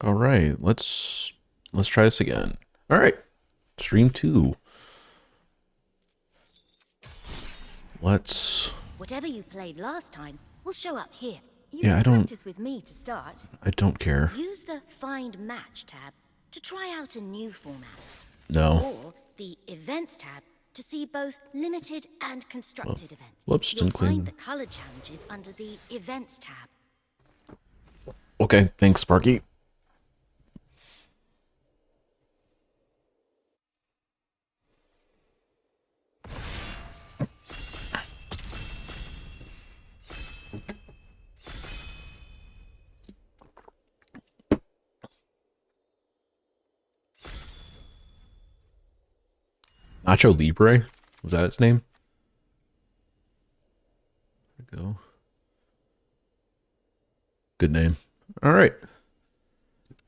All right, let's try this again. All right, stream 2. Let's. Whatever you played last time will show up here. You Yeah, can practice with me to start. I don't care. Use the Find Match tab to try out a new format. No. Or the Events tab to see both limited and constructed events. Whoops, You'll didn't find clean. the color challenges under the Events tab. Okay, thanks, Sparky. Nacho Libre? Was that its name? There we go. Good name. All right.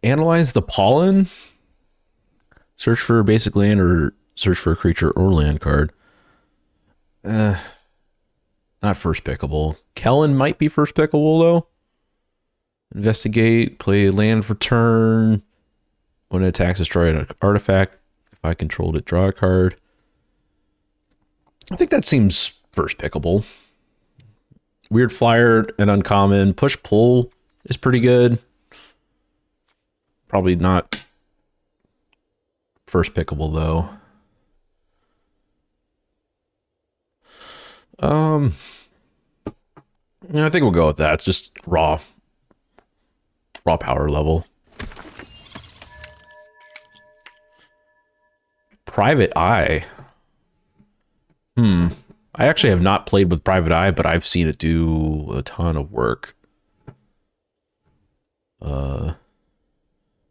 Analyze the pollen. Search for a basic land or search for a creature or land card. Not first pickable. Kellen might be first pickable, though. Investigate. Play land for turn. When it attacks, destroy an artifact. If I controlled it, draw a card. I think that seems first pickable. Weird flyer and uncommon. Push pull is pretty good. Probably not first pickable though. Yeah, I think we'll go with that. It's just raw power level. Private Eye. I actually have not played with Private Eye, but I've seen it do a ton of work.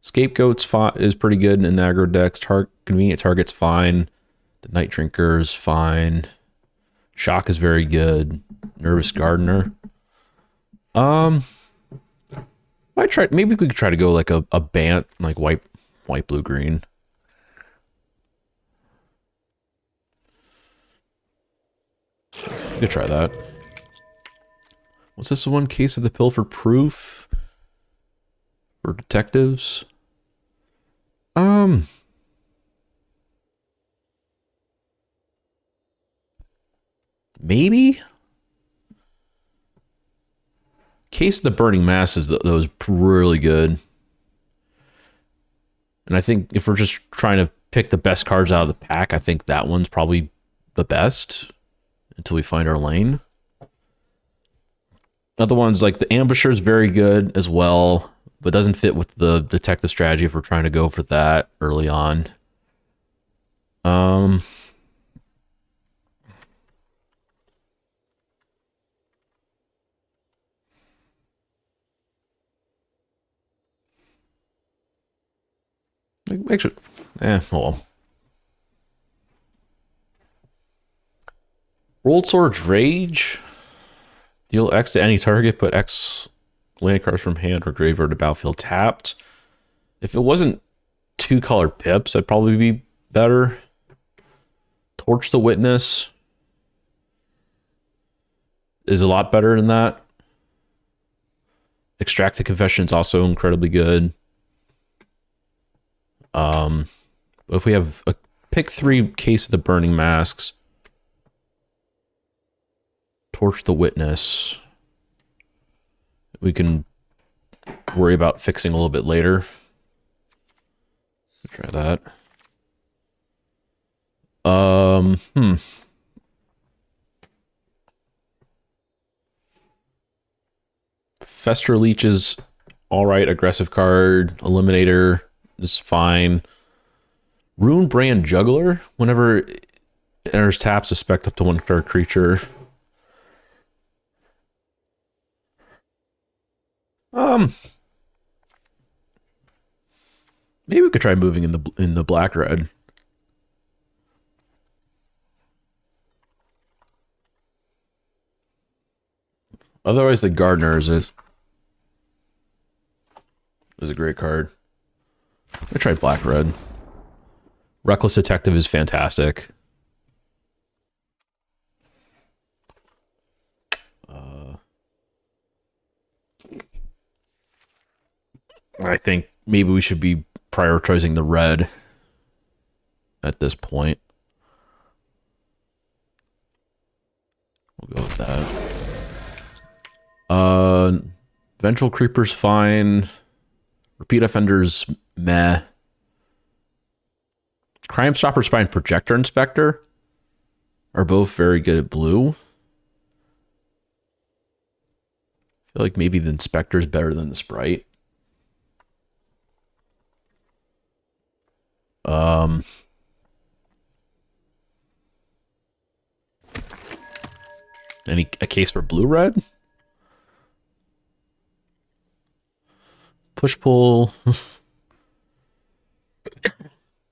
Scapegoat's is pretty good in aggro decks. Convenient Target's fine. The Night Drinker is fine. Shock is very good. Nervous Gardener. Maybe we could try to go like a Bant, like white, blue, green. Could try that. What's this one? Case of the Pill for Proof? For detectives? Maybe? Case of the Burning Mass that was really good. And I think if we're just trying to pick the best cards out of the pack, I think that one's probably the best until we find our lane. Other ones like the Ambusher is very good as well, but doesn't fit with the detective strategy if we're trying to go for that early on. Make sure. Well. Rolled Swords Rage. Deal X to any target, put X land cards from hand or graveyard to battlefield tapped. If it wasn't 2-color pips, that'd probably be better. Torch the Witness is a lot better than that. Extract the Confession is also incredibly good. If we have a pick 3 Case of the Burning Masks, Torch the Witness, we can worry about fixing a little bit later. Try that. Fester Leech is alright. Aggressive card. Eliminator is fine. Rune Brand Juggler. Whenever it enters tap, suspect up to 1 star creature. Maybe we could try moving in the black red. Otherwise, the Gardener is a great card. I try black red. Reckless Detective is fantastic. I think maybe we should be prioritizing the red at this point. We'll go with that. Vengeful Creeper's fine. Repeat Offenders, meh. Crime Stopper's fine. Projector Inspector are both very good at blue. I feel like maybe the Inspector's better than the Sprite. A case for blue-red? Push-pull.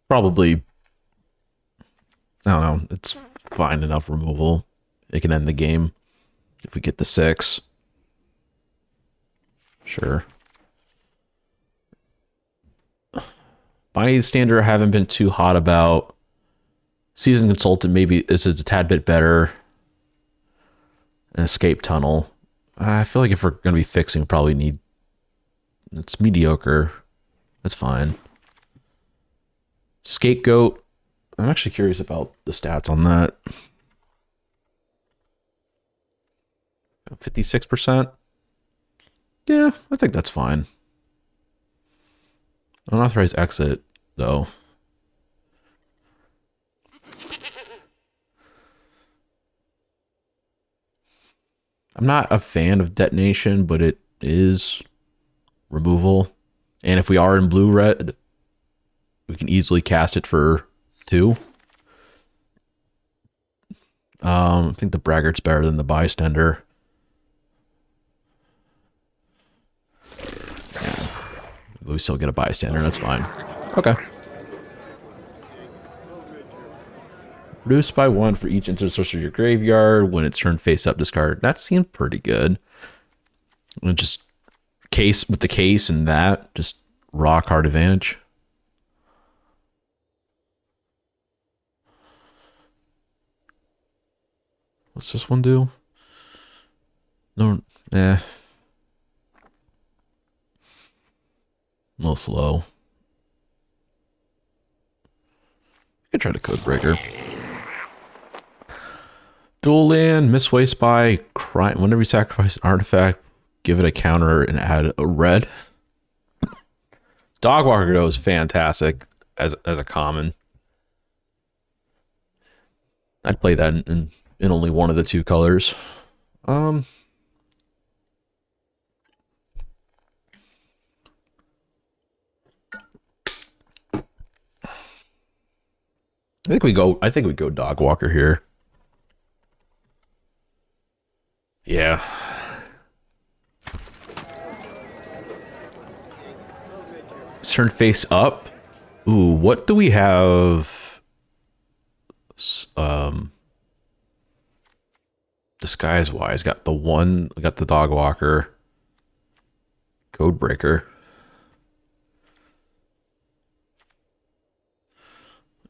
Probably, I don't know, it's fine enough removal. It can end the game if we get the 6. Sure. Bystander I haven't been too hot about. Seasoned Consultant maybe is a tad bit better. An Escape Tunnel. I feel like if we're going to be fixing, we probably need... It's mediocre. That's fine. Scapegoat. I'm actually curious about the stats on that. 56%. Yeah, I think that's fine. Unauthorized exit, though. I'm not a fan of detonation, but it is removal. And if we are in blue-red, we can easily cast it for 2. I think the Braggart's better than the Bystander. Yeah. We still get a Bystander, that's fine. Okay. Reduce by 1 for each intercessor of your graveyard. When it's turned face up, discard. That seemed pretty good. And just case with the case and that, just raw card advantage. What's this one do? No, a little slow. I could try to Code Breaker. Dual land, Misway Spy, crime. Whenever you sacrifice an artifact, give it a counter and add a red. Dogwalker though is fantastic as a common. I'd play that in only one of the 2 colors. I think we go Dogwalker here. Yeah. Turn face up. Ooh, what do we have? Disguise wise, got the Dogwalker, Codebreaker.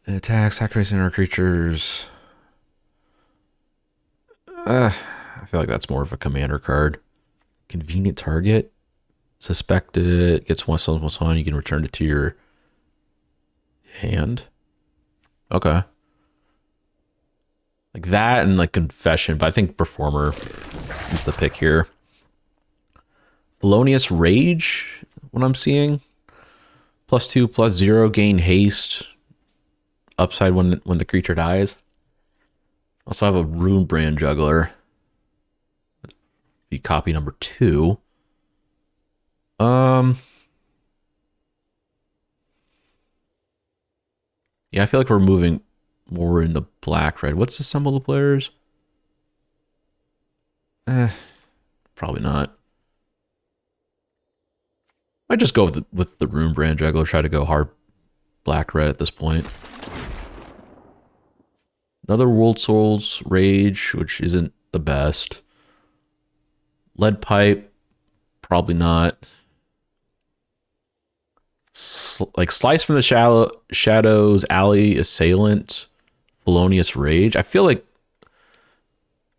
Attack, sacrificing our creatures. I feel like that's more of a commander card. Convenient target. Suspect it. Gets one on. You can return it to your hand. Okay. Like that and like Confession, but I think Performer is the pick here. Felonious Rage, what I'm seeing. +2/+0, gain haste. Upside when the creature dies. Also have a Runebrand Juggler. Be copy number 2. Yeah, I feel like we're moving more in the black red. What's the symbol of players? Probably not. Might just go with the Runebrand Juggler. Try to go hard black red at this point. Another World Souls Rage, which isn't the best. Lead Pipe, probably not. Like Slice from the Shadows, Alley Assailant, Felonious Rage. I feel like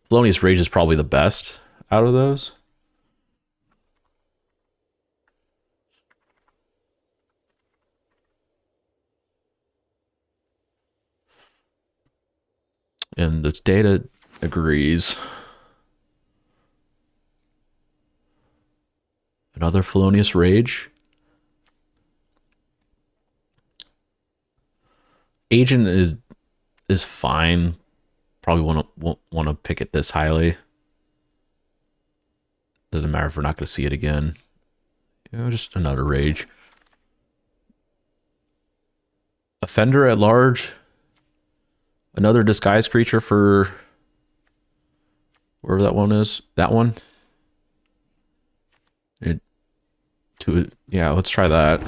Felonious Rage is probably the best out of those. And this data agrees. Another Felonious Rage. Agent is fine. Probably won't want to pick it this highly. Doesn't matter if we're not going to see it again. You know, just another Rage. Offender at Large. Another disguise creature for wherever that one is. That one. Yeah, let's try that. Do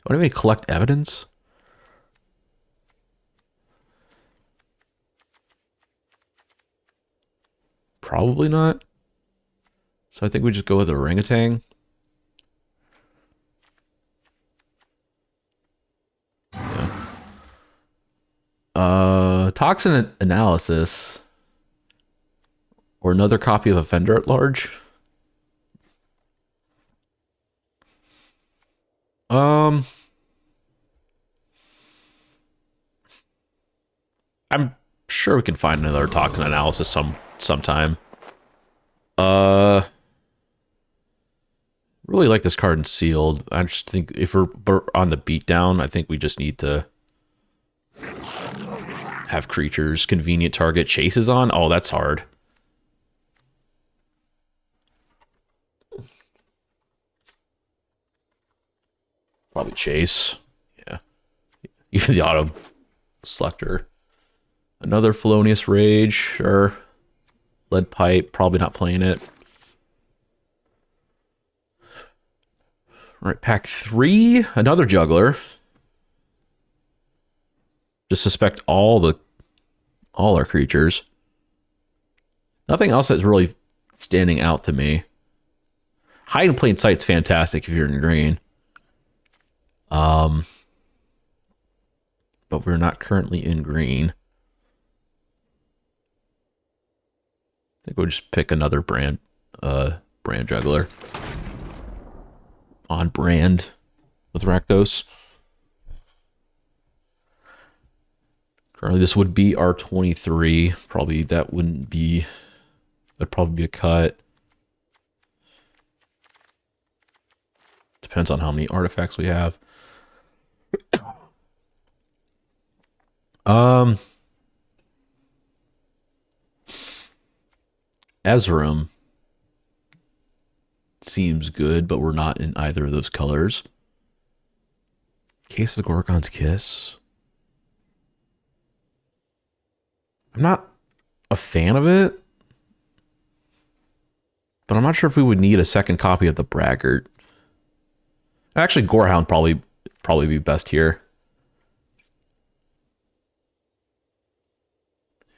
I have any collect evidence? Probably not. So I think we just go with orangutan. Yeah. Toxin analysis. Or another copy of Offender at Large. I'm sure we can find another toxin analysis sometime. Really like this card in sealed. I just think if we're on the beatdown, I think we just need to have creatures, convenient target, chases on. Oh, that's hard. Probably chase. Yeah. Even the auto selector. Another Felonious Rage or Lead Pipe. Probably not playing it. All right, pack 3. Another Juggler. Just suspect all our creatures. Nothing else that's really standing out to me. Hide in Plain Sight's fantastic if you're in green. But we're not currently in green. I think we'll just pick another brand Juggler. On brand with Rakdos. Currently, this would be our 23. Probably that'd probably be a cut. Depends on how many artifacts we have. Ezram seems good, but we're not in either of those colors. Case of the Gorgon's Kiss. I'm not a fan of it, but I'm not sure if we would need a second copy of the Braggart. Actually, Gorehound probably be best here.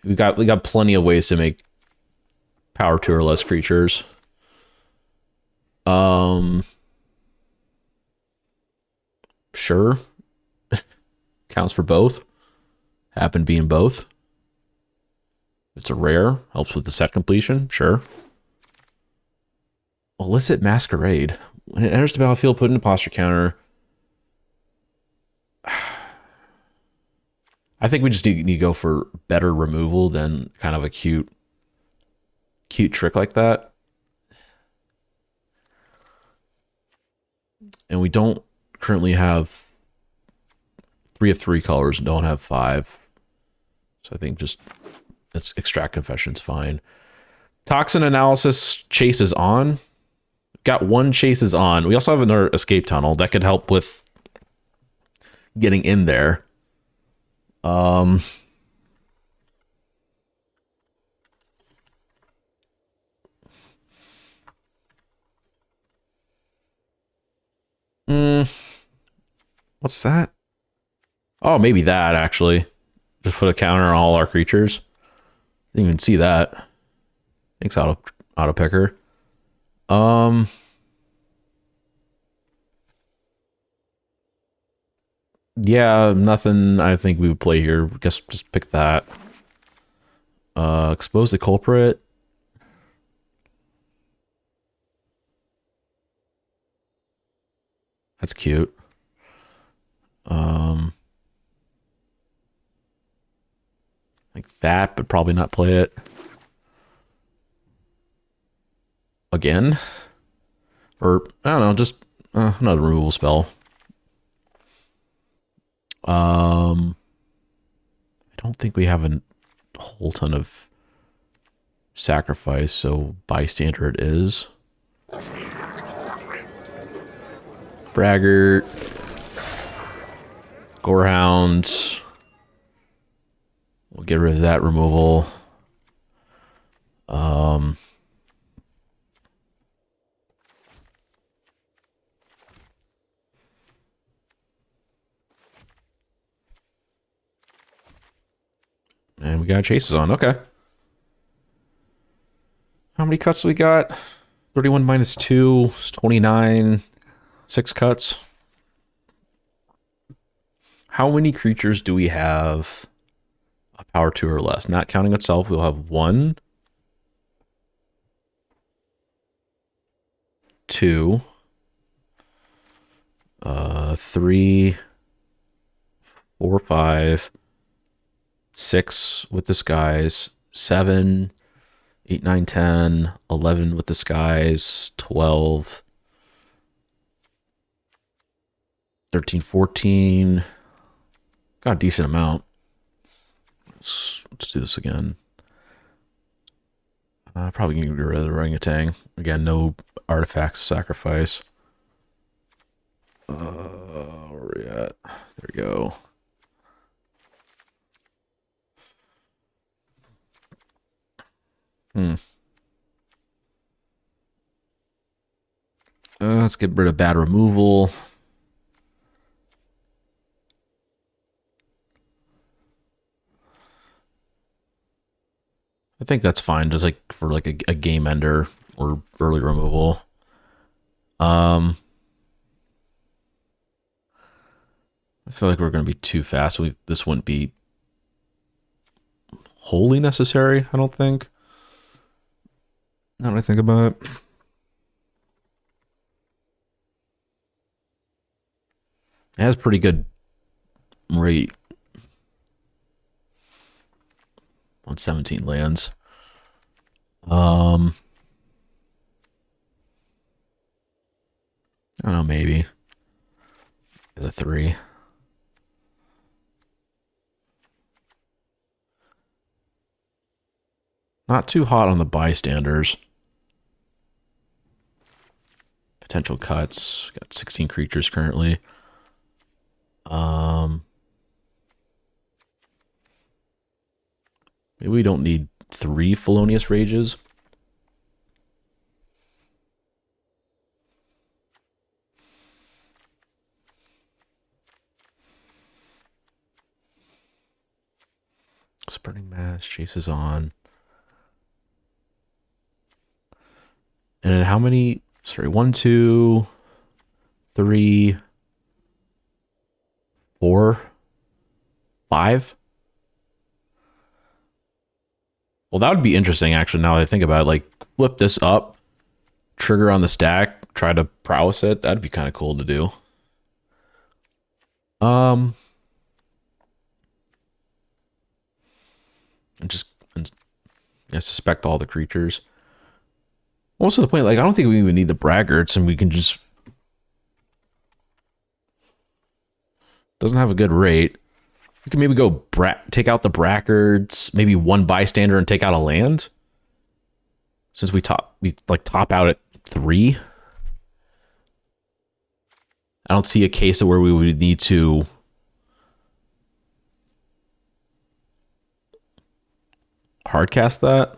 We got plenty of ways to make power 2 or less creatures. Sure. Counts for both. Happen being both. It's a rare. Helps with the set completion. Sure. Illicit Masquerade. When it enters the battlefield, put in a posture counter. I think we just need to go for better removal than kind of a cute trick like that. And we don't currently have 3 of 3 colors and don't have 5. So I think just let's Extract Confession's fine. Toxin analysis chases on. Got 1 chases on. We also have another escape tunnel that could help with getting in there. What's that? Oh, maybe that actually. Just put a counter on all our creatures. Didn't even see that. Thanks, auto picker. Yeah, nothing I think we would play here. Guess just pick that. Expose the culprit. That's cute. Like that, but probably not play it again. Or, I don't know, just another removal spell. I don't think we have a whole ton of sacrifice, so bystander it is. Braggart. Gorehound. We'll get rid of that removal. And we got chases on. Okay. How many cuts do we got? 31 minus 2 is 29. 6 cuts. How many creatures do we have a power 2 or less? Not counting itself, we'll have 1, 2, 3, 4, 5, 6 with disguise, 7, 8, 9, 10, 11 with disguise, 12, 13, 14. Got a decent amount. Let's do this again. Probably gonna get rid of the orangutan. Again, no artifacts to sacrifice. Where are we at? There we go. Let's get rid of bad removal. I think that's fine, just like for like a game ender or early removal. I feel like we're gonna be too fast. This wouldn't be wholly necessary, I don't think. Now that I think about it. It has pretty good rate. 117 lands. I don't know, maybe. As a 3. Not too hot on the bystanders. Potential cuts. Got 16 creatures currently. Maybe we don't need 3 Felonious Rages. Spreading Mass, chases on. And then how many? Sorry, 1, 2, 3, 4, 5. Well, that would be interesting, actually, now that I think about it. Like, flip this up, trigger on the stack, try to prowess it. That'd be kind of cool to do. And I suspect all the creatures. Also, the point, like, I don't think we even need the braggarts, and we can just... Doesn't have a good rate. We can maybe go take out the braggarts, maybe 1 bystander and take out a land. Since we top out at 3. I don't see a case of where we would need to hardcast that.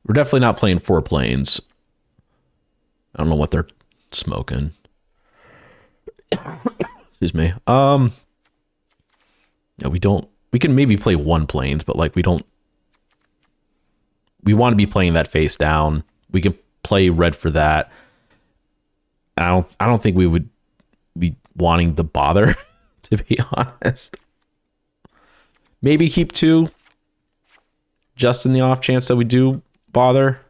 We're definitely not playing 4 planes. I don't know what they're smoking. Excuse me. Yeah, we don't. We can maybe play 1 planes, but like we don't. We want to be playing that face down. We can play red for that. I don't think we would be wanting the bother, to be honest. Maybe keep 2, just in the off chance that we do bother.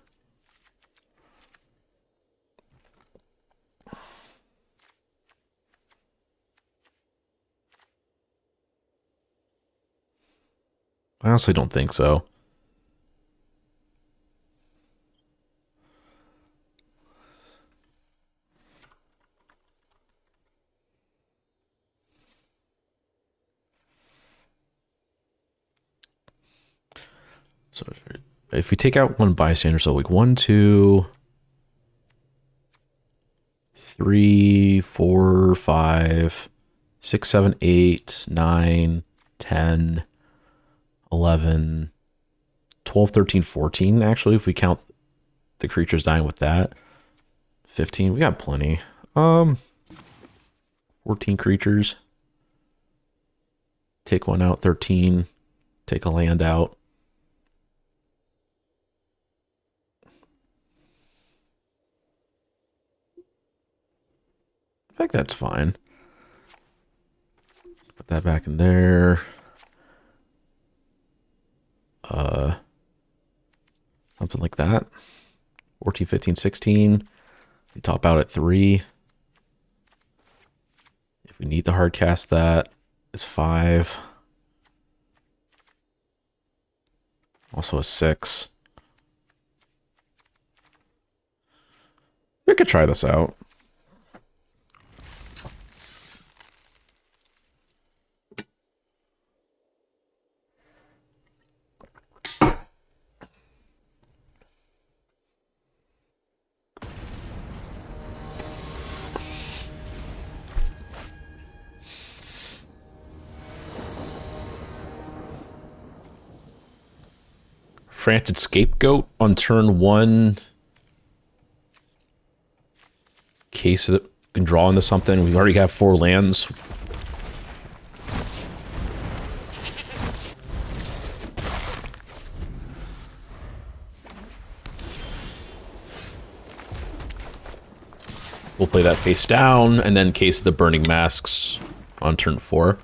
I honestly don't think so. So if we take out one bystander, so like 1, 2, 3, 4, 5, 6, 7, 8, 9, 10, 11, 12, 13, 14, actually, if we count the creatures dying with that. 15, we got plenty. 14 creatures. Take one out, 13. Take a land out. I think that's fine. Put that back in there. Something like that. 14, 15, 16. We top out at 3. If we need to hard cast that, it's 5. Also a 6. We could try this out. Frantic Scapegoat on turn 1. Case that can draw into something. We already have 4 lands. We'll play that face down, and then case the Burning Masks on turn 4.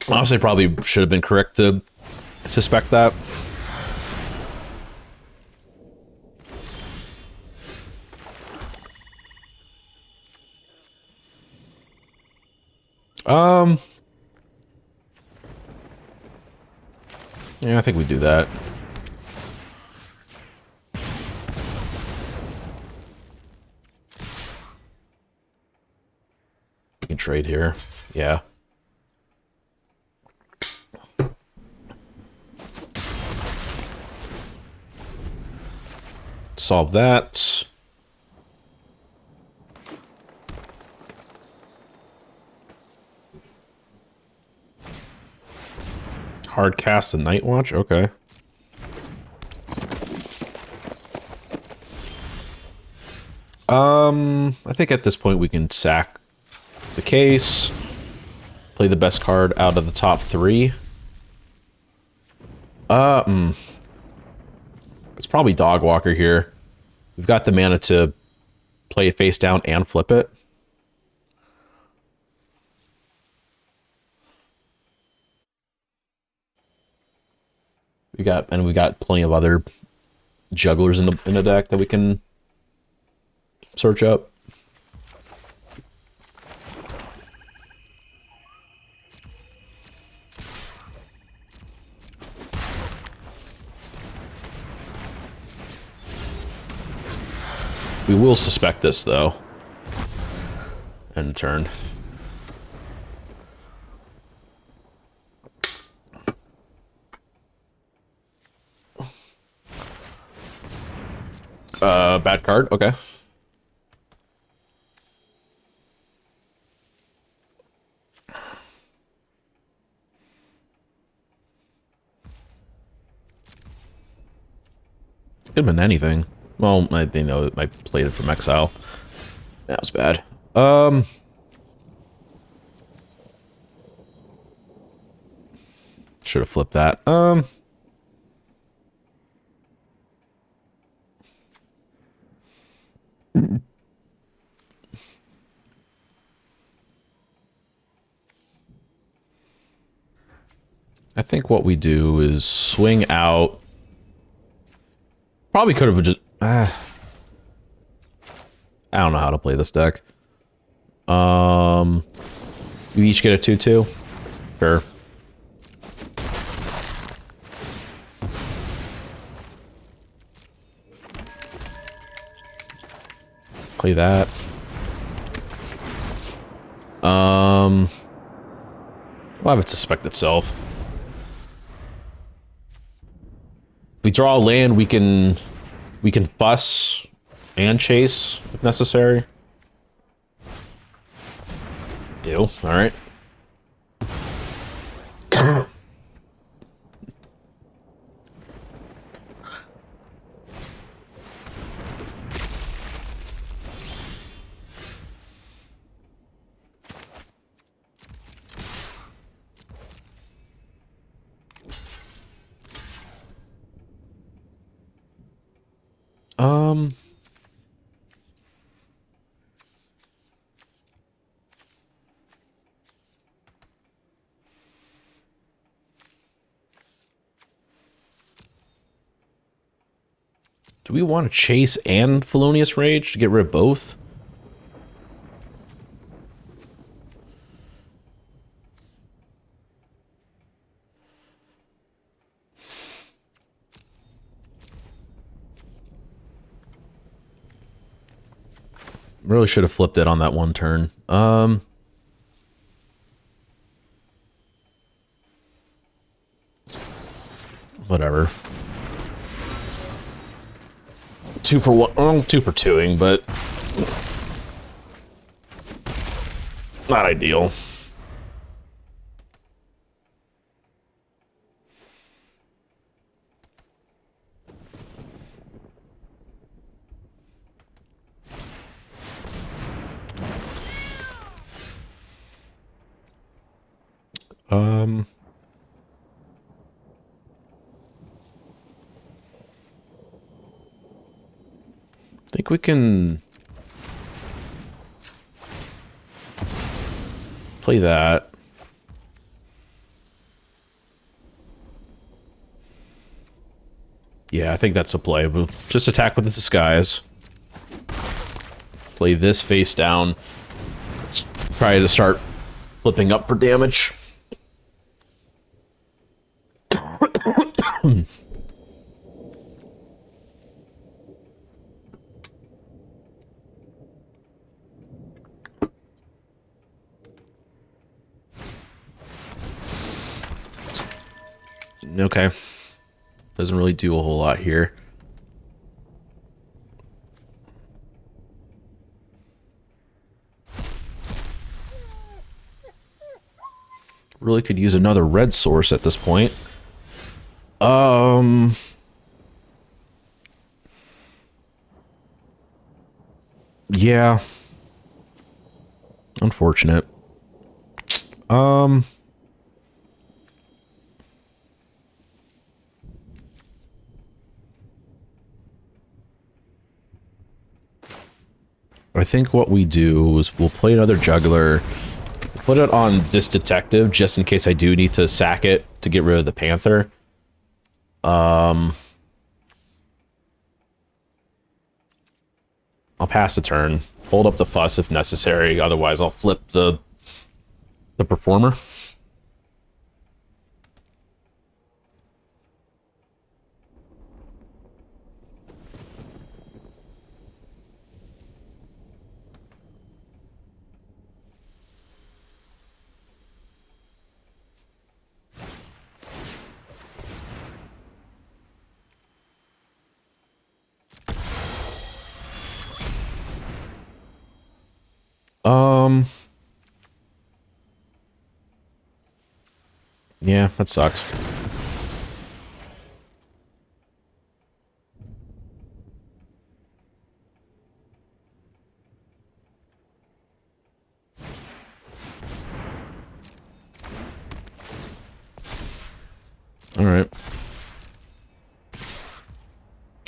Honestly, probably should have been correct to suspect that. Yeah, I think we do that. We can trade here. Yeah. Solve that. Hard cast the Night Watch? Okay. I think at this point we can sack the case. Play the best card out of the top 3. It's probably Dogwalker here. We've got the mana to play it face down and flip it. We got plenty of other jugglers in the deck that we can search up. We will suspect this though. End turn. Bad card. Okay. Could have been anything. Well, I think I played it from exile. That was bad. Should have flipped that. I think what we do is swing out. Probably could have just... I don't know how to play this deck. We each get a 2/2. Sure. Play that. We'll have it suspect itself. If we draw a land, we can fuss and chase if necessary. Ew, alright. Do we want to chase and Felonious Rage to get rid of both? Really should have flipped it on that one turn. Whatever. 2 for 1, well, 2 for 2ing, but not ideal. I think we can play that. Yeah, I think that's a play. We'll just attack with the disguise. Play this face down. Let's try to start flipping up for damage. Okay. Doesn't really do a whole lot here. Really could use another red source at this point. Yeah. Unfortunate. I think what we do is we'll play another juggler, put it on this detective just in case I do need to sack it to get rid of the panther. I'll pass the turn, hold up the fuss if necessary, otherwise I'll flip the performer. Yeah, that sucks. All right.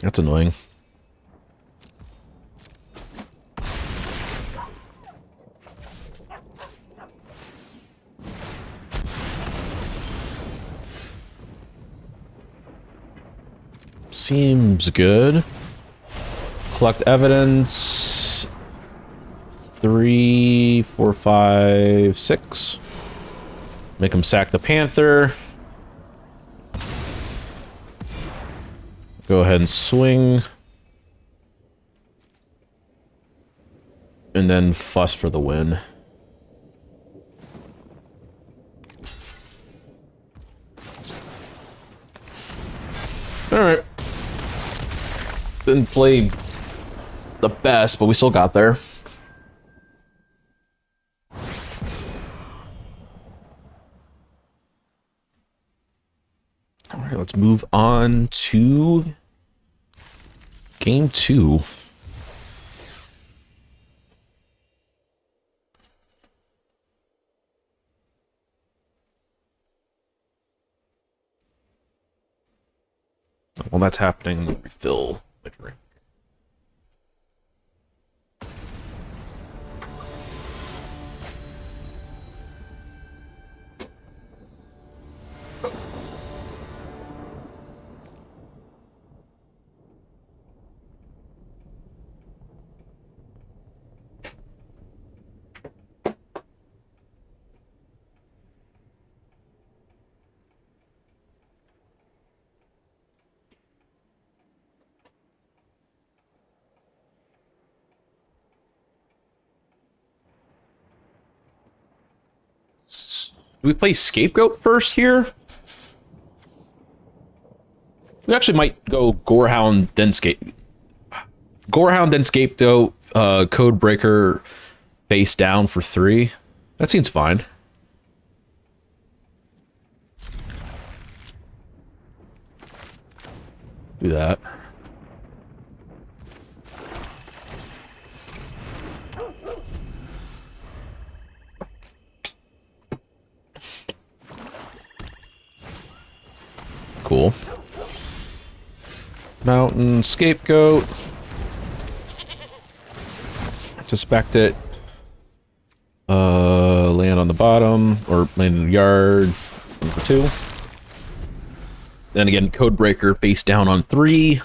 That's annoying. Seems good. Collect evidence. 3, 4, 5, 6. Make him sack the Panther. Go ahead and swing. And then fuss for the win. Alright. Didn't play the best, but we still got there. Alright, let's move on to game 2. While that's happening, let me refill my drink. Do we play Scapegoat first here? We actually might go Gorehound, then Gorehound, then Scapegoat, Codebreaker, face down for 3. That seems fine. Do that. Cool. Mountain, Scapegoat. Suspect it. Land on the bottom, or land in the yard. Number 2. Then again, Codebreaker face down on 3.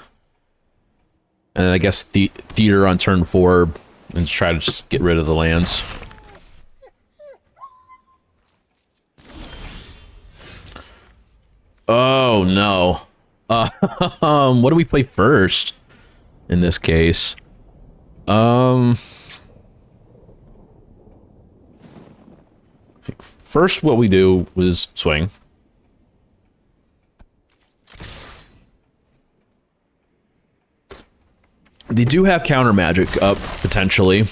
And then I guess the Theater on turn 4, and try to just get rid of the lands. Oh no. What do we play first in this case? First what we do was swing. They do have counter magic up, potentially.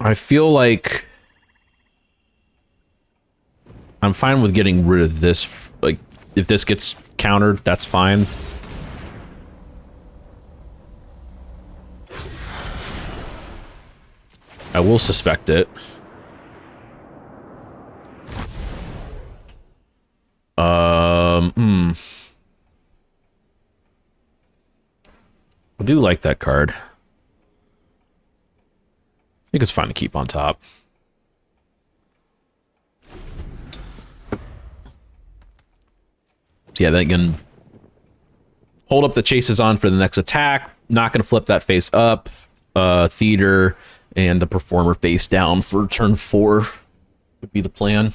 I feel like I'm fine with getting rid of this. Like, if this gets countered, that's fine. I will suspect it. I do like that card. I think it's fine to keep on top. Yeah, then can hold up the chases on for the next attack. Not going to flip that face up. Theater and the Performer face down for turn 4 would be the plan.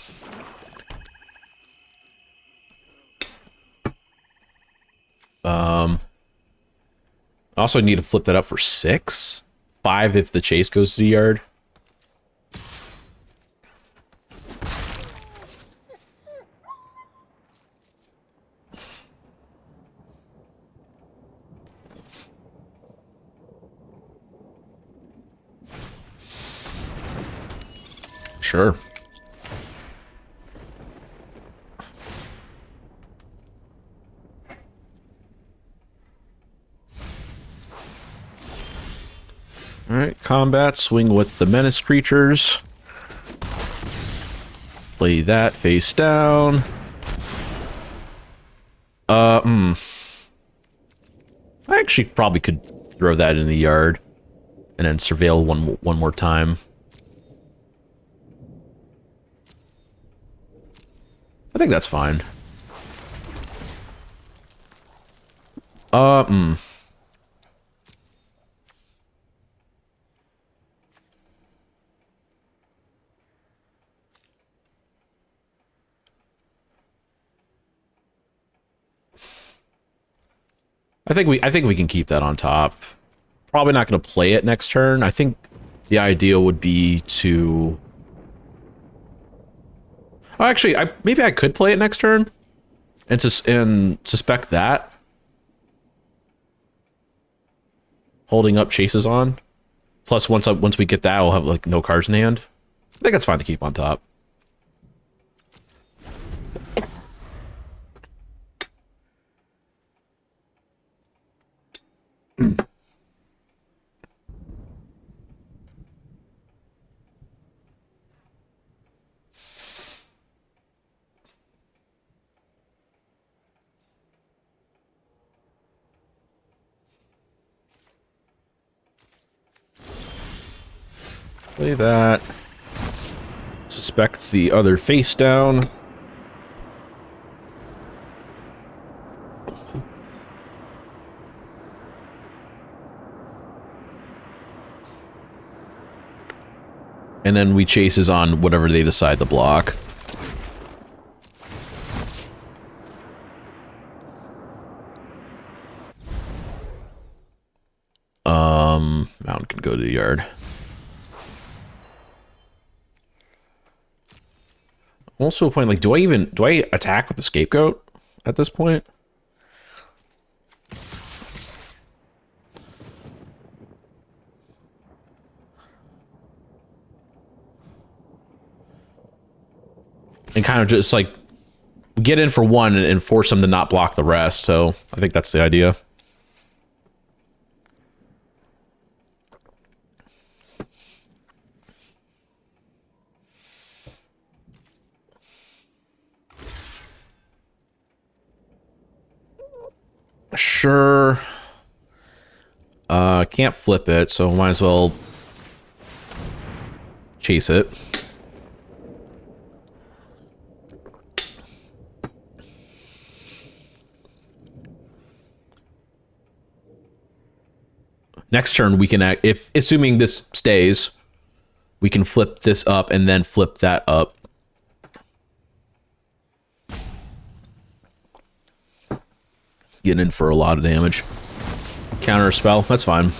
Also need to flip that up for 6. 5 if the chase goes to the yard. Sure. Alright, combat, swing with the menace creatures. Play that face down. I actually probably could throw that in the yard and then surveil one more time. I think that's fine. Uh, mm. I think we can keep that on top. Probably not going to play it next turn. I think the ideal would be to... Oh, actually, maybe I could play it next turn and suspect that. Holding up chases on. Plus, once we get that, we'll have like no cards in hand. I think that's fine to keep on top. Play that. Suspect the other face down. And then we chases on whatever they decide to block. Mountain can go to the yard. Also a point, like, do I attack with the scapegoat at this point? And kind of just like get in for one and force them to not block the rest. So I think that's the idea. Sure. Can't flip it, so might as well chase it. Next turn we can act, if assuming this stays, we can flip this up and then flip that up. Getting in for a lot of damage. Counter a spell, that's fine.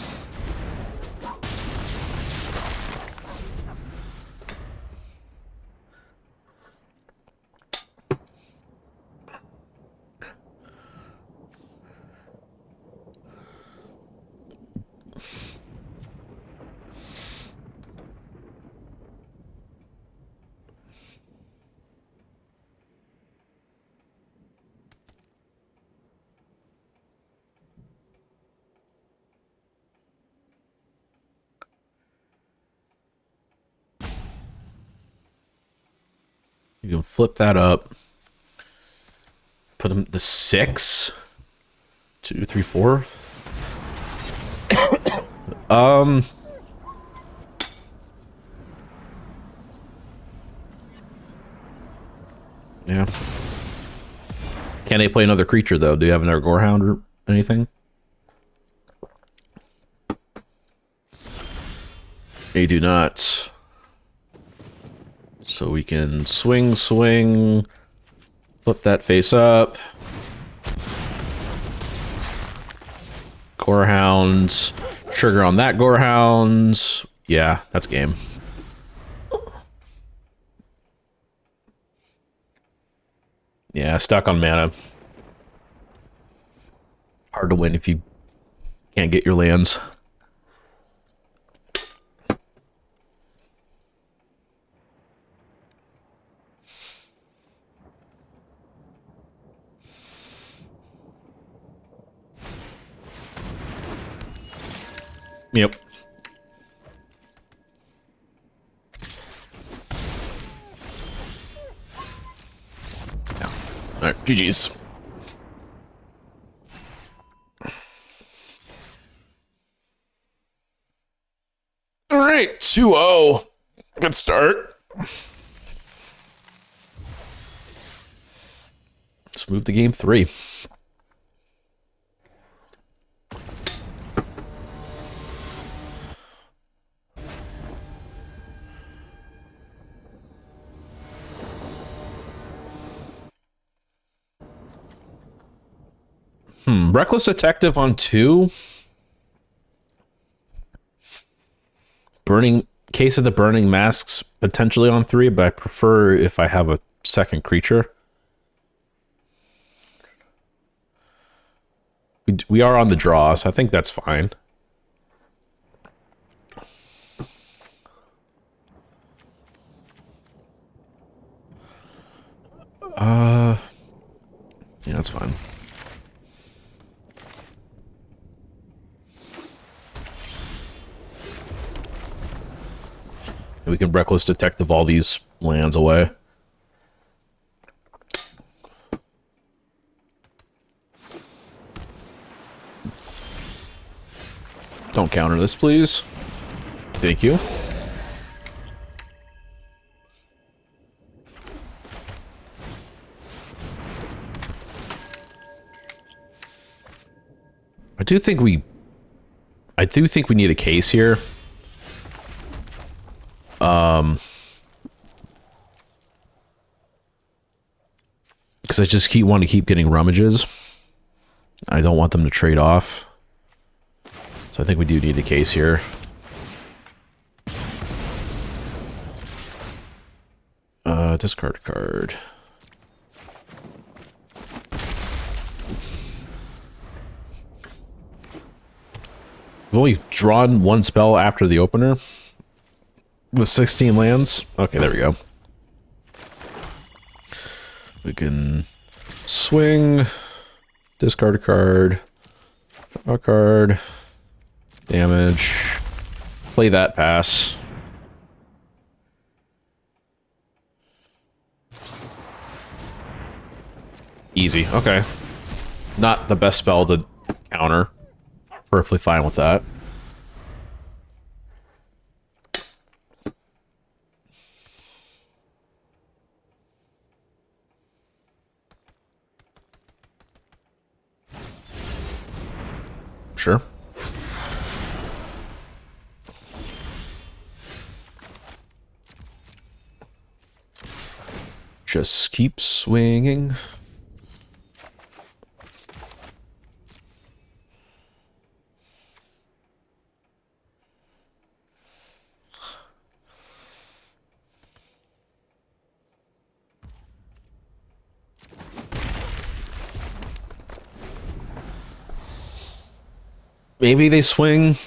You can flip that up. Put them the 6. 2, 3, 4. Yeah. Can they play another creature though? Do you have another Gorehound or anything? They do not. So we can swing, flip that face up. Gorehounds, trigger on that Gorehounds. Yeah, that's game. Yeah, stuck on mana. Hard to win if you can't get your lands. Yep. Yeah. All right, GG's. All right, 2-0. Good start. Let's move to game 3. Reckless Detective on 2. Case of the Burning Masks potentially on 3, but I prefer if I have a second creature. We are on the draw, so I think that's fine. Yeah, that's fine. We can Reckless Detective all these lands away. Don't counter this, please. Thank you. I do think we need a case here. Because I just want to keep getting rummages. I don't want them to trade off. So I think we do need a case here. Discard a card. We've only drawn one spell after the opener. With 16 lands. Okay, there we go. We can swing, discard a card, draw a card, damage, play that pass. Easy, okay. Not the best spell to counter. Perfectly fine with that. Sure. Just keep swinging. Maybe they swing.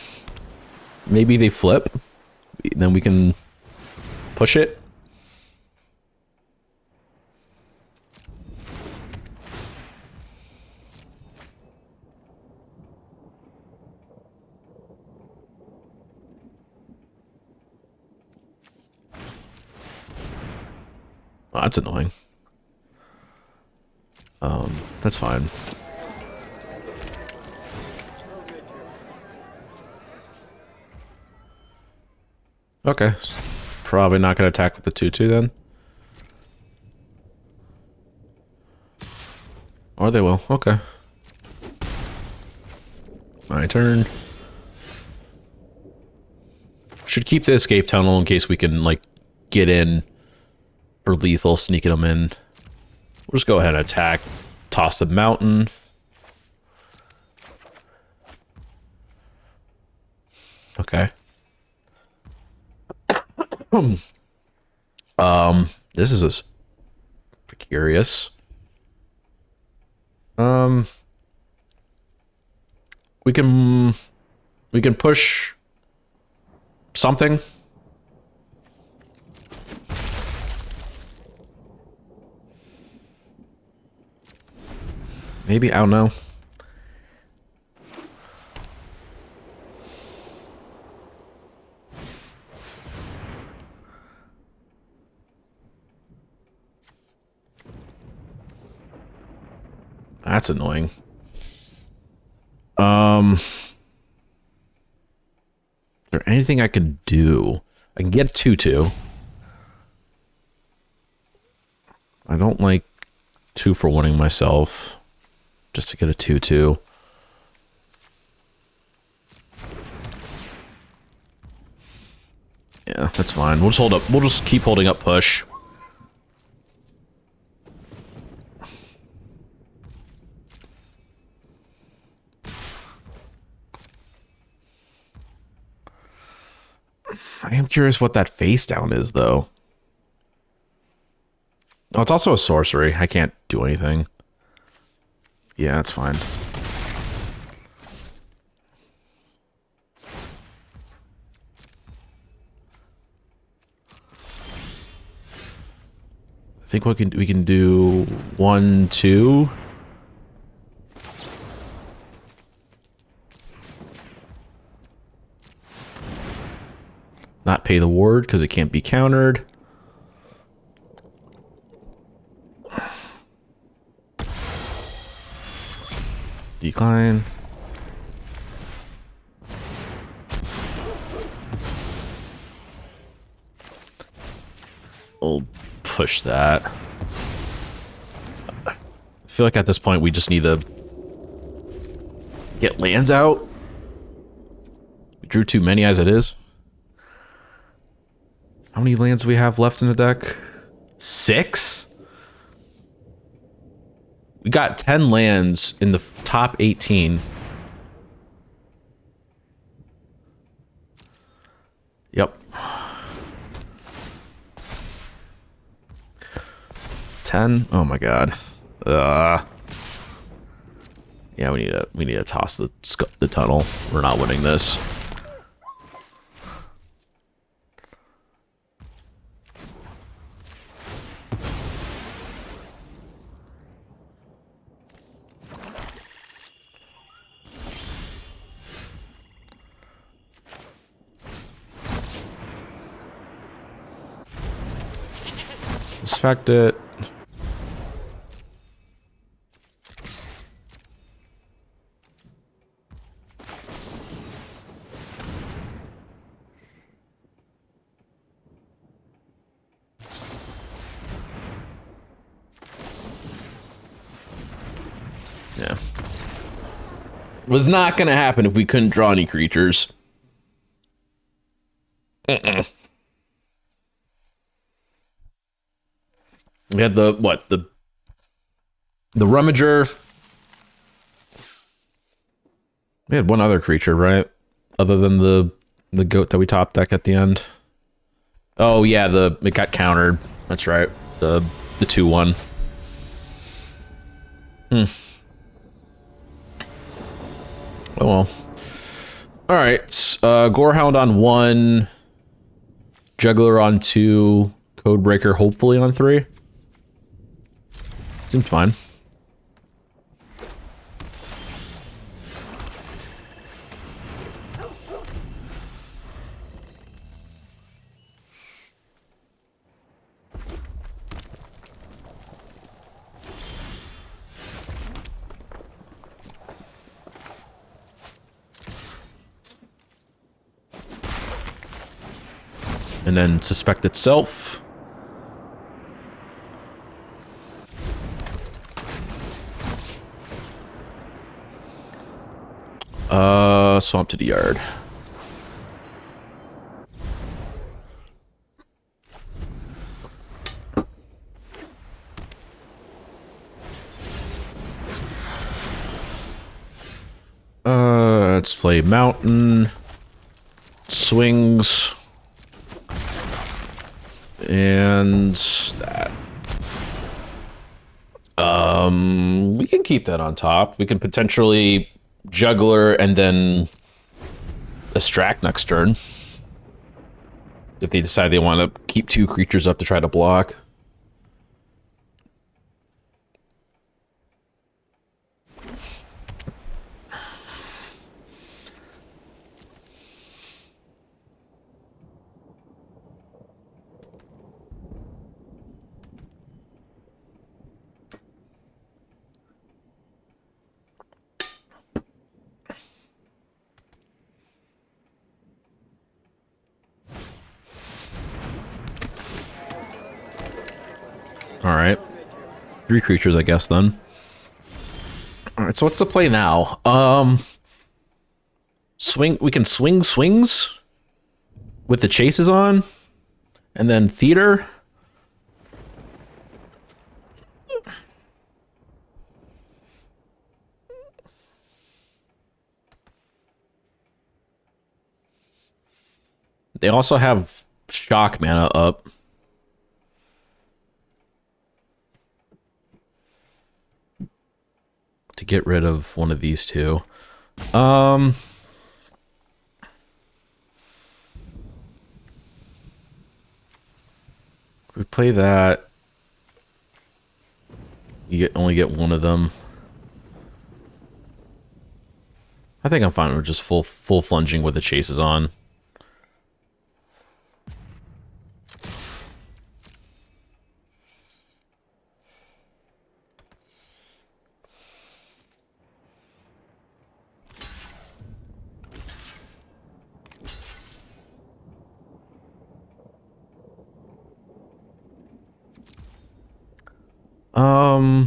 Maybe they flip. Then we can push it. Oh, that's annoying. That's fine. Okay. Probably not going to attack with the 2/2 then. Or they will. Okay. My turn. Should keep the escape tunnel in case we can, like, get in for lethal, sneaking them in. We'll just go ahead and attack. Toss the mountain. Okay. This is a precarious. We can push something. Maybe, I don't know. That's annoying. Is there anything I can do? I can get 2/2. I don't like 2-for-1ing myself just to get a 2/2. Yeah, that's fine. We'll just hold up. We'll just keep holding up push. I am curious what that face down is, though. Oh, it's also a sorcery. I can't do anything. Yeah, that's fine. I think we can do 1, 2. Not pay the ward because it can't be countered. Decline. We'll push that. I feel like at this point we just need to get lands out. We drew too many as it is. How many lands do we have left in the deck? 6? We got 10 lands in the top 18. Yep. 10? Oh my god. Yeah, we need to toss the tunnel. We're not winning this. Inspect it. Yeah. Was not gonna happen if we couldn't draw any creatures. We had the what? The Rummager. We had one other creature, right? Other than the goat that we top deck at the end. Oh yeah, it got countered. That's right. The 2/1. Oh well. All right. Gorehound on 1. Juggler on 2. Codebreaker hopefully on 3. Seems fine. And then suspect itself. Swamp to the yard. Let's play mountain. Swings. And that. We can keep that on top. We can potentially juggler and then distract next turn. If they decide they want to keep 2 creatures up to try to block. All right. 3 creatures, I guess, then. All right, so what's the play now? Swing. We can swing swings with the chases on, and then theater. They also have shock mana up. To get rid of one of these two. We play that. You only get one of them. I think I'm fine with just full flunging with the chases on.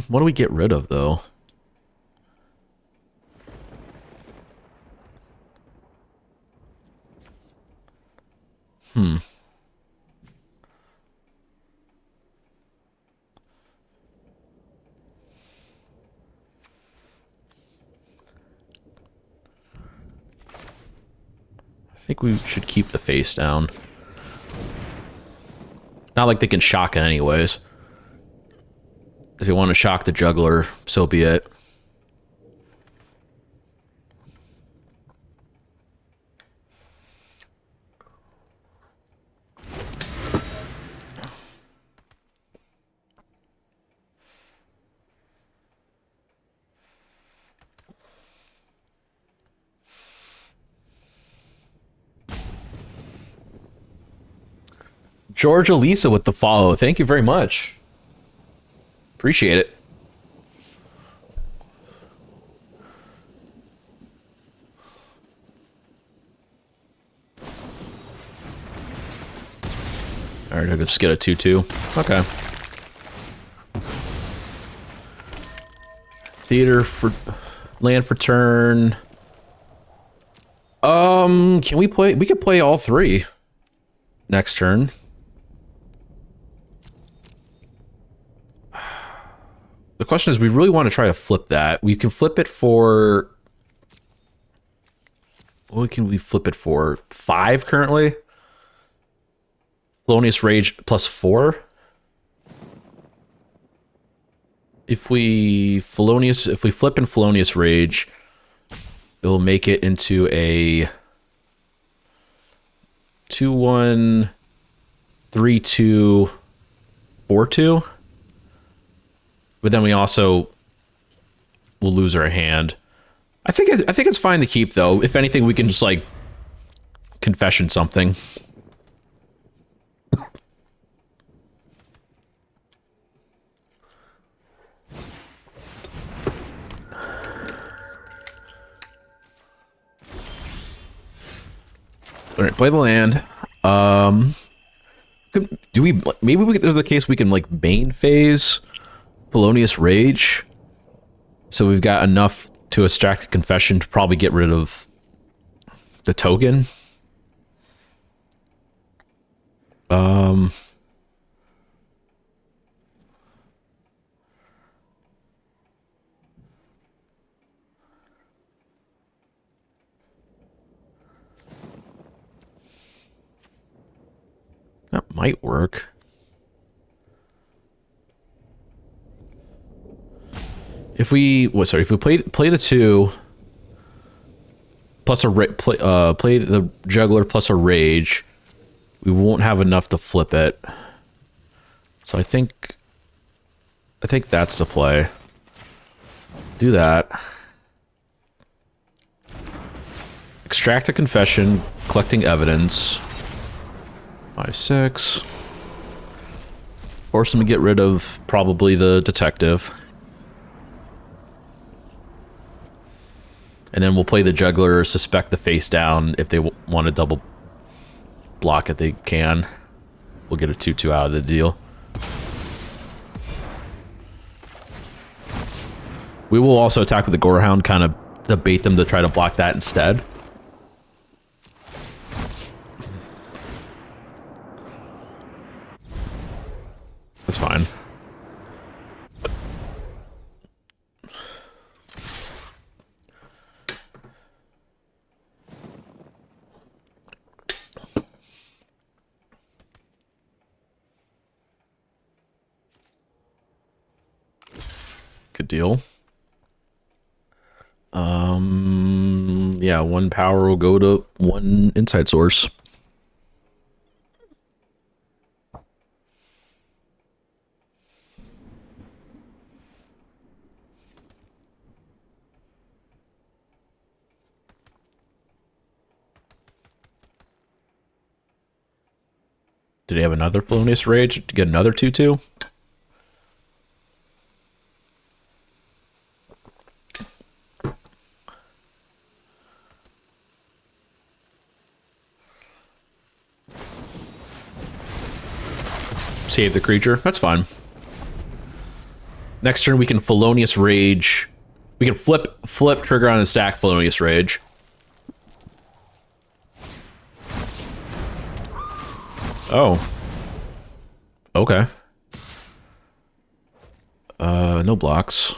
What do we get rid of though? I think we should keep the face down. Not like they can shock it anyways. If you want to shock the juggler, so be it. George Elisa with the follow. Thank you very much. Appreciate it. Alright, I'll just get a 2-2. Okay. Theater for land for turn. Can we play? We could play all three next turn. The question is, we really want to try to flip that. We can flip it for... What can we flip it for? 5 currently? Felonious Rage plus 4? If we flip in Felonious Rage, it'll make it into a 2-1, 3-2, 4-2. But then we also will lose our hand. I think it's fine to keep though. If anything, we can just like confession something. All right, play the land. Do we maybe there's a case we can like main phase Felonious Rage, so we've got enough to extract the confession to probably get rid of the token. That might work. If we play the 2 plus play the juggler plus a rage, we won't have enough to flip it. So I think that's the play. Do that. Extract a confession, collecting evidence. 5-6. Force them to get rid of probably the detective. And then we'll play the juggler, suspect the face down. If they want to double block it, they can. We'll get a 2-2 out of the deal. We will also attack with the Gorehound, kind of debate them to try to block that instead. That's fine. deal. Yeah, 1 power will go to 1 insight source. Did he have another Felonious Rage to get another 2/2? Save the creature. That's fine. Next turn we can Felonious Rage. We can flip trigger on the stack Felonious Rage. Oh. Okay. No blocks.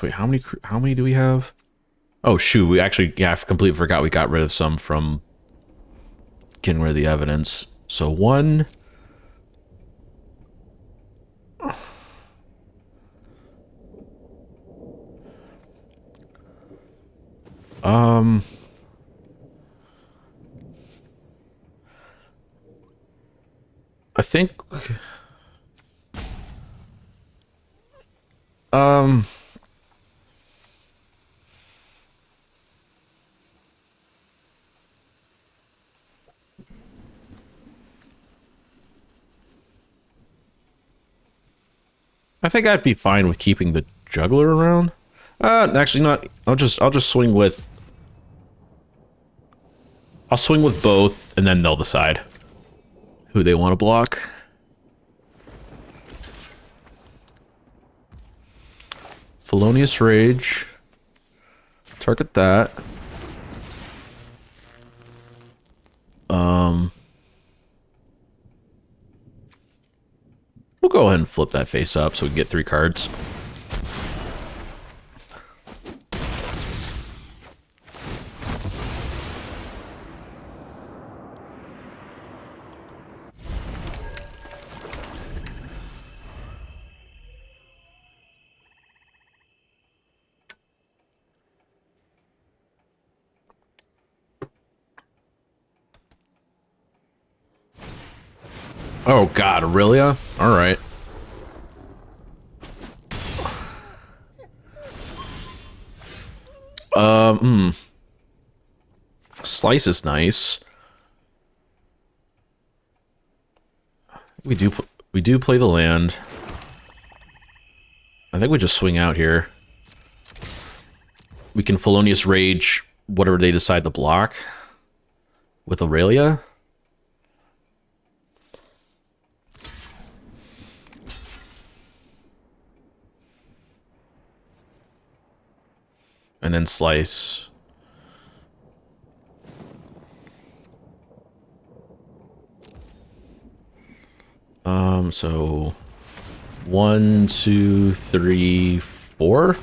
Wait, how many do we have? Oh shoot, we actually, yeah, I completely forgot we got rid of some from getting rid of the evidence. So 1. I think I'd be fine with keeping the juggler around. Actually not. I'll just swing with both and then they'll decide who they want to block. Felonious Rage. Target that. We'll go ahead and flip that face up so we can get 3 cards. Oh god, Aurelia? Alright. Slice is nice. We do play the land. I think we just swing out here. We can Felonious Rage whatever they decide to block with Aurelia. And then slice. So 1, 2, 3, 4.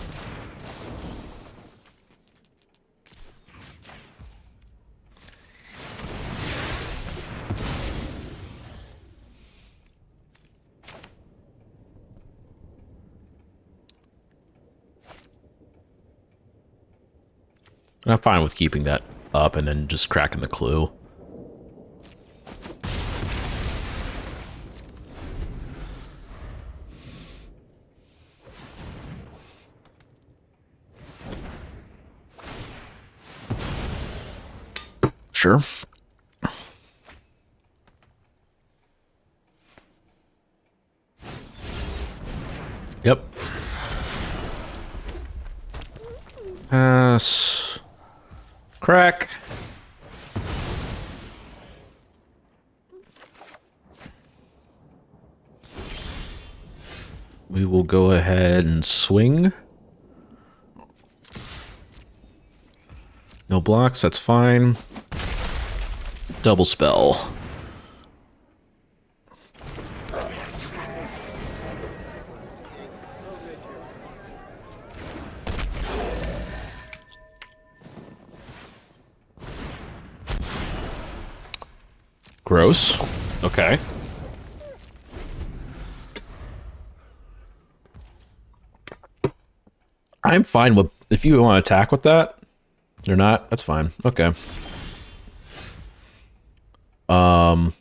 And I'm fine with keeping that up and then just cracking the clue. Sure. Yep. Pass. Crack. We will go ahead and swing. No blocks, that's fine. Double spell. Gross. Okay. I'm fine with if you want to attack with that. You're not. That's fine. Okay. Um.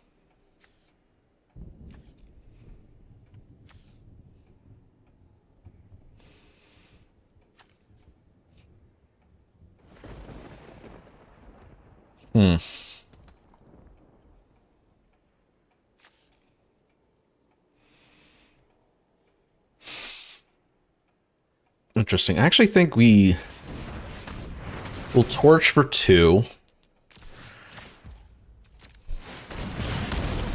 Hmm. Interesting. I actually think we will torch for 2.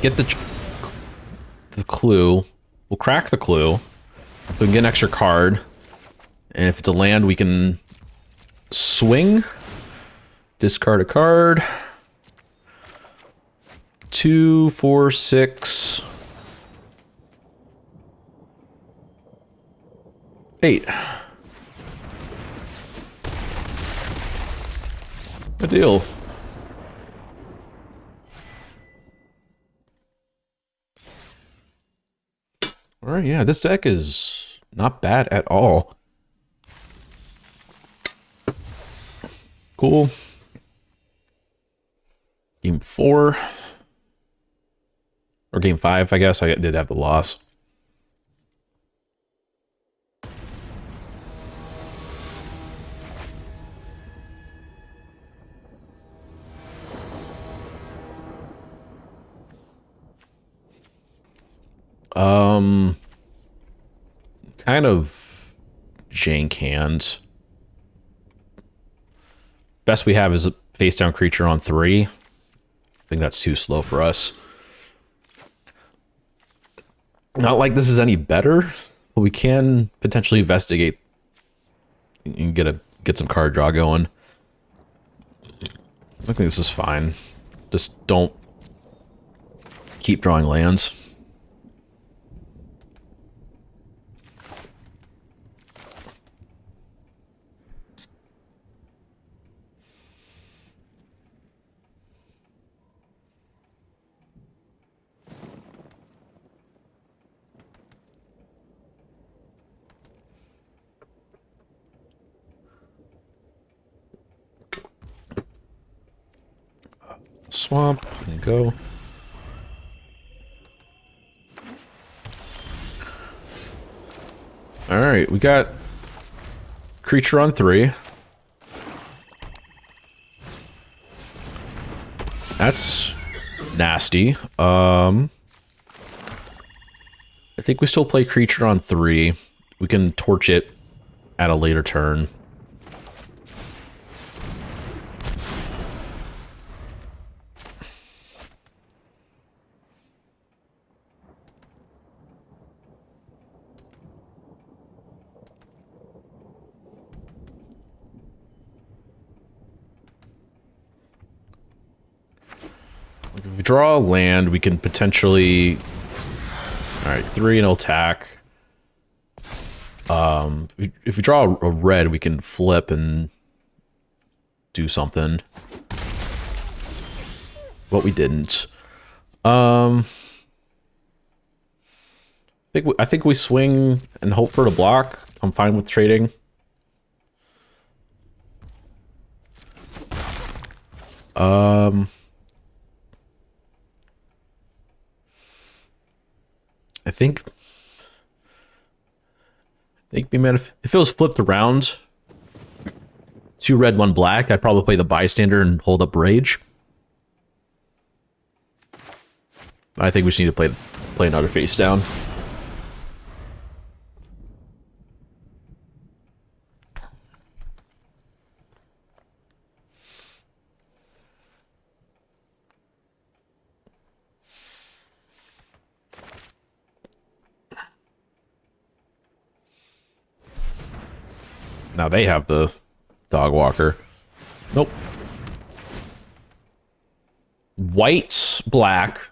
Get the clue. We'll crack the clue. We can get an extra card. And if it's a land, we can swing. Discard a card. 2, 4, 6, 8. Good deal. All right, yeah, this deck is not bad at all. Cool. Game 4. Or game 5, I guess. I did have the loss. Kind of jank hand. Best we have is a face down creature on 3. I think that's too slow for us. Not like this is any better, but we can potentially investigate and get some card draw going. I think this is fine. Just don't keep drawing lands. Swamp and go. All right, we got creature on 3. That's nasty. I think we still play creature on 3. We can torch it at a later turn. If we draw a land, we can potentially... Alright, 3 and attack. If we draw a red, we can flip and do something. But we didn't. I think we swing and hope for the block. I'm fine with trading. I think man, if it was flipped around, 2 red, 1 black, I'd probably play the bystander and hold up rage. I think we just need to play another face down. Now they have the dog walker. Nope. White's black.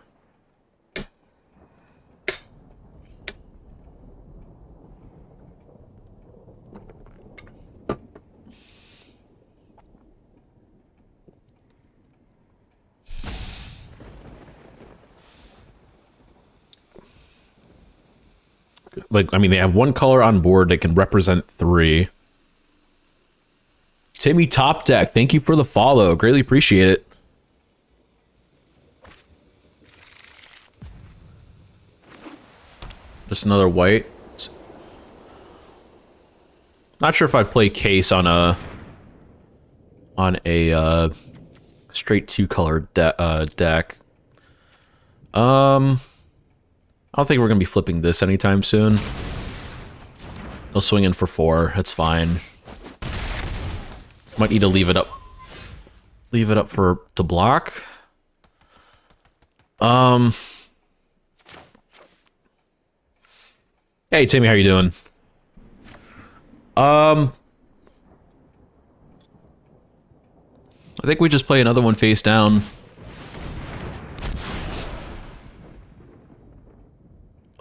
Like, I mean, they have one color on board that can represent 3. Timmy Top Deck, thank you for the follow. Greatly appreciate it. Just another white. Not sure if I'd play Case on a straight 2-color deck. I don't think we're gonna be flipping this anytime soon. I'll swing in for 4. That's fine. Might need to leave it up. Leave it up to block. Hey Timmy, how you doing? I think we just play another one face down.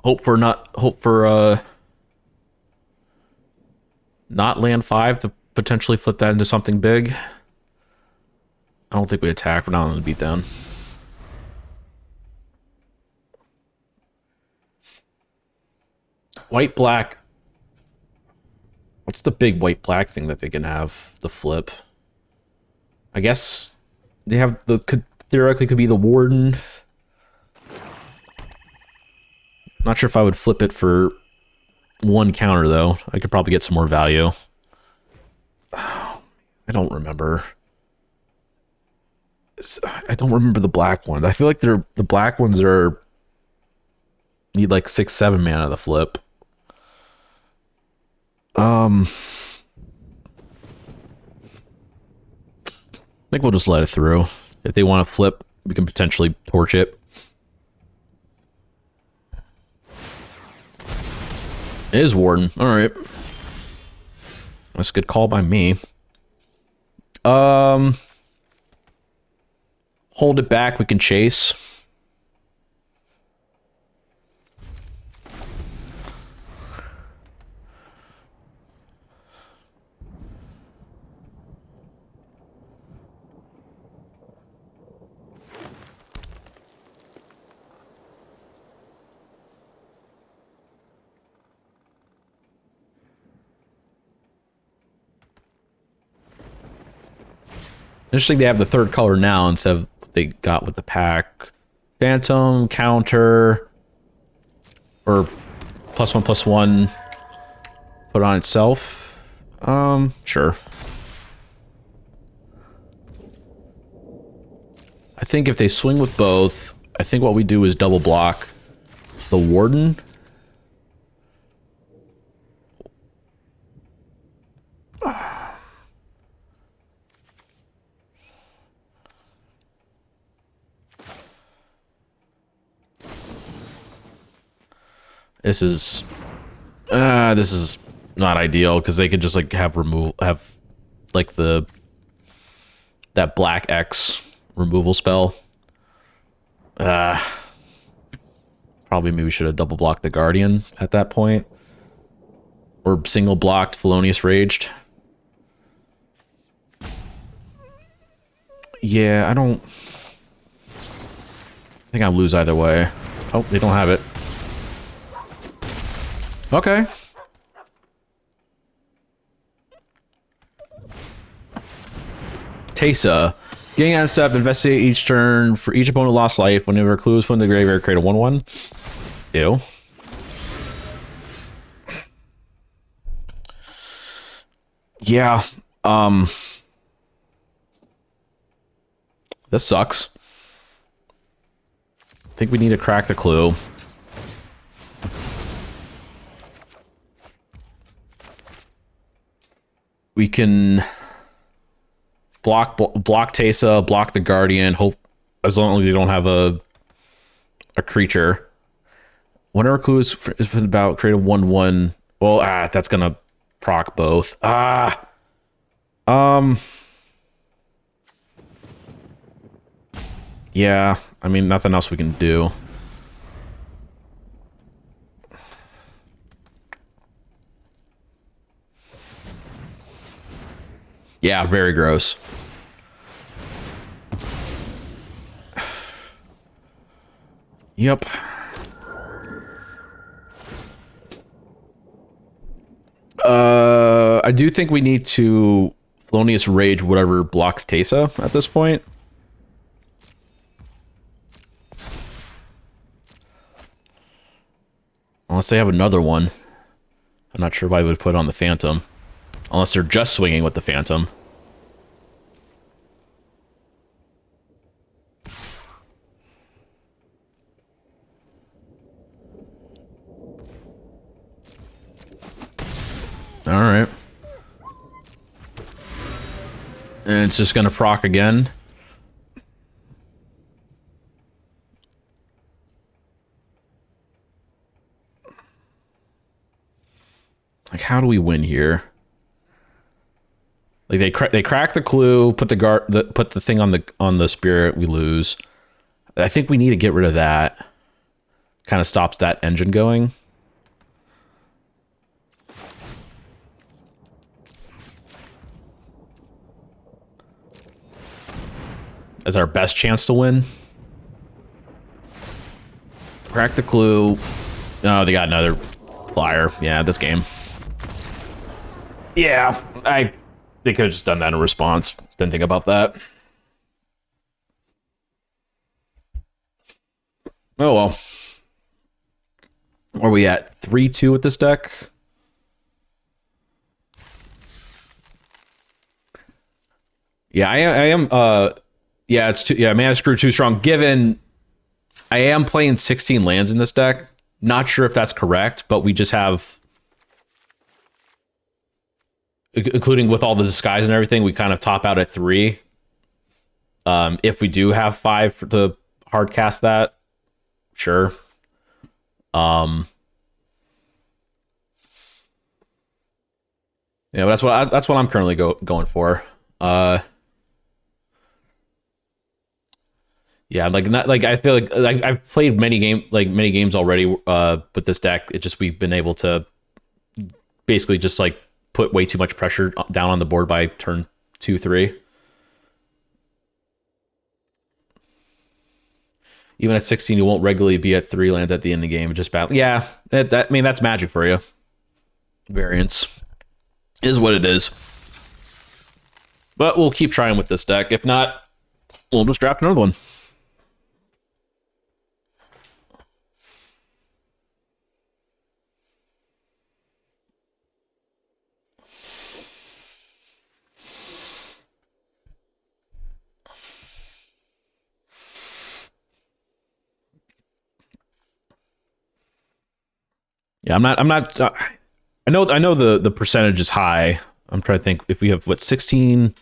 Hope for not land 5 to potentially flip that into something big. I don't think we attack. We're not on the beatdown. White black. What's the big white black thing that they can have? The flip. I guess they have theoretically could be the Warden. Not sure if I would flip it for 1 counter though. I could probably get some more value. I don't remember. I don't remember the black ones. I feel like the black ones need like 6-7 mana to flip. I think we'll just let it through. If they want to flip, we can potentially torch it. It is Warden. Alright. That's a good call by me. Hold it back, we can chase. Interesting they have the 3rd color now instead of what they got with the pack. Phantom, counter, or +1/+1 put on itself. Sure. I think if they swing with both, I think what we do is double block the Warden. This is not ideal because they could just like have like that black X removal spell. Probably maybe should have double blocked the Guardian at that point, or single blocked Felonious Raged. Yeah, I think I'll lose either way. Oh, they don't have it. Okay. Teysa. Getting on step, investigate each turn. For each opponent lost life, whenever a clue is put in the graveyard, create a 1/1. Ew. Yeah. This sucks. I think we need to crack the clue. We can block Teysa, block the Guardian, hope as long as they don't have a creature. Whenever clue is about create a 1/1. Well, that's gonna proc both. Yeah, I mean nothing else we can do. Yeah, very gross. Yep. I do think we need to Felonious Rage whatever blocks Teysa at this point. Unless they have another one. I'm not sure why I would put on the Phantom. Unless they're just swinging with the Phantom. Alright. And it's just gonna proc again. Like, how do we win here? Like, they crack the clue, put the thing on the spirit, we lose. I think we need to get rid of that. Kind of stops that engine going. As our best chance to win. Crack the clue. Oh, they got another flyer. Yeah, this game. Yeah, they could have just done that in response. Didn't think about that. Oh well. Where are we at? 3-2 with this deck? Yeah, I am yeah, it's too, yeah, Mana Screw too strong. Given I am playing 16 lands in this deck. Not sure if that's correct, but we just have, including with all the disguise and everything, we kind of top out at 3. If we do have 5 to hard cast that, sure. Yeah, but that's what I'm currently going for. Yeah, like I feel like I've played many games already with this deck. It's just we've been able to basically just like put way too much pressure down on the board by turn 2, 3. Even at 16, you won't regularly be at 3 lands at the end of the game. Just battle. Yeah, I mean that's Magic for you. Variance is what it is. But we'll keep trying with this deck. If not, we'll just draft another one. Yeah, I'm not. I know the percentage is high. I'm trying to think if we have 16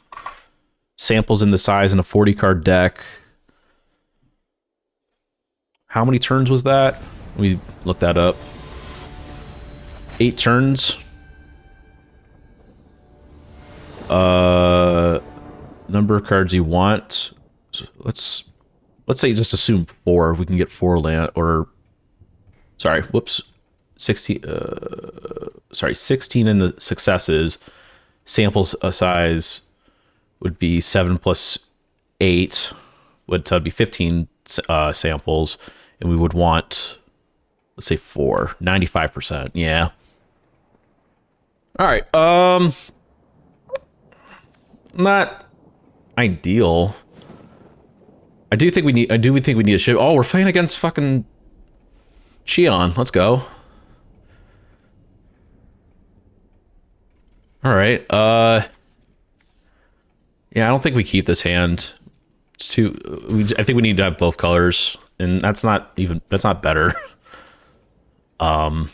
samples in the size in a 40 card deck. How many turns was that? We looked that up. 8 turns. Number of cards you want. So let's say just assume 4. We can get 4 land or sorry, whoops. 16 16 in the successes. Samples size would be 7 plus 8 would be 15 samples, and we would want, let's say 4, 95%. Yeah. All right. Not ideal. I do think we need a ship. Oh, we're playing against fucking Cheon. Let's go. All right. Yeah, I don't think we keep this hand. It's too. I think we need to have both colors, and that's not better. But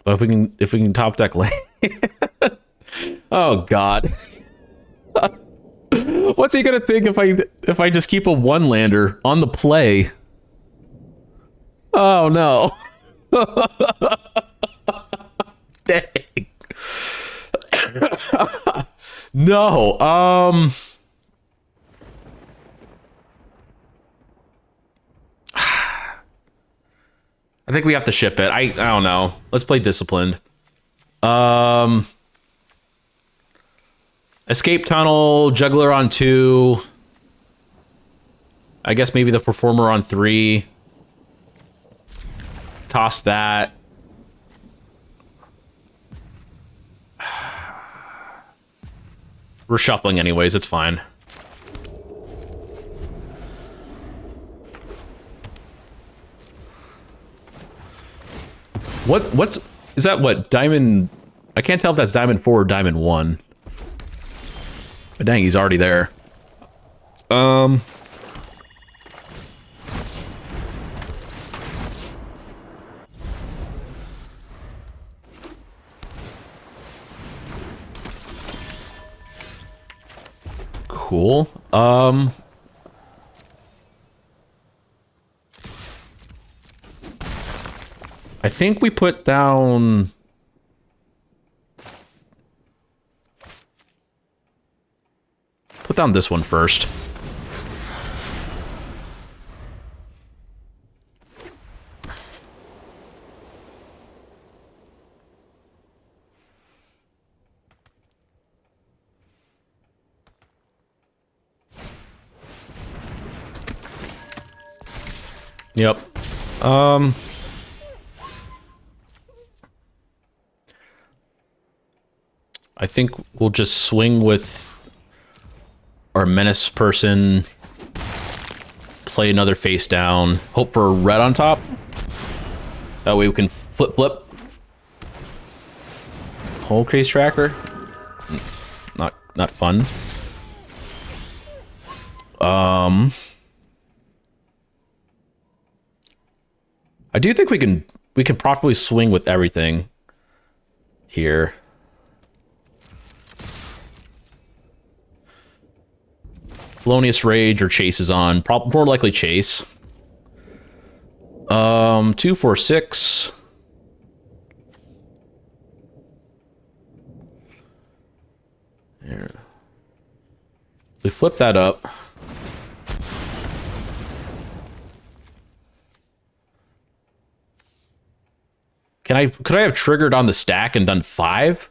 if we can top deck lane. Oh God. What's he gonna think if I just keep a 1-lander on the play? Oh no. Dang. No. I think we have to ship it. I don't know. Let's play Disciplined. Escape Tunnel, Juggler on 2. I guess maybe the Performer on 3. Toss that. We're shuffling anyways, it's fine. What's... Is that what? Diamond... I can't tell if that's Diamond 4 or Diamond 1. But dang, he's already there. Cool. I think we put down... Put down this one first. Yep. I think we'll just swing with our menace person, play another face down, hope for a red on top. That way we can flip. Whole craze tracker. Not fun. I do think we can properly swing with everything here. Felonious Rage or Chase is on. More likely Chase. 2, 4, 6. There. We flip that up. Could I have triggered on the stack and done 5?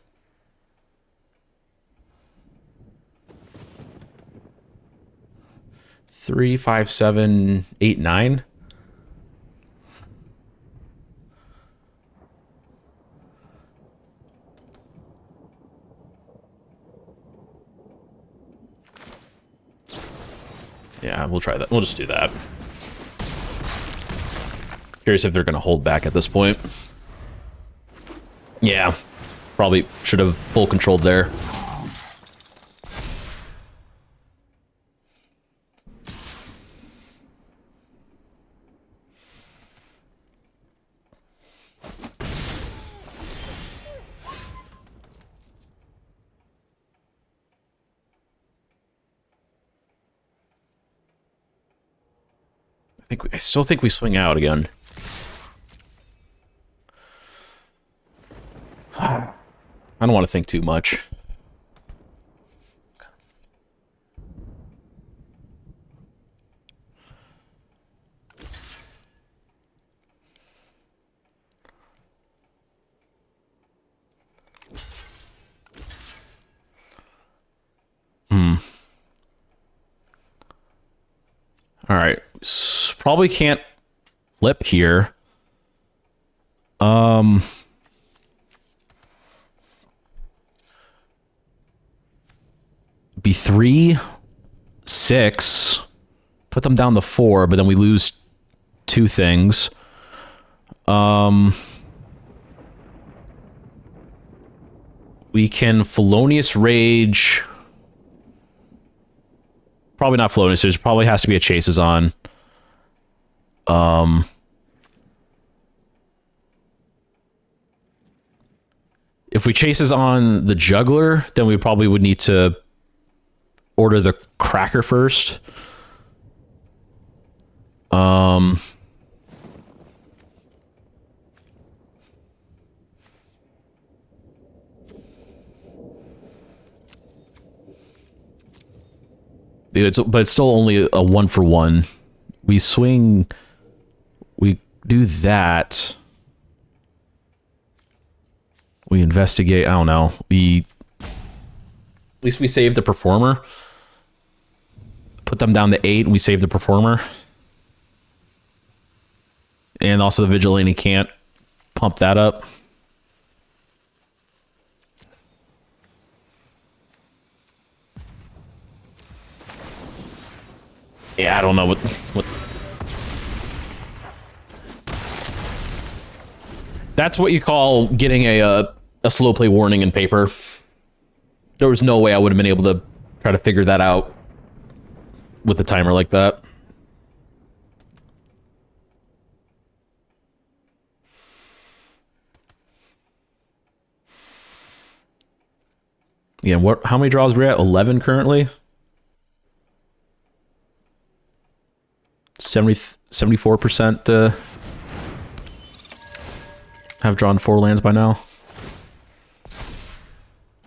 Three, 5, 7, 8, 9. Yeah, we'll try that. We'll just do that. Curious if they're going to hold back at this point. Yeah, probably should have full controlled there. I still think we swing out again. I don't want to think too much. All right. Probably can't flip here. Be 3, 6. Put them down to 4, but then we lose 2 things. We can Felonious Rage. Probably not Felonious. There probably has to be a Chases on. If we Chases on the Juggler, then we probably would need to order the Cracker first. But it's still only a 1-for-1. We swing. We do that. We investigate. I don't know. At least we save the Performer. Put them down to 8, and we save the Performer. And also the Vigilante can't pump that up. Yeah, I don't know what. That's what you call getting a slow play warning in paper. There was no way I would have been able to try to figure that out with a timer like that. Yeah, how many draws are we at? 11 currently? 74% have drawn 4 lands by now.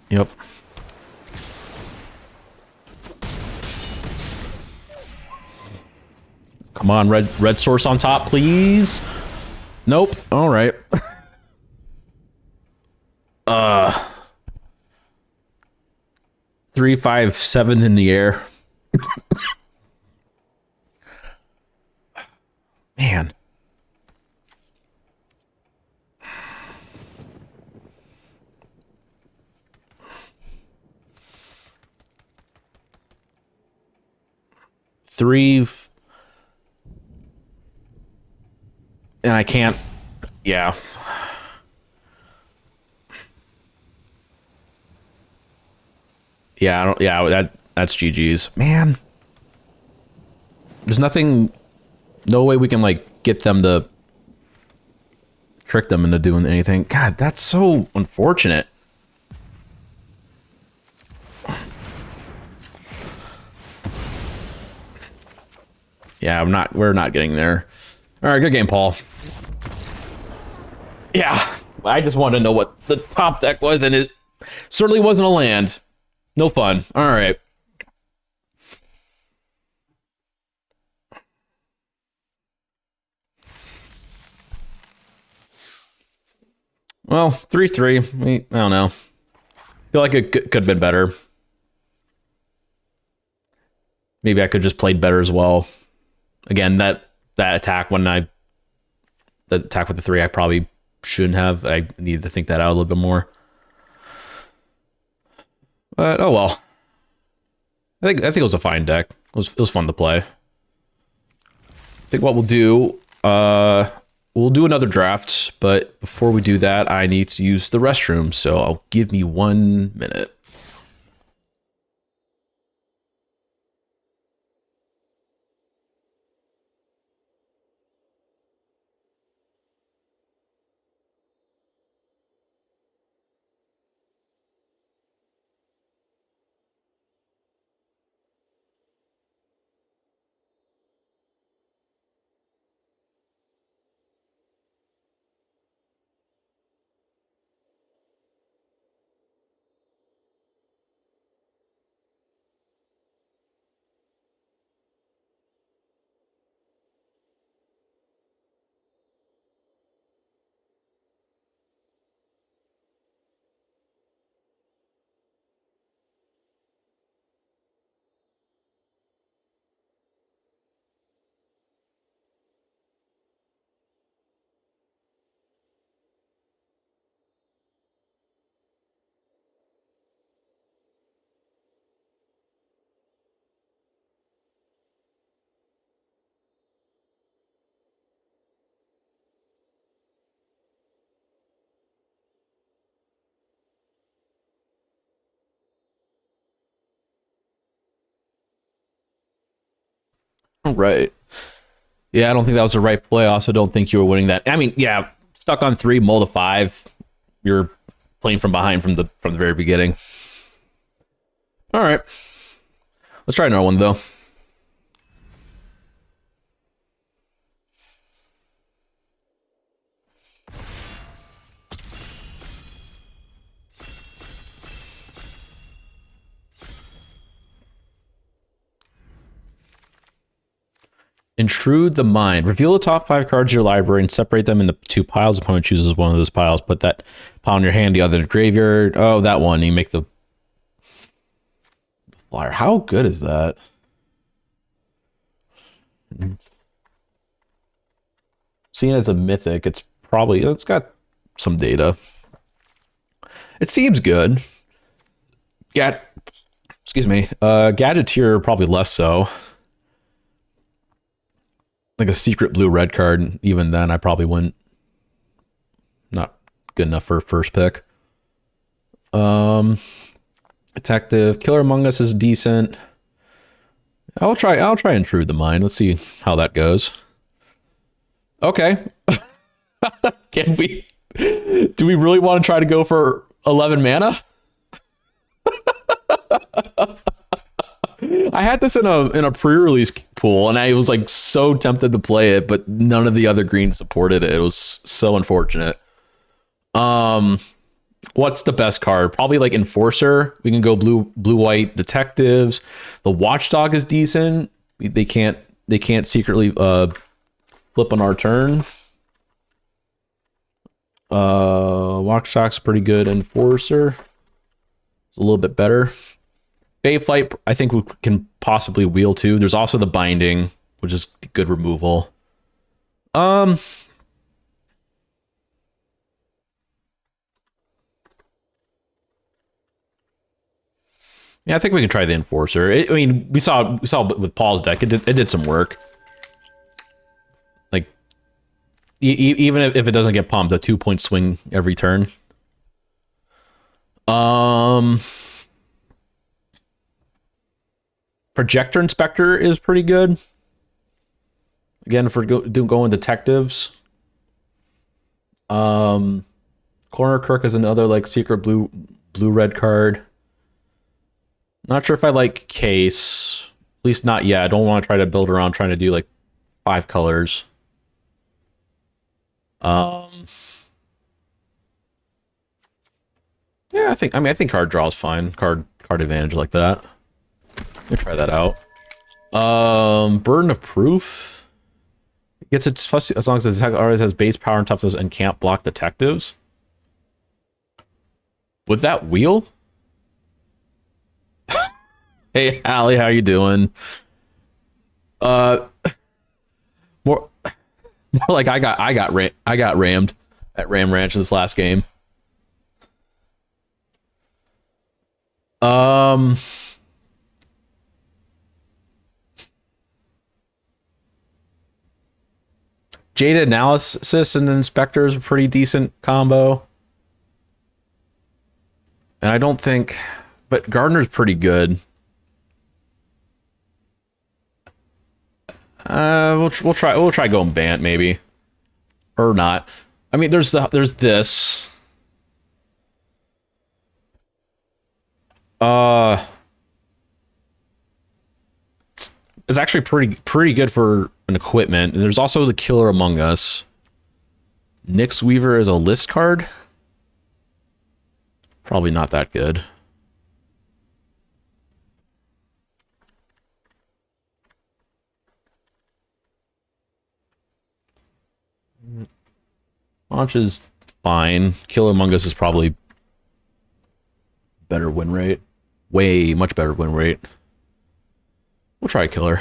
Yep. Come on, red source on top, please. Nope. All right. 3, 5, 7 in the air. Man. Three, and I can't. Yeah. Yeah, I don't. Yeah, that's GG's. Man, there's nothing. No way we can like get them to trick them into doing anything. God, that's so unfortunate. Yeah, we're not getting there. All right, good game, Paul. Yeah, I just wanted to know what the top deck was, and it certainly wasn't a land. No fun. All right. Well, 3-3. I don't know. Feel like it could have been better. Maybe I could just played better as well. Again, that attack the attack with the 3, I probably shouldn't have. I needed to think that out a little bit more. But oh well. I think it was a fine deck. It was fun to play. I think what we'll do, we'll do another draft, but before we do that, I need to use the restroom, so I'll give me 1 minute. All right. Yeah, I don't think that was the right play. I also don't think you were winning that. I mean, yeah, stuck on 3, mull to 5. You're playing from behind from the very beginning. All right. Let's try another one though. Intrude the Mind. Reveal the top 5 cards of your library and separate them into 2 piles. Opponent chooses one of those piles. Put that pile in your hand, the other in the graveyard. Oh, that one. You make the flyer. How good is that? Seeing as a mythic, it's got some data. It seems good. Excuse me. Gadgeteer probably less so. like a secret blue red card. Even then, I probably wouldn't. Not good enough for a first pick. Detective Killer Among Us is decent. I'll try Intrude the Mind. Let's see how that goes. Okay. Can we? Do we really want to try to go for 11 mana? I had this in a pre-release pool, and I was like so tempted to play it, but none of the other greens supported it. It was so unfortunate. What's the best card? Probably like Enforcer. We can go blue white detectives. The Watchdog is decent. They can't secretly flip on our turn. Watchdog's pretty good. Enforcer is a little bit better. Bayflight, I think we can possibly wheel too. There's also the Binding, which is good removal. Yeah, I think we can try the Enforcer. I mean, we saw with Paul's deck, it did some work. Like, even if it doesn't get pumped, a 2-point swing every turn. Projector Inspector is pretty good. Again, if we're going detectives. Corner Kirk is another like secret blue red card. Not sure if I like Case. At least not yet. I don't want to try to build around trying to do like 5 colors. Yeah, I think card draw is fine. Card advantage like that. Let me try that out. Burden of Proof. It gets its plus as long as the attack always has base power and toughness and can't block detectives. Would that wheel? Hey, Allie, how you doing? More like I got rammed at Ram Ranch in this last game. Jaded Analysis and Inspector is a pretty decent combo. And I don't think, but Gardner's pretty good. We'll try going Bant maybe, or not. I mean, there's this. It's actually pretty good for an equipment. And there's also the Killer Among Us. Nyx Weaver is a list card. Probably not that good. Launch is fine. Killer Among Us is probably better win rate. Way much better win rate. We'll try Killer.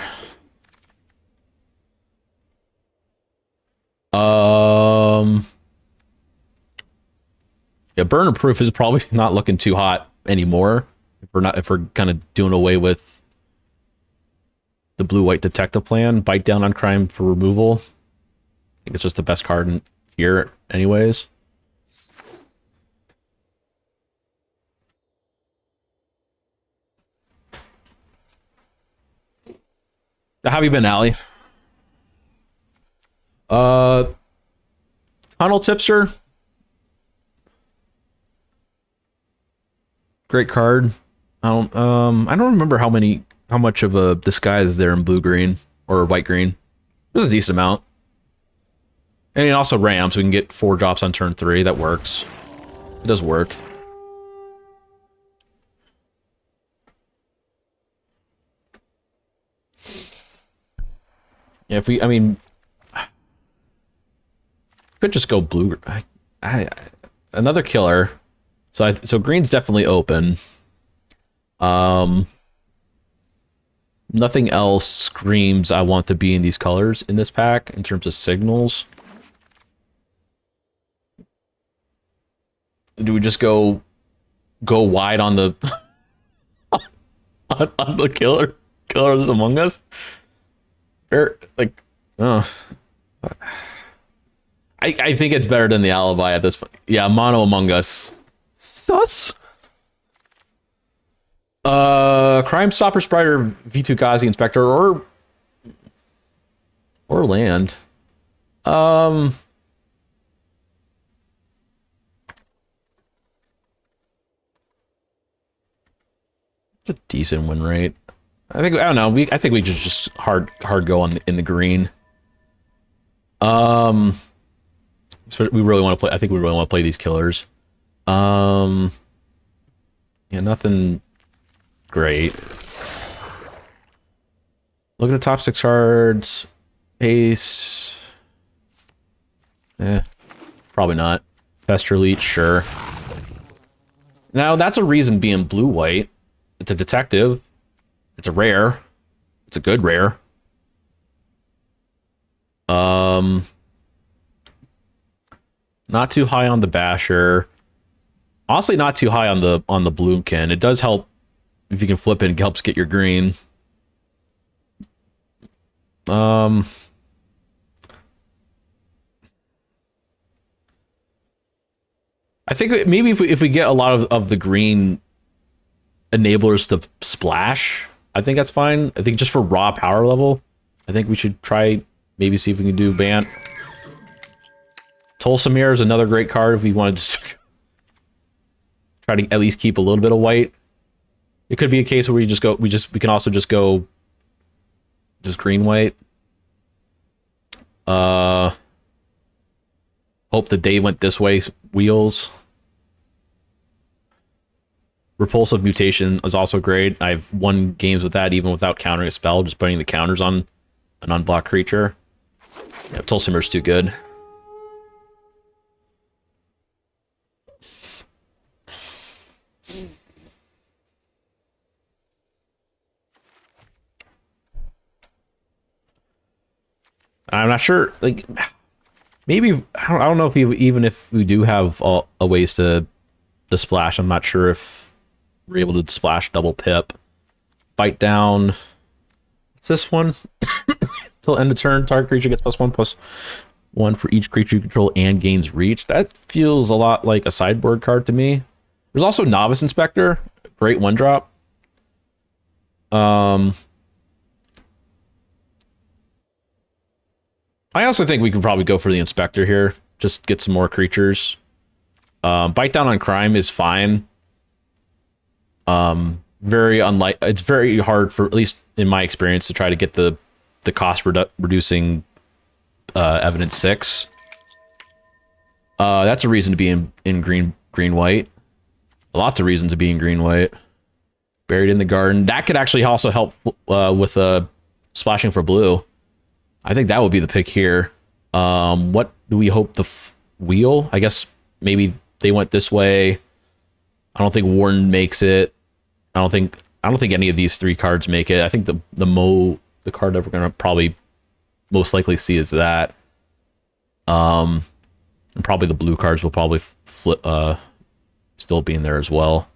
Yeah, Burner Proof is probably not looking too hot anymore. If we're kind of doing away with the blue-white detective plan, bite down on crime for removal. I think it's just the best card in here, anyways. How have you been, Allie? Tunnel Tipster. Great card. I don't remember how much of a disguise is there in blue green or white green. There's a decent amount. And also Ram, so we can get 4 drops on turn 3. That works. It does work. Yeah, could just go blue. Another killer. So green's definitely open. Nothing else screams I want to be in these colors in this pack in terms of signals. Do we just go wide on the on the killers Among Us? Like Oh, I think it's better than the alibi at this point. Yeah, Mono Among Us. Sus. Crime Stopper, Spriter, V2 Ghazi, Inspector, or land. It's a decent win rate. I don't know. I think we just hard go on in the green. We really want to play. I think we really want to play these killers. Yeah, nothing great. Look at the top 6 cards. Ace. Probably not. Fester Leech, sure. Now that's a reason being blue-white. It's a detective. It's a rare. It's a good rare. Not too high on the Basher. Honestly, not too high on the Bloomkin. It does help if you can flip it. It helps get your green. I think maybe if we get a lot of the green enablers to splash, I think that's fine. I think just for raw power level, I think we should try maybe see if we can do Bant. Tulsamir is another great card if we want to just try to at least keep a little bit of white. It could be a case where we can also just go just green white. Hope the day went this way. Wheels. Repulsive Mutation is also great. I've won games with that even without countering a spell, just putting the counters on an unblocked creature. Yeah, Tulsimir's too good. I'm not sure, like, maybe, I don't know if even if we do have a ways to splash, I'm not sure if we're able to splash double pip. Bite down. What's this one? Till end of turn, target creature gets +1/+1 for each creature you control and gains reach. That feels a lot like a sideboard card to me. There's also Novice Inspector, great 1-drop. I also think we could probably go for the Inspector here. Just get some more creatures. Bite down on crime is fine. It's very hard for, at least in my experience, to try to get the cost reducing evidence 6. That's a reason to be in green white. Lots of reasons to be in green white. Buried in the Garden. That could actually also help with splashing for blue. I think that would be the pick here. What do we hope the wheel? I guess maybe they went this way. I don't think Warden makes it. I don't think any of these 3 cards make it. I think the card that we're gonna probably most likely see is that. And probably the blue cards will probably flip, still be in there as well.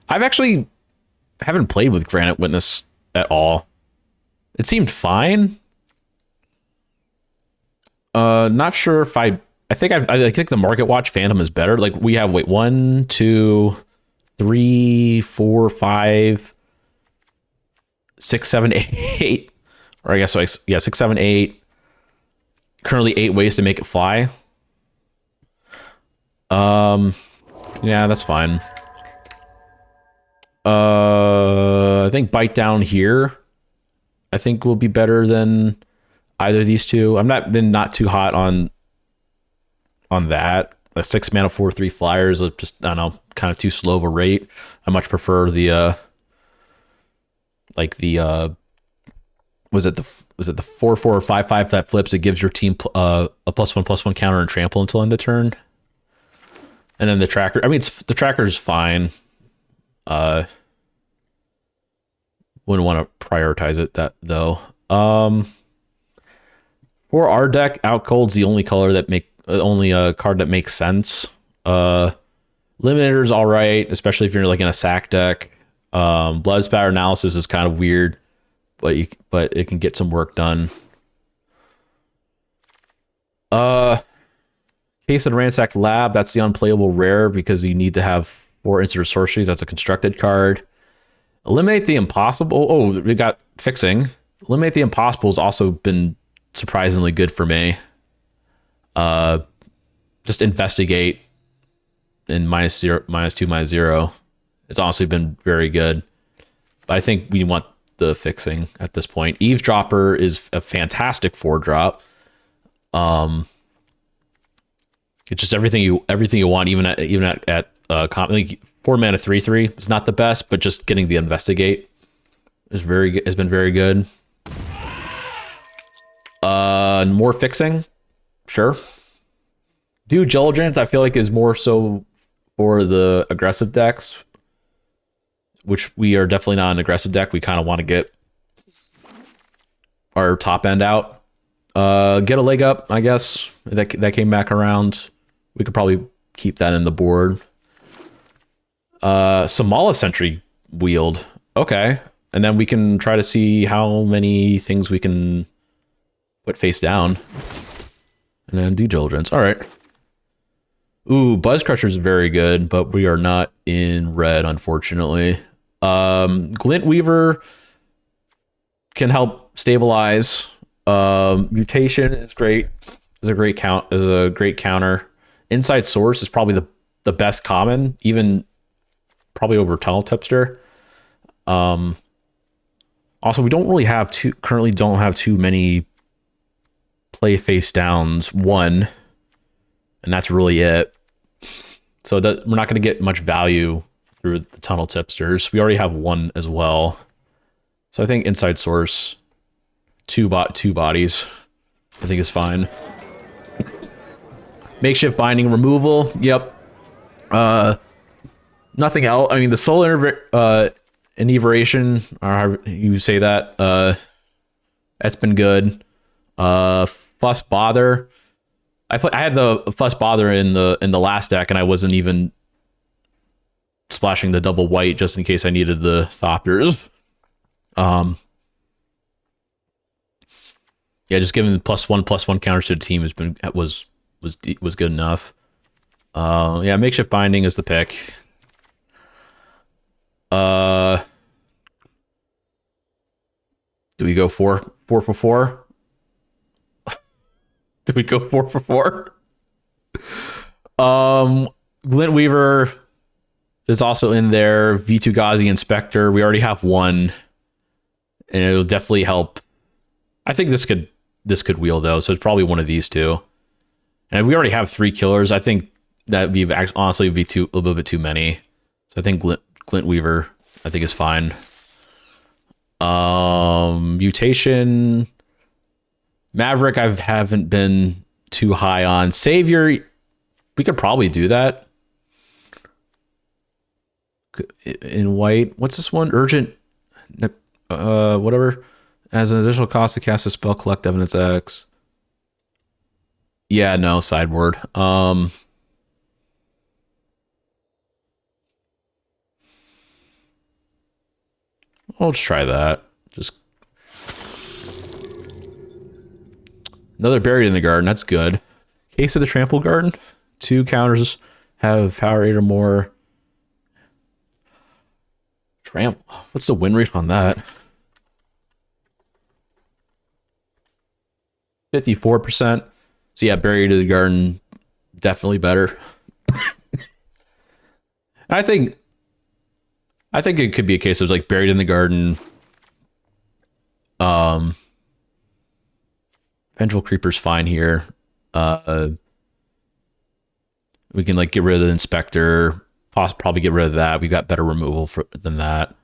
I've actually haven't played with Granite Witness at all. It seemed fine. Not sure if I think the Market Watch Phantom is better. Like we have 1, 2, 3, 4, 5, 6, 7, 8. Or I guess so. Yeah, 6, 7, 8. Currently 8 ways to make it fly. Yeah, that's fine. I think Bite Down here, I think will be better than either of these two. I'm not too hot on that. A 6 mana 4/3 flyers are just, I don't know, kind of too slow of a rate. I much prefer the was it the 4/4 or 5/5 that flips? It gives your team a +1/+1 counter and trample until end of turn. And then the tracker. I mean, the tracker's fine. Wouldn't want to prioritize it though. For our deck, Out Cold's the only card that makes sense. Eliminator's all right, especially if you're like in a sack deck. Blood spatter analysis is kind of weird, but it can get some work done. Case of the Ransacked Lab, that's the unplayable rare because you need to have 4 instant sorceries. That's a constructed card. Eliminate the Impossible. Oh, we got Fixing. Eliminate the Impossible has also been surprisingly good for me. Just Investigate in -2, -0. It's honestly been very good. But I think we want the Fixing at this point. Eavesdropper is a fantastic 4-drop. It's just everything you want, even at like 4 mana 3/3 is not the best, but just getting the Investigate is has been very good. More Fixing, sure. Due Diligence, I feel like is more so for the aggressive decks, which we are definitely not an aggressive deck. We kind of want to get our top end out. Get a leg up, I guess. That came back around. We could probably keep that in the board. Samala Sentry Wield. Okay. And then we can try to see how many things we can put face down. And then Due Diligence. All right. Ooh, Buzz Crusher is very good, but we are not in red, unfortunately. Glint Weaver can help stabilize. Mutation is great. Is a great counter. Inside Source is probably the best common, even probably over Tunnel Tipster. Also, we don't really have currently don't have too many play face downs. One, and that's really it. So that we're not going to get much value through the Tunnel Tipsters. We already have one as well. So I think Inside Source, two bodies, I think is fine. Makeshift Binding Removal. Yep. Nothing else. I mean, the Soul Inebriation, or how you say that, that's been good. Fuss Bother. I had the Fuss Bother in the last deck, and I wasn't even splashing the double white just in case I needed the Thopters. Yeah, just giving the +1/+1 counters to the team was good enough. Yeah, Makeshift Binding is the pick. Do we go 4 for 4? Do we go 4 for 4? Glint Weaver is also in there. V2 Ghazi Inspector. We already have one, and it'll definitely help. I think this could wheel though, so it's probably one of these two. And if we already have 3 killers, I think that would be honestly a little bit too many. So I think Glint Weaver, I think, is fine. Mutation, Maverick, I haven't been too high on. Savior, we could probably do that. In white, what's this one? Urgent, whatever. As an additional cost to cast a spell, collect evidence X. Yeah, no, sideboard. I'll just try that. Just another Buried in the Garden. That's good. Case of the Trampled Garden. 2 counters have power 8 or more. What's the win rate on that? 54%. So yeah, Buried in the Garden, definitely better. I think it could be a case of like Buried in the Garden. Vengeful Creeper's fine here. We can like get rid of the Inspector. Probably get rid of that. We got better removal than that.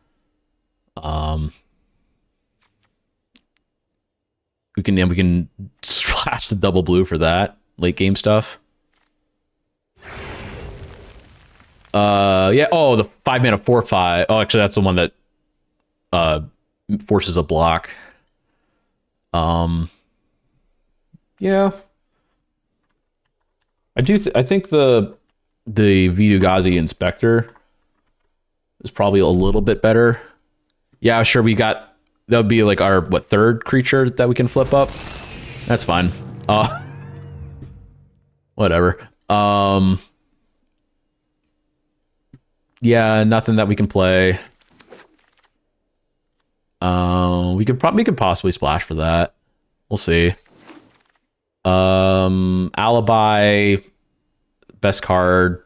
We can slash the double blue for that late game stuff. Yeah. Oh, the 5 mana 4/5. Oh, actually, that's the one that forces a block. Yeah. I think the the Vidugazi Inspector is probably a little bit better. Yeah, sure. We got, that would be like our, what, third creature that we can flip up? That's fine. Whatever. Yeah, nothing that we can play. We could possibly splash for that. We'll see. Alibi, best card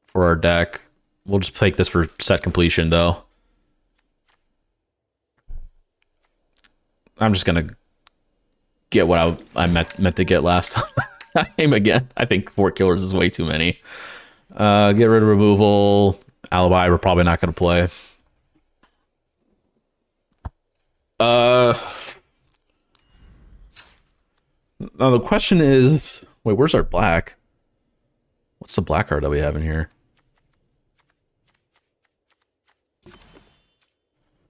for our deck. We'll just take this for set completion, though. I'm just gonna get what I meant to get last time again. I think 4 killers is way too many. Get rid of removal. Alibi, we're probably not gonna play. Now the question is, wait, where's our black? What's the black card that we have in here?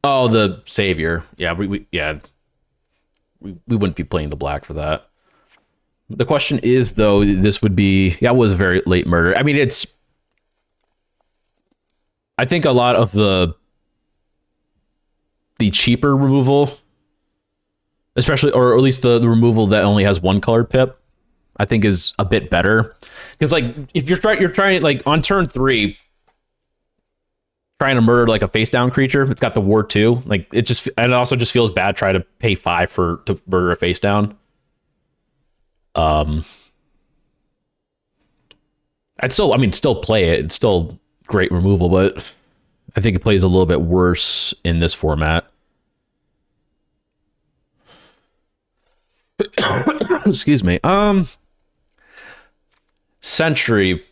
Oh, the Savior. Yeah, we wouldn't be playing the black for that. The question is, though, this would be, yeah, it was a very late murder. I mean, I think a lot of the cheaper removal, especially, or at least the removal that only has 1 colored pip, I think is a bit better. Because, like, if you're trying, like, on turn 3, trying to murder, like, a face-down creature, it's got the Ward 2. Like, it also just feels bad trying to pay 5 to murder a face-down. I'd still play it. It's still great removal, but I think it plays a little bit worse in this format. Excuse me. Sentry,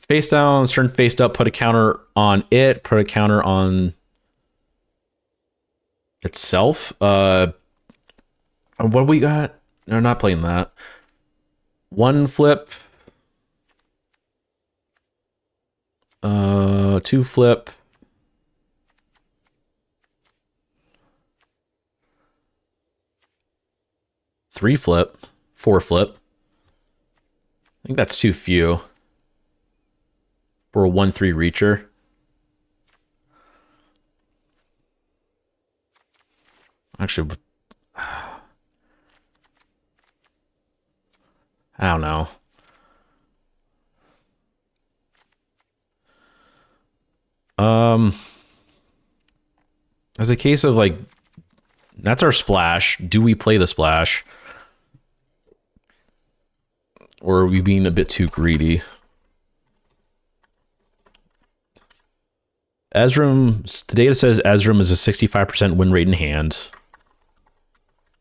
face down, turn face up, put a counter on it, put a counter on itself. What do we got? No, not playing that. 1 flip. 2 flip. 3 flip. 4 flip. I think that's too few for a 1/3 reacher. Actually, I don't know. As a case of, like, that's our splash. Do we play the splash? Or are we being a bit too greedy? Ezreal, the data says Ezreal is a 65% win rate in hand.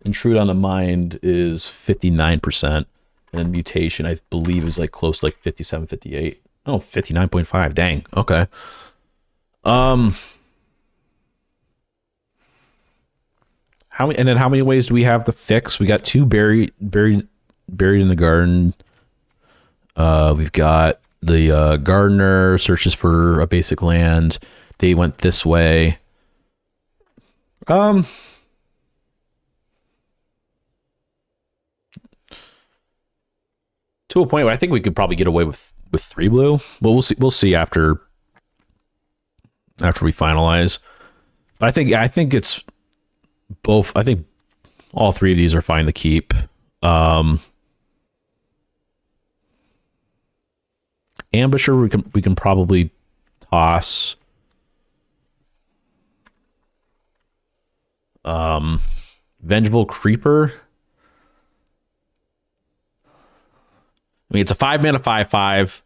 Intrude on the Mind is 59%. And Mutation, I believe, is like close to like 57, 58. Oh, 59.5. Dang. Okay. How many ways do we have to fix? We got 2 buried in the garden. We've got the gardener searches for a basic land. They went this way. To a point where I think we could probably get away with 3 blue. Well, we'll see after we finalize. But I think it's both. I think all 3 of these are fine to keep. Ambusher we can probably toss. Vengeful Creeper. I mean, it's a 5-mana 5/5,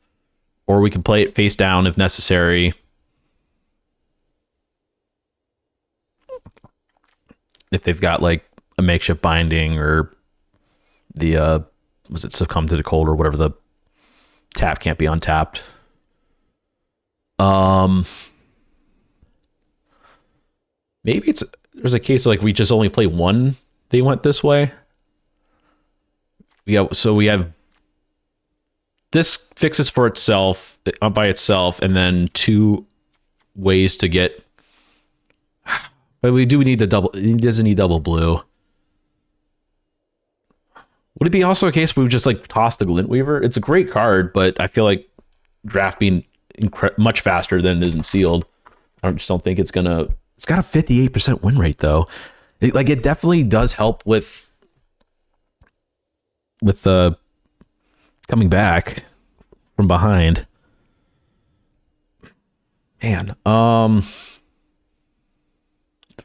or we can play it face down if necessary. If they've got like a makeshift binding or the was it Succumb to the Cold or whatever, the tap can't be untapped. Maybe there's a case of like we just only play 1. They went this way. Yeah, so we have this fixes for itself by itself, and then 2 ways to get. But we do need the double. It doesn't need double blue. Would it be also a case where we just like toss the Glintweaver? It's a great card, but I feel like draft being much faster than it is in sealed. I just don't think it's gonna. It's got a 58% win rate though. It definitely does help with the coming back from behind. Man,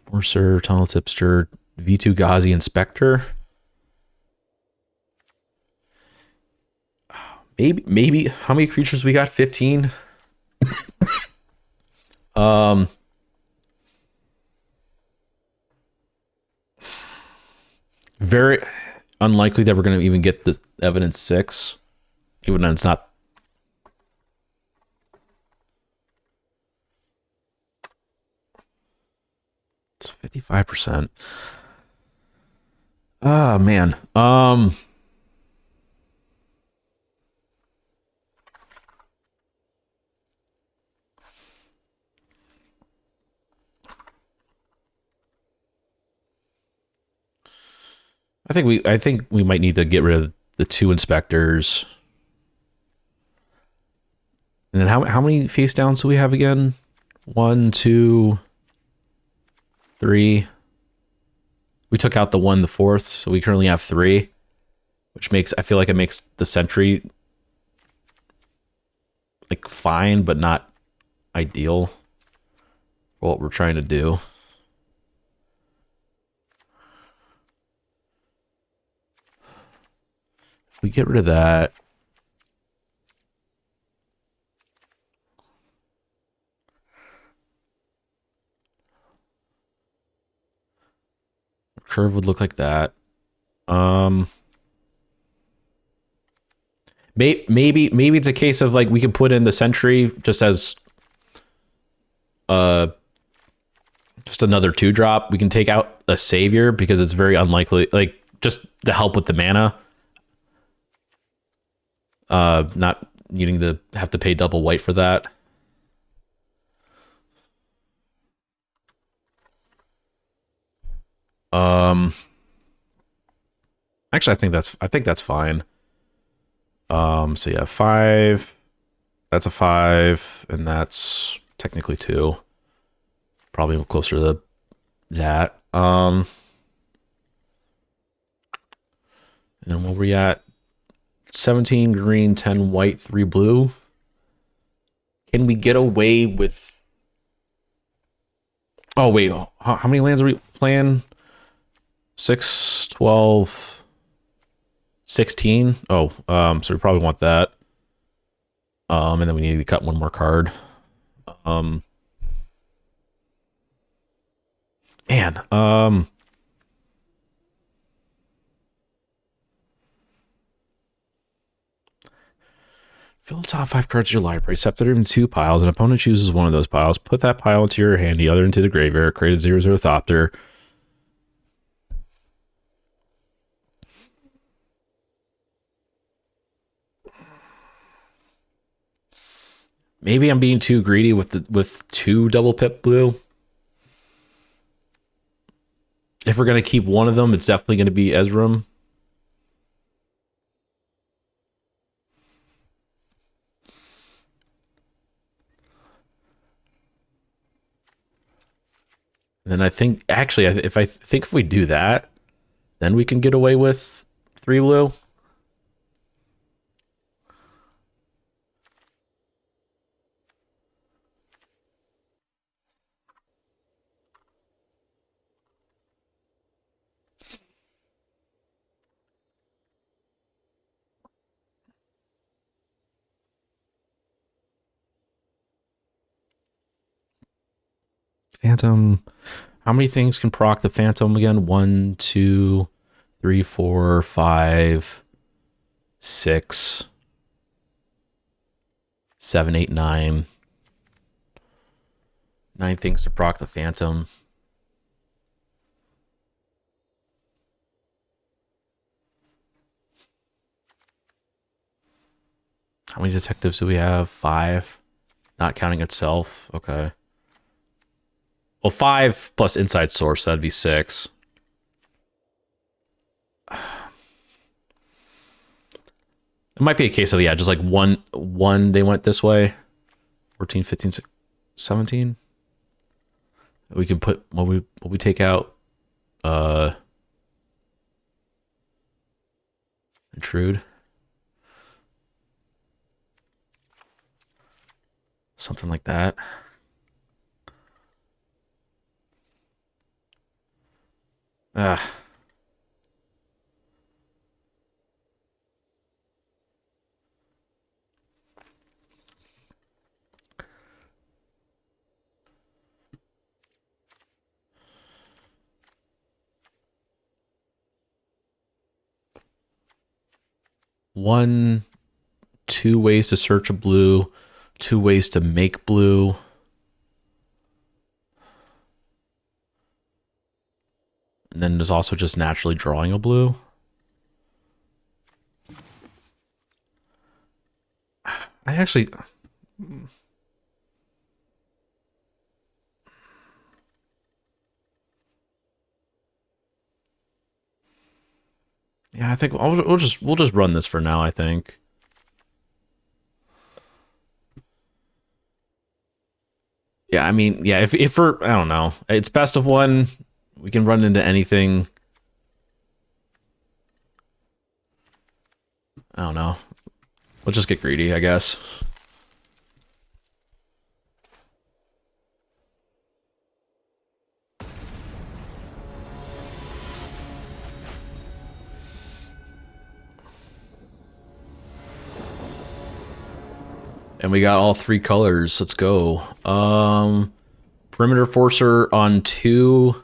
Forcer, Tunnel Tipster, V2 Ghazi Inspector. Maybe how many creatures we got? 15. Very unlikely that we're going to even get the evidence 6, even though it's not. It's 55%. Oh man. I think we might need to get rid of the 2 inspectors. And then how many face downs do we have again? 1, 2, 3. We took out the 1, the 4th, so we currently have 3, which makes, I feel like it makes the sentry like fine, but not ideal for what we're trying to do. If we get rid of that, curve would look like that. Maybe it's a case of like we could put in the sentry just as just another 2-drop. We can take out a savior because it's very unlikely, like just to help with the mana. Not needing to have to pay double white for that. Actually, I think that's fine. So yeah, 5. That's a 5, and that's technically 2. Probably closer to that. And then where we at? 17 green, 10 white, 3 blue. Can we get away with? Oh wait, how many lands are we playing? 6, 12, 16. Oh, so we probably want that. And then we need to cut 1 more card. Man, fill the top 5 cards of your library, set them in 2 piles. An opponent chooses one of those piles. Put that pile into your hand, the other into the graveyard. Create a 0/0 Thopter. Maybe I'm being too greedy with 2 double pip blue. If we're gonna keep one of them, it's definitely gonna be Ezram. And I think actually, if we do that, then we can get away with 3 blue. Phantom. How many things can proc the Phantom again? 1, 2, 3, 4, 5, 6, 7, 8, 9. 9 things to proc the Phantom. How many detectives do we have? 5. Not counting itself. Okay. Well, 5 plus inside source, that'd be 6. It might be a case of, yeah, just like one they went this way. 14, 15, 17. We can put what we take out. Intrude. Something like that. Ah. Two ways to search a blue, 2 ways to make blue. And then there's also just naturally drawing a blue. I actually... Yeah, I think we'll just run this for now, I think. Yeah, I mean, yeah, if we're, I don't know. It's best of one. We can run into anything. I don't know. We'll just get greedy, I guess. And we got all 3 colors. Let's go. Perimeter Forcer on 2.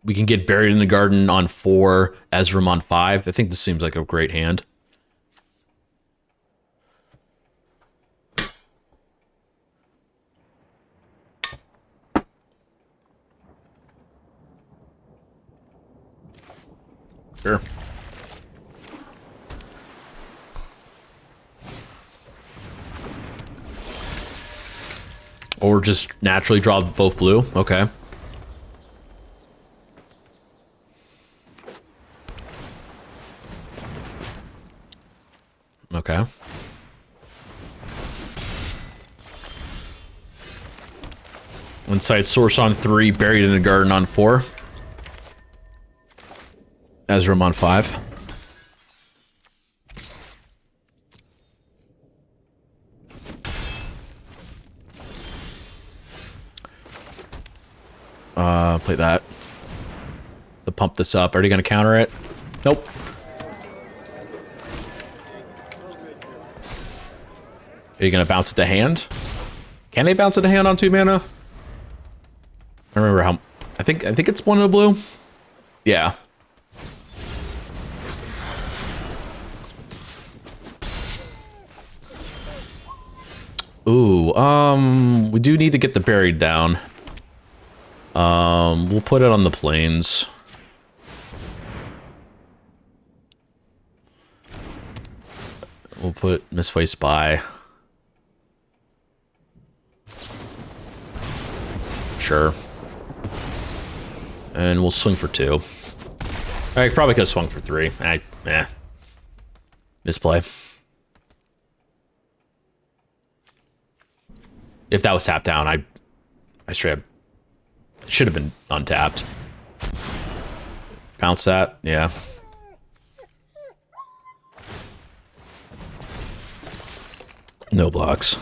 We can get Buried in the Garden on 4. Ezram on 5. I think this seems like a great hand. Sure. Or just naturally draw both blue. Okay. Okay. Insight Source on 3, Buried in the Garden on 4. Ezram on 5. Play that. To pump this up. Are you gonna counter it? Nope. Are you gonna bounce it to hand? Can they bounce it to hand on 2 mana? I remember how. I think it's 1 in the blue. Yeah. Ooh, we do need to get the Buried down. We'll put it on the plains. We'll put Misway Spy. Sure. And we'll swing for 2. I probably could have swung for 3. Misplay. If that was tapped down, I straight up should have been untapped. Bounce that, yeah. No blocks.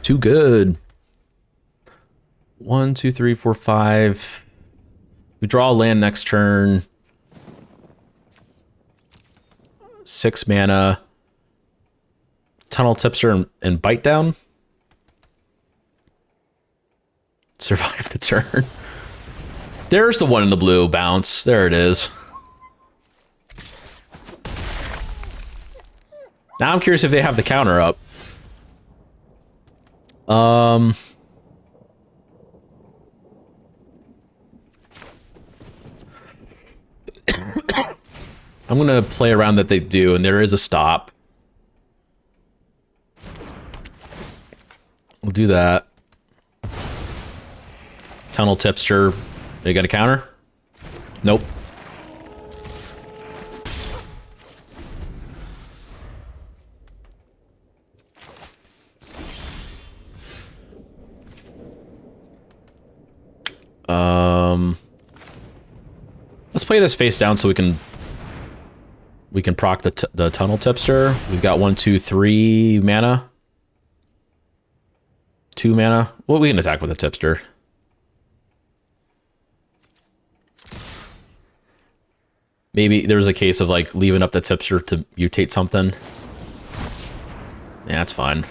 Too good. 1, 2, 3, 4, 5. We draw a land next turn. 6 mana. Tunnel Tipster and Bite Down. Survive the turn. There's the 1 in the blue bounce. There it is. Now I'm curious if they have the counter up. I'm gonna play around that they do, and there is a stop. We'll do that. Tunnel tipster. They got a counter? Nope. Let's play this face down so we can proc the tunnel tipster. We've got 1, 2, 3 mana. 2 mana. Well, we can attack with a tipster. Maybe there's a case of like leaving up the tipster to mutate something. Yeah, that's fine.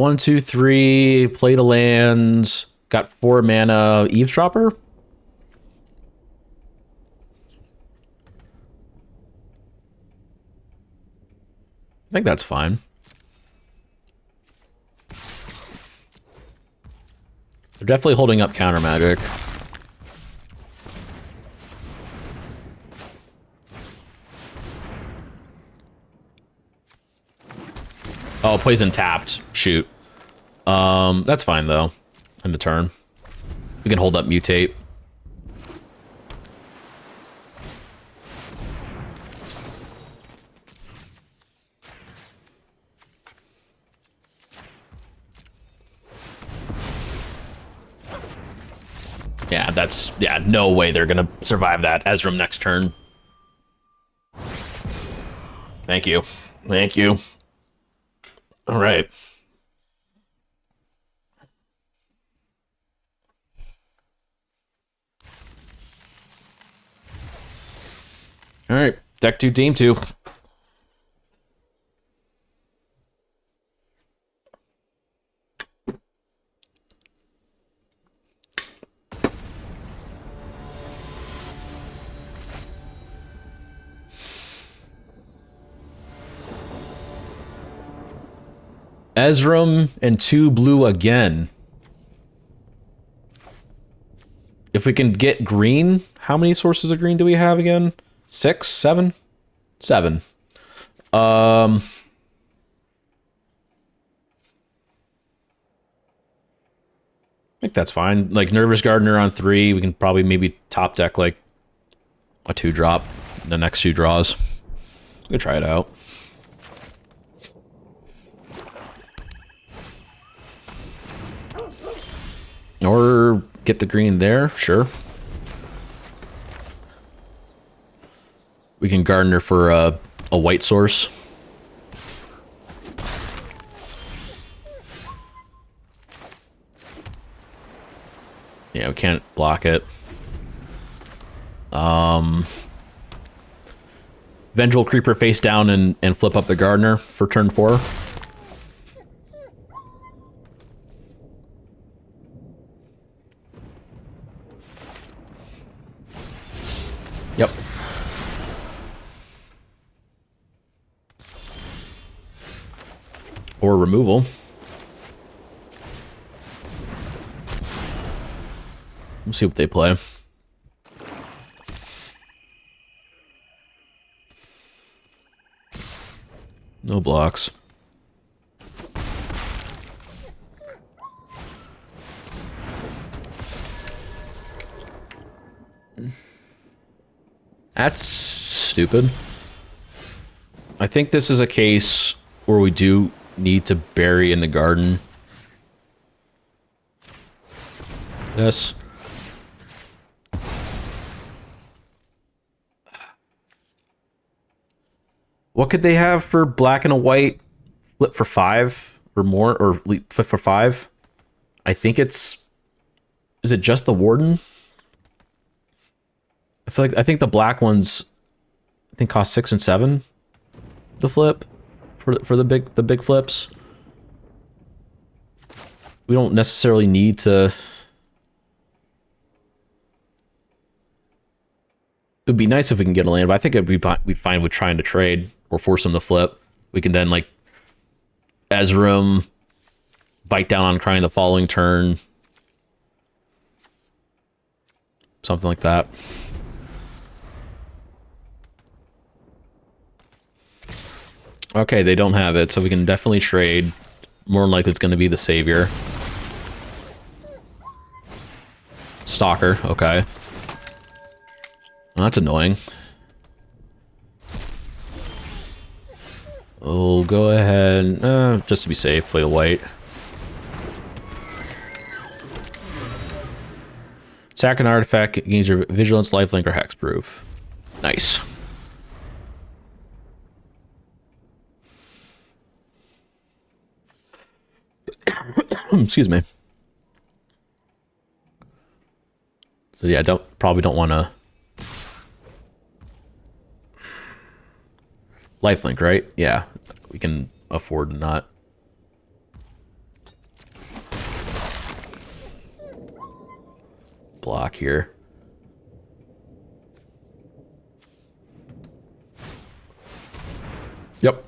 One, two, three, play the lands, got 4 mana, eavesdropper? I think that's fine. They're definitely holding up counter magic. Oh, poison tapped. Shoot. That's fine though. End of turn. We can hold up mutate. Yeah, that's... Yeah, no way they're gonna survive that. Ezram next turn. Thank you. Thank you. All right. All right. Deck 2, Team 2. Ezram and 2 blue again. If we can get green, how many sources of green do we have again? 6, 7? 7. I think that's fine. Like Nervous Gardener on 3, we can probably maybe top deck like a 2-drop the next 2 draws. We can try it out. Or get the green there, sure. We can Gardener for a white source. Yeah, we can't block it. Vengeful Creeper face down and flip up the Gardener for turn 4. Yep. Or removal. We'll see what they play. No blocks. That's stupid. I think this is a case where we do need to bury in the garden. This. What could they have for black and a white? Flip for 5 or more, or flip for 5? I think it's... Is it just the Warden? I think the black ones... think cost 6 and 7 to flip for the big flips. We don't necessarily need to. It would be nice if we can get a land, but I think it'd be fine with trying to trade or force them to flip. We can then like Ezreal, bite down on trying the following turn. Something like that. Okay, they don't have it, so we can definitely trade. More than likely it's going to be the Savior. Stalker, okay. Well, that's annoying. We'll go ahead, just to be safe, play the white. Sack an artifact, gains your vigilance, lifelink, or hexproof. Nice. Excuse me. So yeah, probably don't want to lifelink, right? Yeah, we can afford to not. Block here. Yep.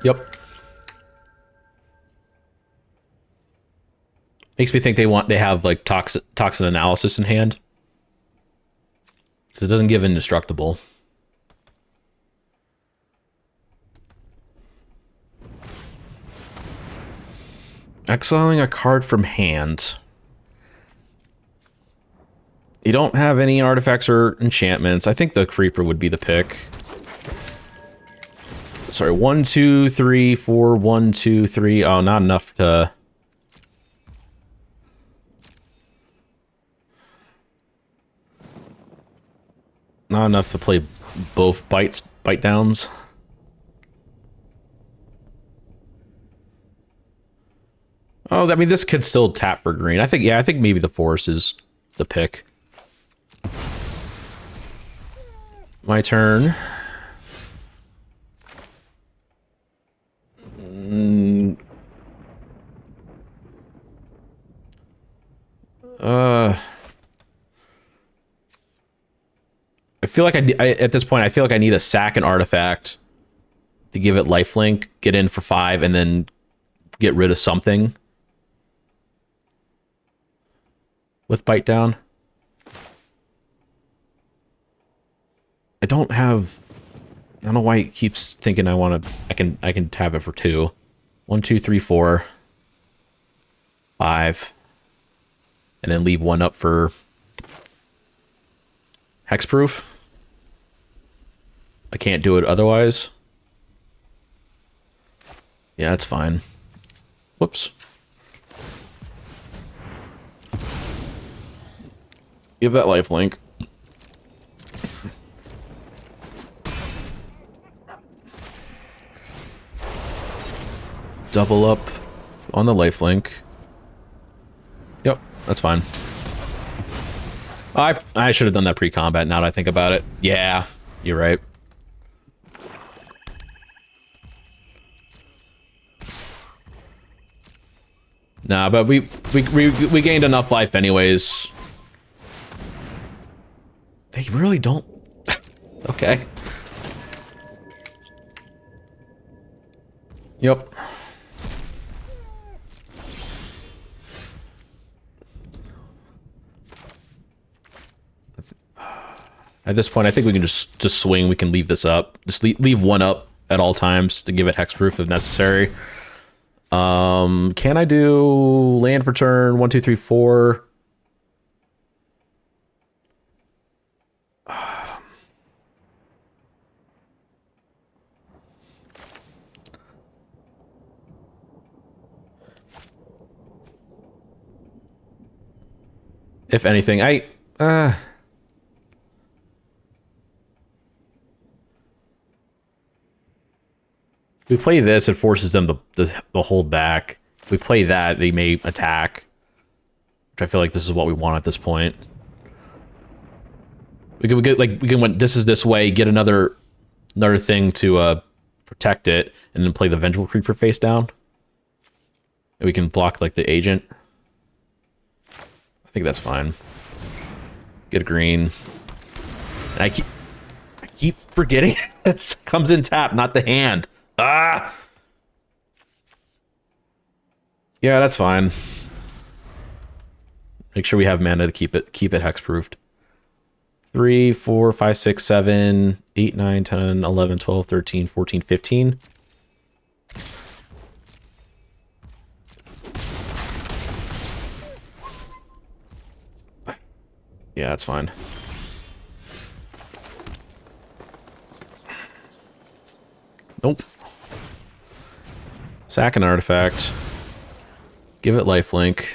Yep. Makes me think they have like toxin analysis in hand. Because it doesn't give indestructible. Exiling a card from hand. You don't have any artifacts or enchantments. I think the Creeper would be the pick. Sorry, 1, 2, 3, 4, 1, 2, 3. Oh, not enough to... Not enough to play both bite downs. Oh, I mean, this could still tap for green. I think maybe the forest is the pick. My turn. I feel like at this point, I feel like I need to sack an artifact to give it lifelink, get in for 5, and then get rid of something with bite down. I don't know why it keeps thinking I can tab it for 2. 1, 2, 3, 4, 5, and then leave 1 up for hexproof. I can't do it otherwise. Yeah, that's fine. Whoops. Give that lifelink. Double up on the lifelink. Yep, that's fine. I should have done that pre-combat now that I think about it. Yeah, you're right. Nah, but we gained enough life anyways. They really don't. Okay. Yep. At this point, I think we can just swing. We can leave this up. Just leave 1 up at all times to give it hexproof if necessary. Can I do land for turn 1, 2, 3, 4? If anything, we play this, it forces them to hold back. If we play that, they may attack. Which I feel like this is what we want at this point. We can get like we can when this is this way, get another thing to protect it, and then play the Vengeful Creeper face down. And we can block like the agent. I think that's fine. Get a green. And I keep forgetting it comes in tap, not the hand. Ah. Yeah, that's fine. Make sure we have mana to keep it hexproofed. 3, 4, 5, 6, 7, 8, 9, 10, 11, 12, 13, 14, 15. Yeah, that's fine. Nope. Sack an artifact. Give it lifelink.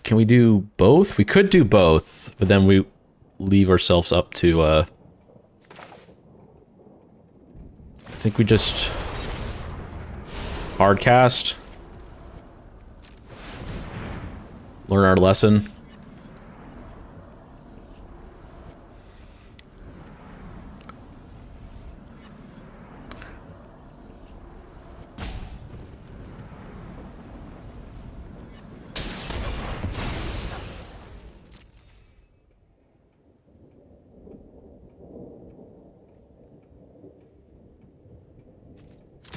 Can we do both? We could do both, but then we leave ourselves up to, I think we just hard cast. Learn our lesson.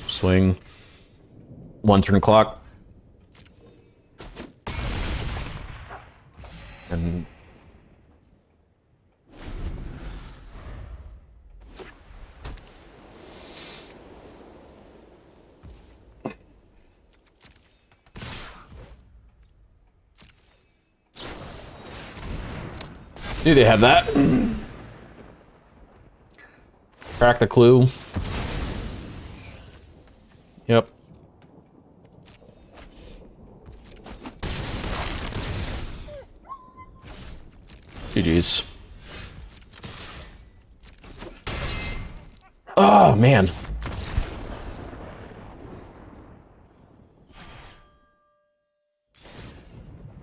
Swing. 1 turn clock. And knew they had that. Crack the clue. Yep. GG's. Oh, man.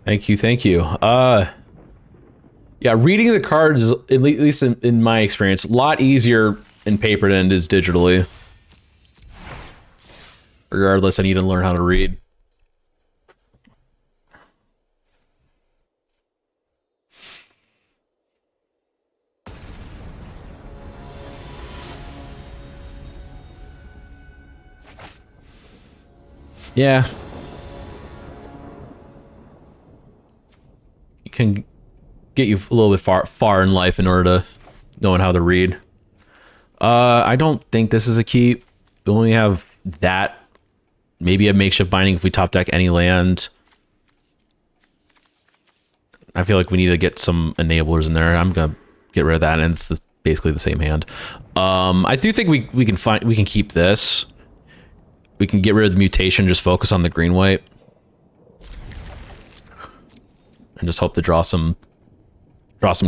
Thank you, thank you. Yeah, reading the cards, at least in my experience, a lot easier in paper than it is digitally. Regardless, I need to learn how to read. Yeah. It can get you a little bit far in life in order to knowing how to read. I don't think this is a keep. We only have that. Maybe a makeshift binding if we top deck any land. I feel like we need to get some enablers in there. I'm gonna get rid of that, and it's basically the same hand. I do think we can keep this. We can get rid of the mutation, just focus on the green white, and just hope to draw some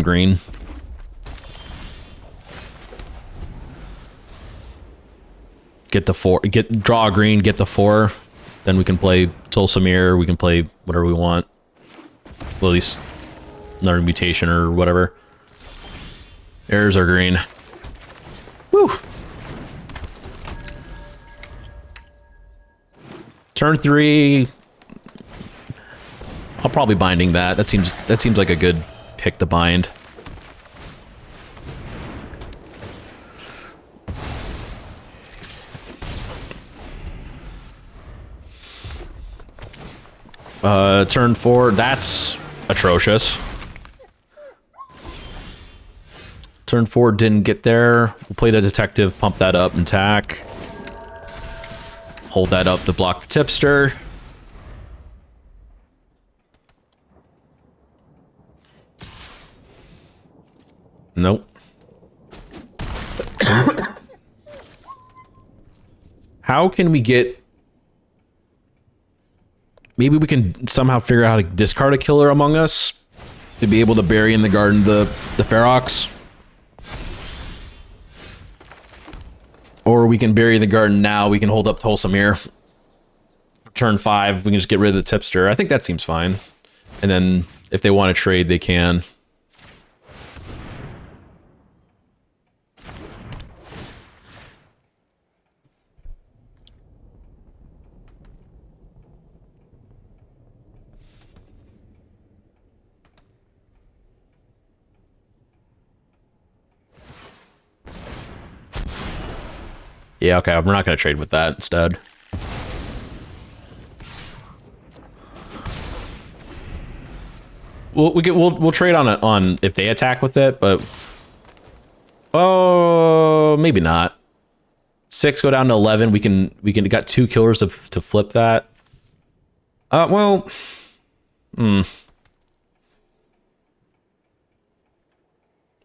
green. Get the 4, draw a green, get the 4. Then we can play Tulsamir, we can play whatever we want. Well, at least another mutation or whatever. There's our green. Woo! Turn 3. I'll probably binding that. That seems like a good pick to bind. Turn 4, that's atrocious. Turn 4 didn't get there. We'll play the detective, pump that up and tack. Hold that up to block the tipster. Nope. How can we get... Maybe we can somehow figure out how to discard a killer among us to be able to bury in the garden the Ferox. Or we can bury the garden now. We can hold up Tulsamir turn 5, we can just get rid of the tipster. I think that seems fine. And then if they want to trade, they can. Yeah, okay, we're not going to trade with that instead. We'll trade on if they attack with it, but oh, maybe not. 6 go down to 11. We got 2 killers to flip that. Well, we're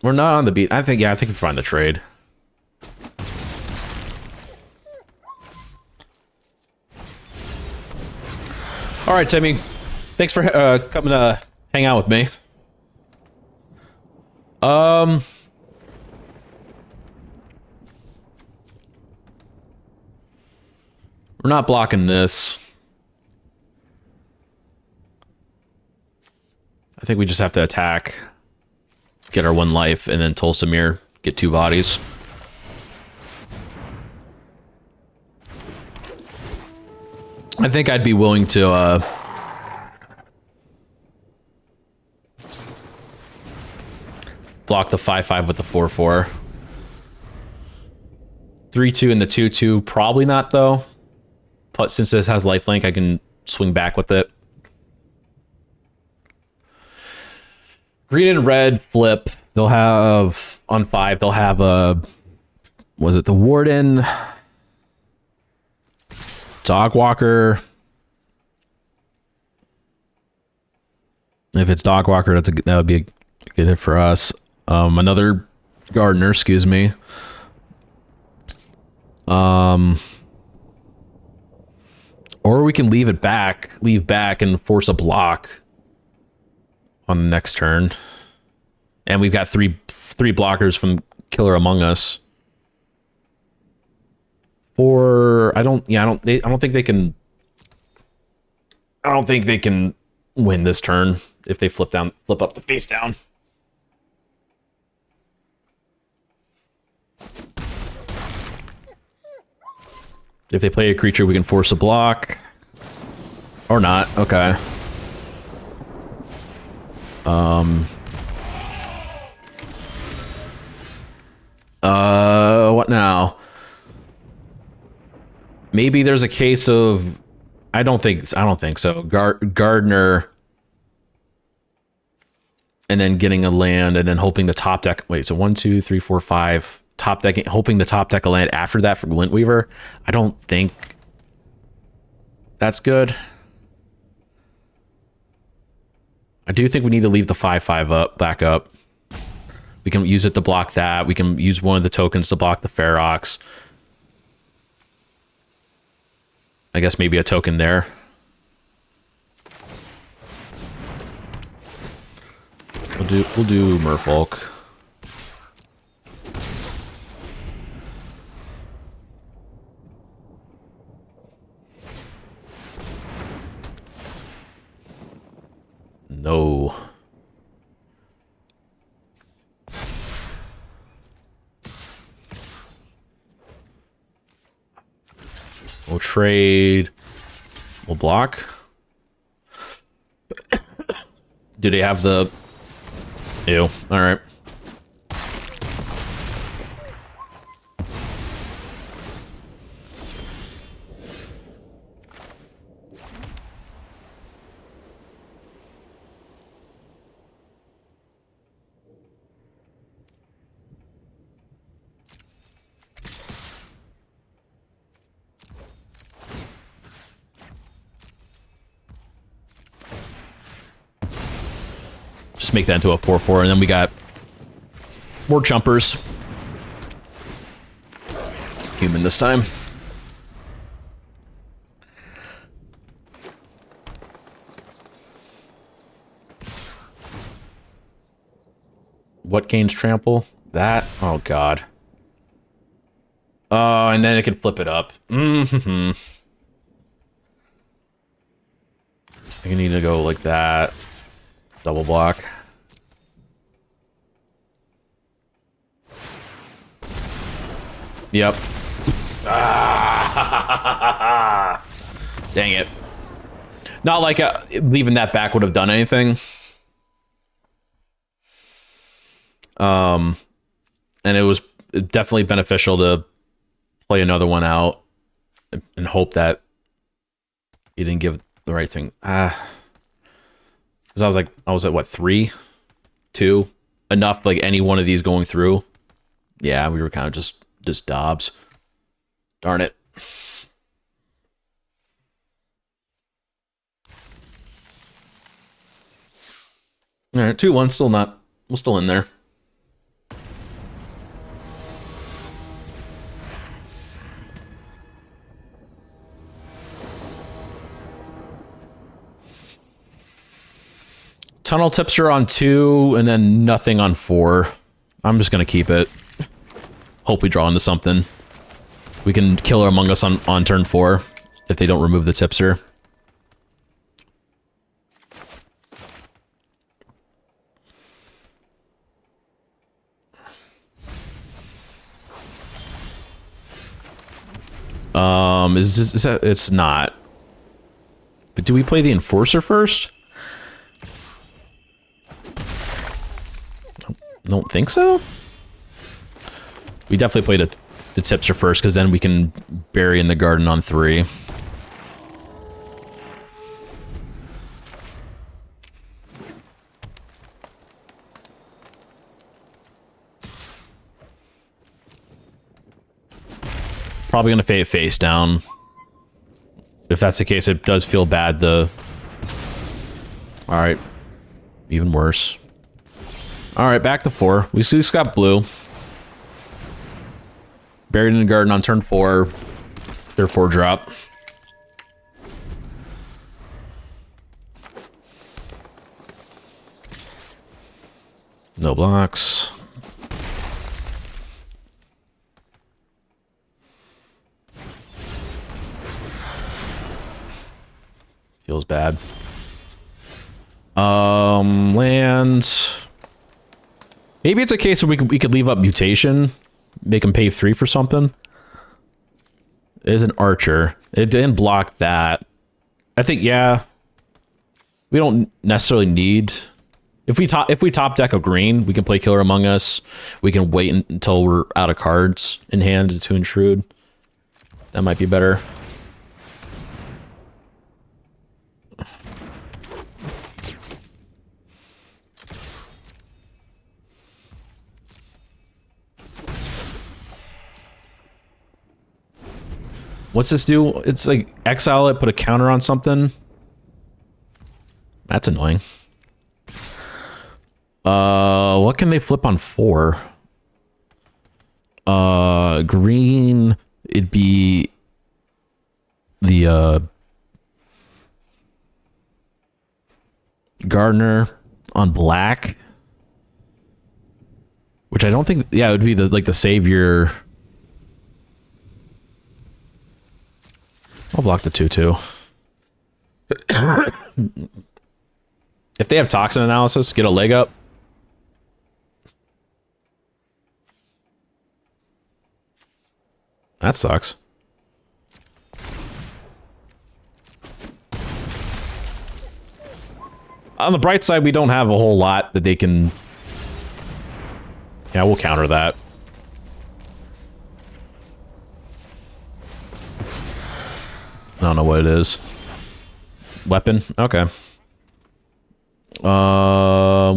not on the beat. I think we find the trade. All right, Timmy. Thanks for coming to hang out with me. We're not blocking this. I think we just have to attack, get our 1 life, and then Tulsimir, get 2 bodies. I think I'd be willing to block the 5/5 with the 4/4. 3/2 and the 2/2, probably not though. But since this has lifelink, I can swing back with it. Green and red flip. They'll have on 5. They'll have a. Was it the Warden? Dogwalker. If it's Dogwalker, that would be a good hit for us. Another Gardener, excuse me. Or we can leave back and force a block on the next turn. And we've got three blockers from Killer Among Us. Or I don't think they can win this turn if they flip up the face down. If they play a creature, we can force a block. Or not. Okay. What now? Maybe there's a case of I don't think so. Gardener and then getting a land and then hoping the top deck. Wait, so 1, 2, 3, 4, 5 top deck, hoping the top deck a land after that for Glintweaver. I don't think that's good. I do think we need to leave the 5/5 back up. We can use it to block that. We can use one of the tokens to block the Ferox. I guess maybe a token there. We'll do Merfolk. No. We'll trade. We'll block. Do they have the... Ew. All right. Just make that into a 4/4, and then we got more jumpers. Human this time. What gains trample? That? Oh, God. Oh, and then it can flip it up. Mm-hmm. I need to go like that. Double block. Yep. Ah! Dang it. Not like leaving that back would have done anything. And it was definitely beneficial to play another one out and hope that you didn't give the right thing. Because I was at what, 3, 2, enough like any one of these going through. Yeah, we were kind of just dobs. Darn it. All right, 2-1, still not. We're still in there. Tunnel tipster on 2, and then nothing on 4. I'm just gonna keep it. Hope we draw into something. We can kill Among Us on turn 4 if they don't remove the tipster. Is that, it's not. But do we play the Enforcer first? Don't think so. We definitely play the tipster first, because then we can bury in the garden on 3. Probably gonna fade face down. If that's the case, it does feel bad. All right, even worse. All right, back to 4. We just got blue. Buried in the garden on turn 4. Their 4 drop. No blocks. Feels bad. Lands. Maybe it's a case where we could leave up mutation, make him pay 3 for something. It is an archer. It didn't block that. I think, yeah. We don't necessarily need. If we top deck a green, we can play Killer Among Us. We can wait until we're out of cards in hand to intrude. That might be better. What's this do? It's like exile it, put a counter on something. That's annoying. What can they flip on 4? Green, it'd be the Gardener on black, which I don't think, yeah, it would be the savior. I'll block the 2/2. If they have toxin analysis, get a leg up. That sucks. On the bright side, we don't have a whole lot that they can... Yeah, we'll counter that. I don't know what it is. Weapon? Okay.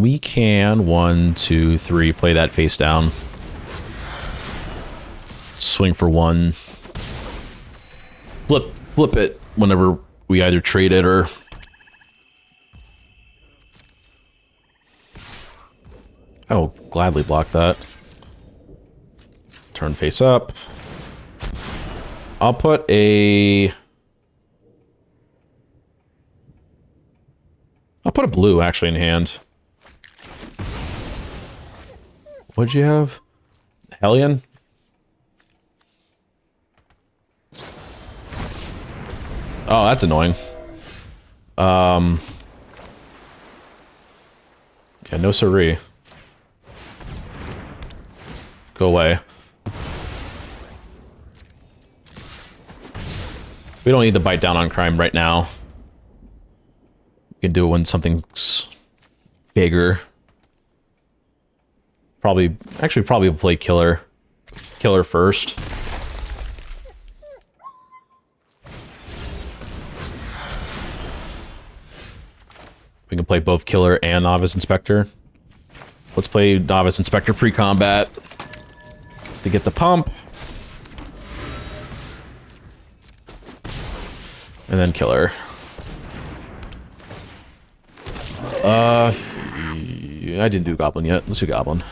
We can 1, 2, 3 play that face down. Swing for 1. Flip it whenever we either trade it or... I will gladly block that. Turn face up. I'll put a blue actually in hand. What'd you have? Hellion? Oh, that's annoying. Yeah, no siree. Go away. We don't need to bite down on crime right now. We can do it when something's bigger. Probably play killer. Killer first. We can play both killer and novice inspector. Let's play novice inspector pre-combat to get the pump. And then killer. I didn't do goblin yet. Let's do goblin.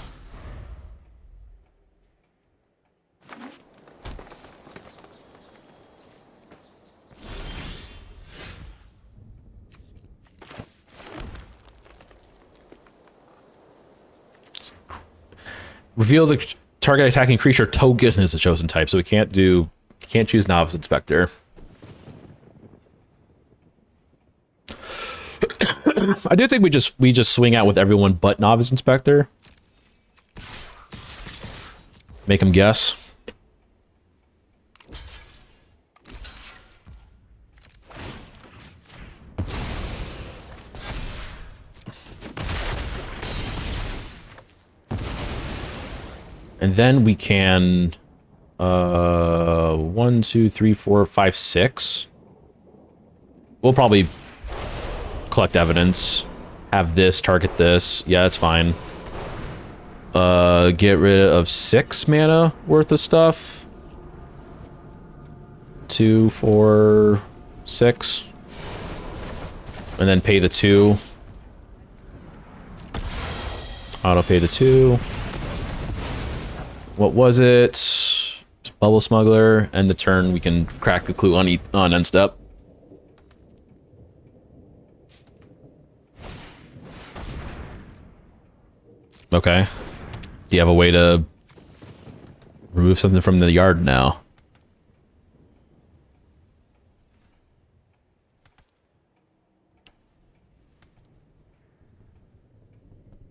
Reveal the target attacking creature token as a chosen type, so we can't choose novice inspector. I do think we just swing out with everyone but novice inspector. Make them guess. And then we can 1, 2, 3, 4, 5, 6. We'll probably collect evidence. Have this, target this. Yeah, that's fine. Get rid of 6 mana worth of stuff. 2, 4, 6. And then pay the 2. Auto pay the 2. What was it? Bubble Smuggler. End the turn. We can crack the clue on end step. Okay. Do you have a way to remove something from the yard now?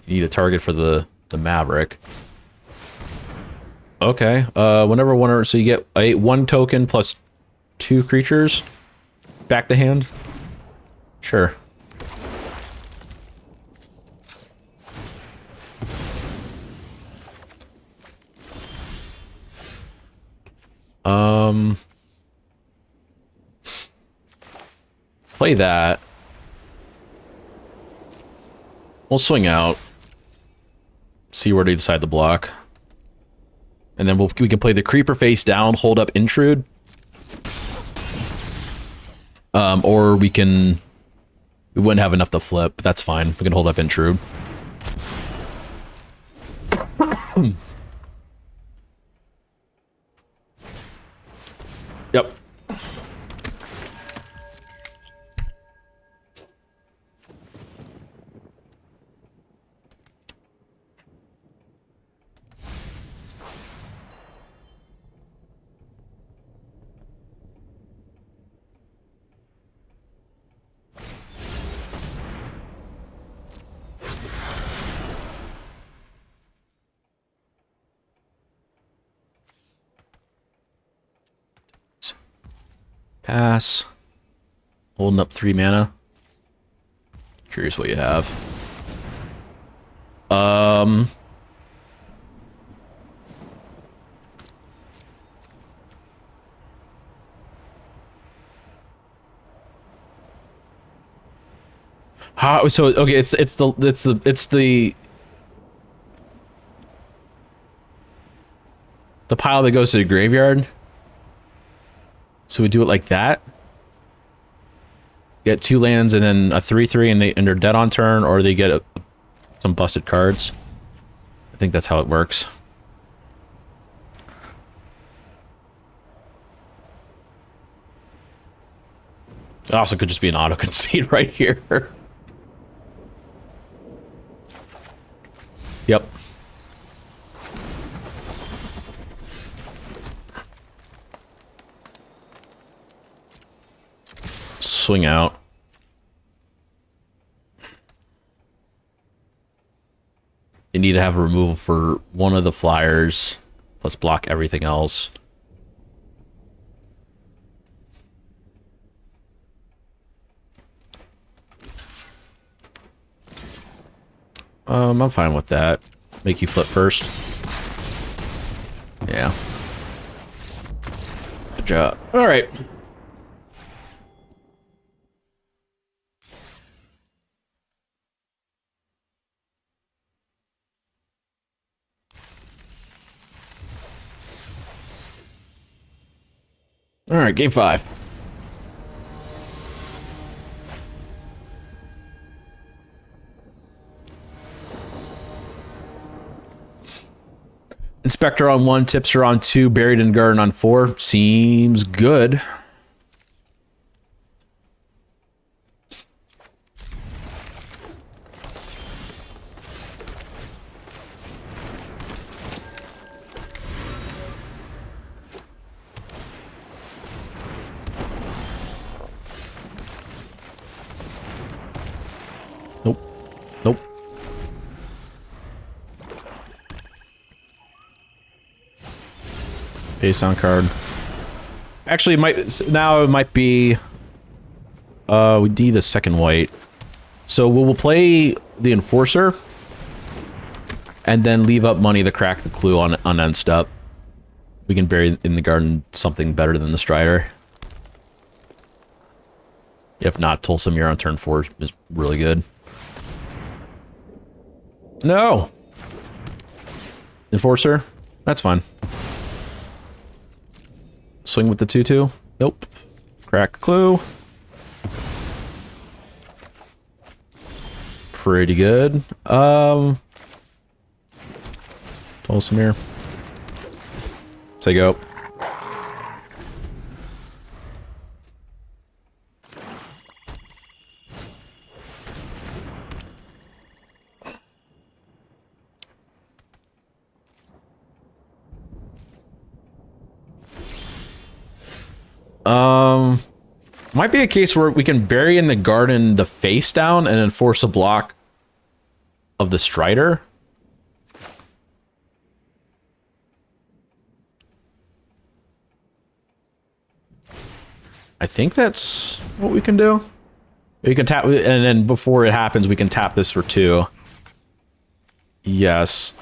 You need a target for the Maverick. Okay. Whenever one, so you get 1 token plus 2 creatures back to hand. Sure. Play that. We'll swing out. See where they decide to block. And then we can play the creeper face down, hold up intrude. Or we wouldn't have enough to flip, but that's fine. We can hold up intrude. Yep. Pass. Holding up 3 mana. Curious what you have. How, so okay, it's the pile that goes to the graveyard. So we do it like that. Get 2 lands and then a 3/3 and they're dead on turn, or they get some busted cards. I think that's how it works. It also could just be an auto concede right here. Yep. Swing out. need to have a removal for one of the flyers. Let's block everything else. I'm fine with that. Make you flip first. Yeah. Good job. All right. All right, game 5. Inspector on 1, Tipster on 2, Buried in Garden on 4. Seems good. Nope. Nope. Face on card. Actually, it might be. We need a second white, so we'll play the Enforcer, and then leave up money to crack the clue on end step. We can bury in the garden something better than the Strider. If not, Tulsa Mirror on turn 4 is really good. No! Enforcer? That's fine. Swing with the 2/2? Nope. Crack clue. Pretty good. Tulsa Mirror. Say go. Might be a case where we can bury in the garden the face down and then force a block of the Strider. I think that's what we can do. We can tap, and then before it happens, we can tap this for 2. Yes.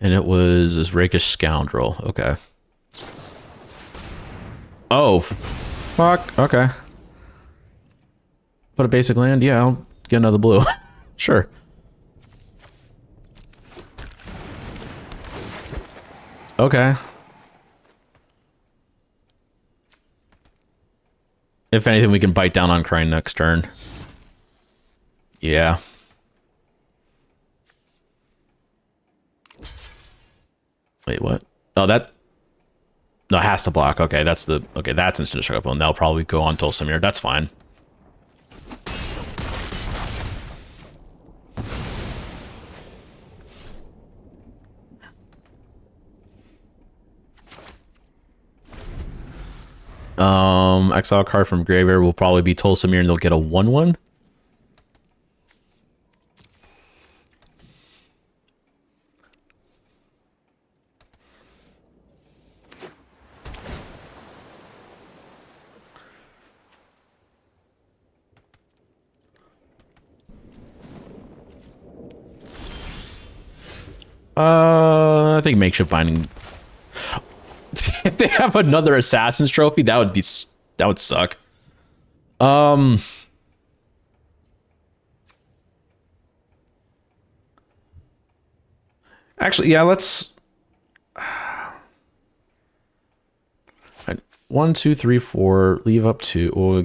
And it was this rakish scoundrel. Okay. Oh, fuck. Okay. Put a basic land. Yeah, I'll get another blue. Sure. Okay. If anything, we can bite down on Crane next turn. Yeah. Wait, what? Oh, that... No, it has to block. Okay, that's the... Okay, that's instant destructible, and they'll probably go on Tulsa Mirror. That's fine. Exile card from Graveyard will probably be Tulsa Mirror, and they'll get a 1/1. I think Makeshift Binding. If they have another Assassin's Trophy, that would suck. Actually, yeah, let's... 1, 2, 3, 4. Leave up 2. Well,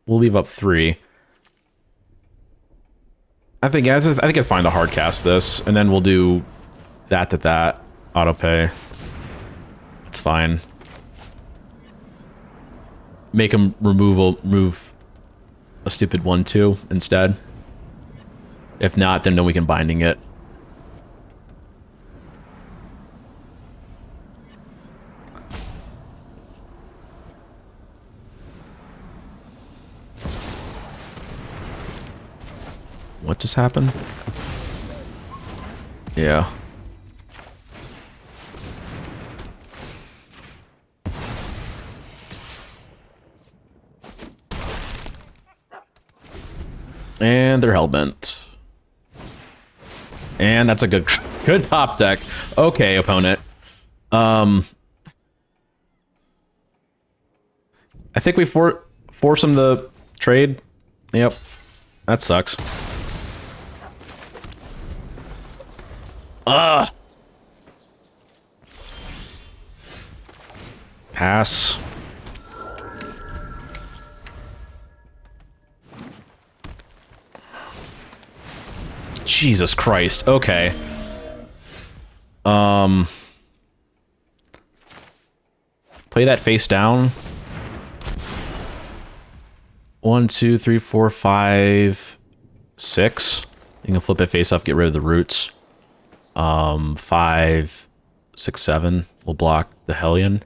we'll leave up 3. I think it's fine to hard cast this, and then we'll do that auto pay. It's fine. make him remove a stupid 1/2 instead. If not, then we can binding it. What just happened? Yeah. And they're hellbent. And that's a good top deck. Okay, opponent. I think we force him to trade. Yep. That sucks. Ugh. Pass. Jesus Christ. Okay. Play that face down. 1, 2, 3, 4, 5, 6. You can flip it face off, get rid of the roots. 5, 6, 7. We'll block the Hellion.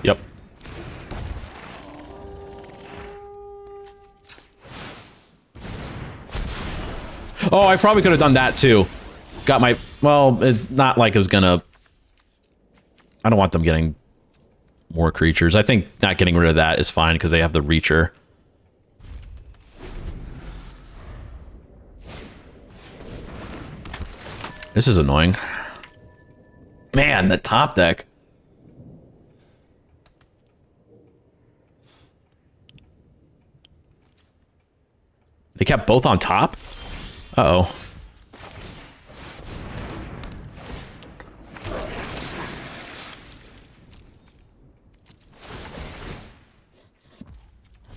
Yep. Oh, I probably could have done that too. Got my... Well, it's not like it was gonna... I don't want them getting more creatures. I think not getting rid of that is fine because they have the Reacher. This is annoying. Man, the top deck. They kept both on top? Uh-oh.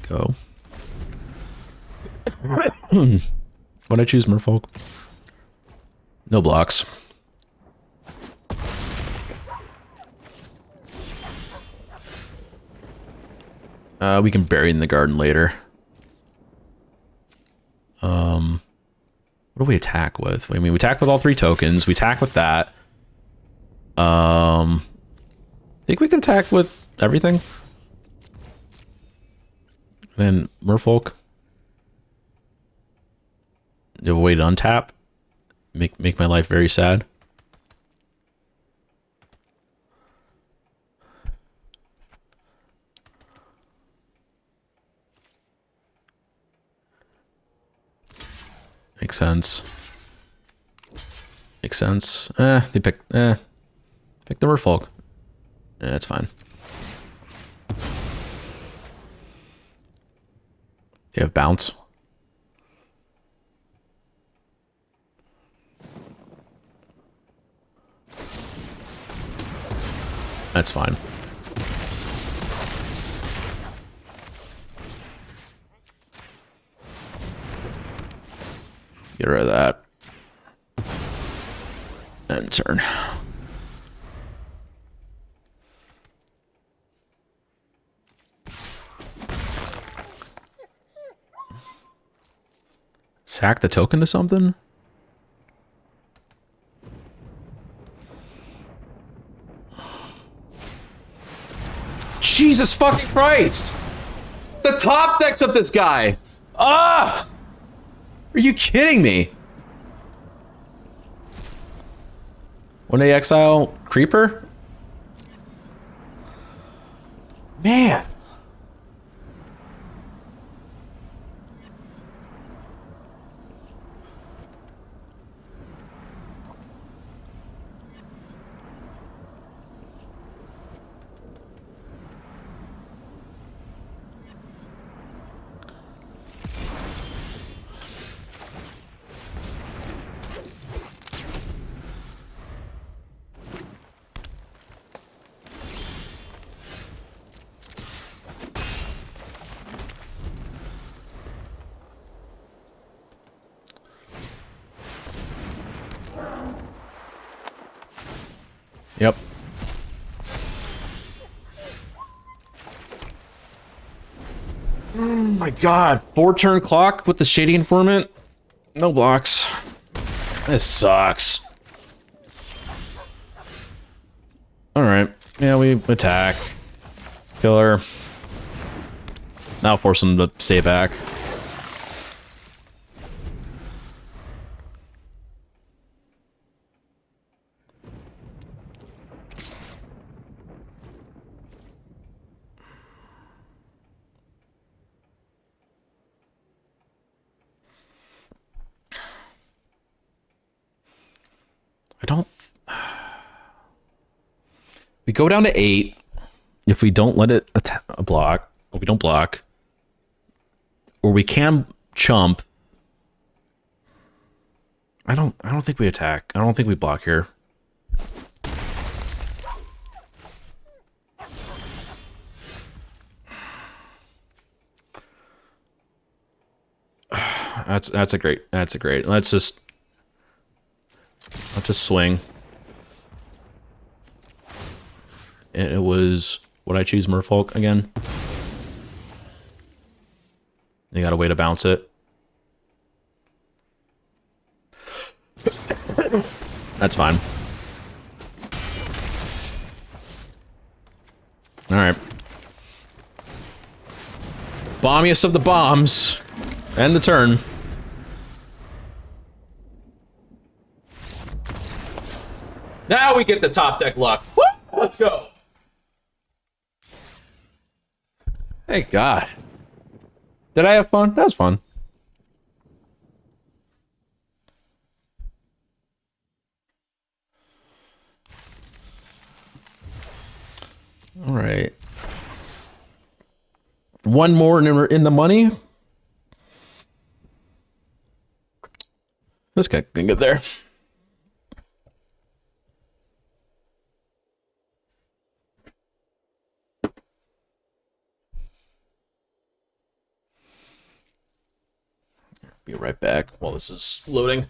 Go. What'd I choose, Merfolk? No blocks. We can bury in the garden later. What do we attack with? I mean, we attack with all 3 tokens. We attack with that. I think we can attack with everything. Then Merfolk. You have a way to untap. Make my life very sad. Makes sense. Makes sense. They pick the Merfolk. That's fine. They have bounce. That's fine. Get rid of that. And turn. Sack the token to something? Jesus fucking Christ! The top decks of this guy! Ah! Are you kidding me? 1-day exile creeper? Man. my god. 4-turn clock with the Shady Informant. No blocks. This sucks. Alright. Yeah, we attack. Killer. Now force him to stay back. I don't... We go down to 8. If we don't let it block, or we don't block, or we can chump. I don't think we attack. I don't think we block here. That's a great. Let's just swing. It was, would I choose Merfolk again? You got a way to bounce it. That's fine. All right. Bombiest of the bombs. End the turn. Now we get the top deck luck. Woo! Let's go. Hey, God. Did I have fun? That was fun. All right. One more in the money. This guy can get there. Be right back while this is loading.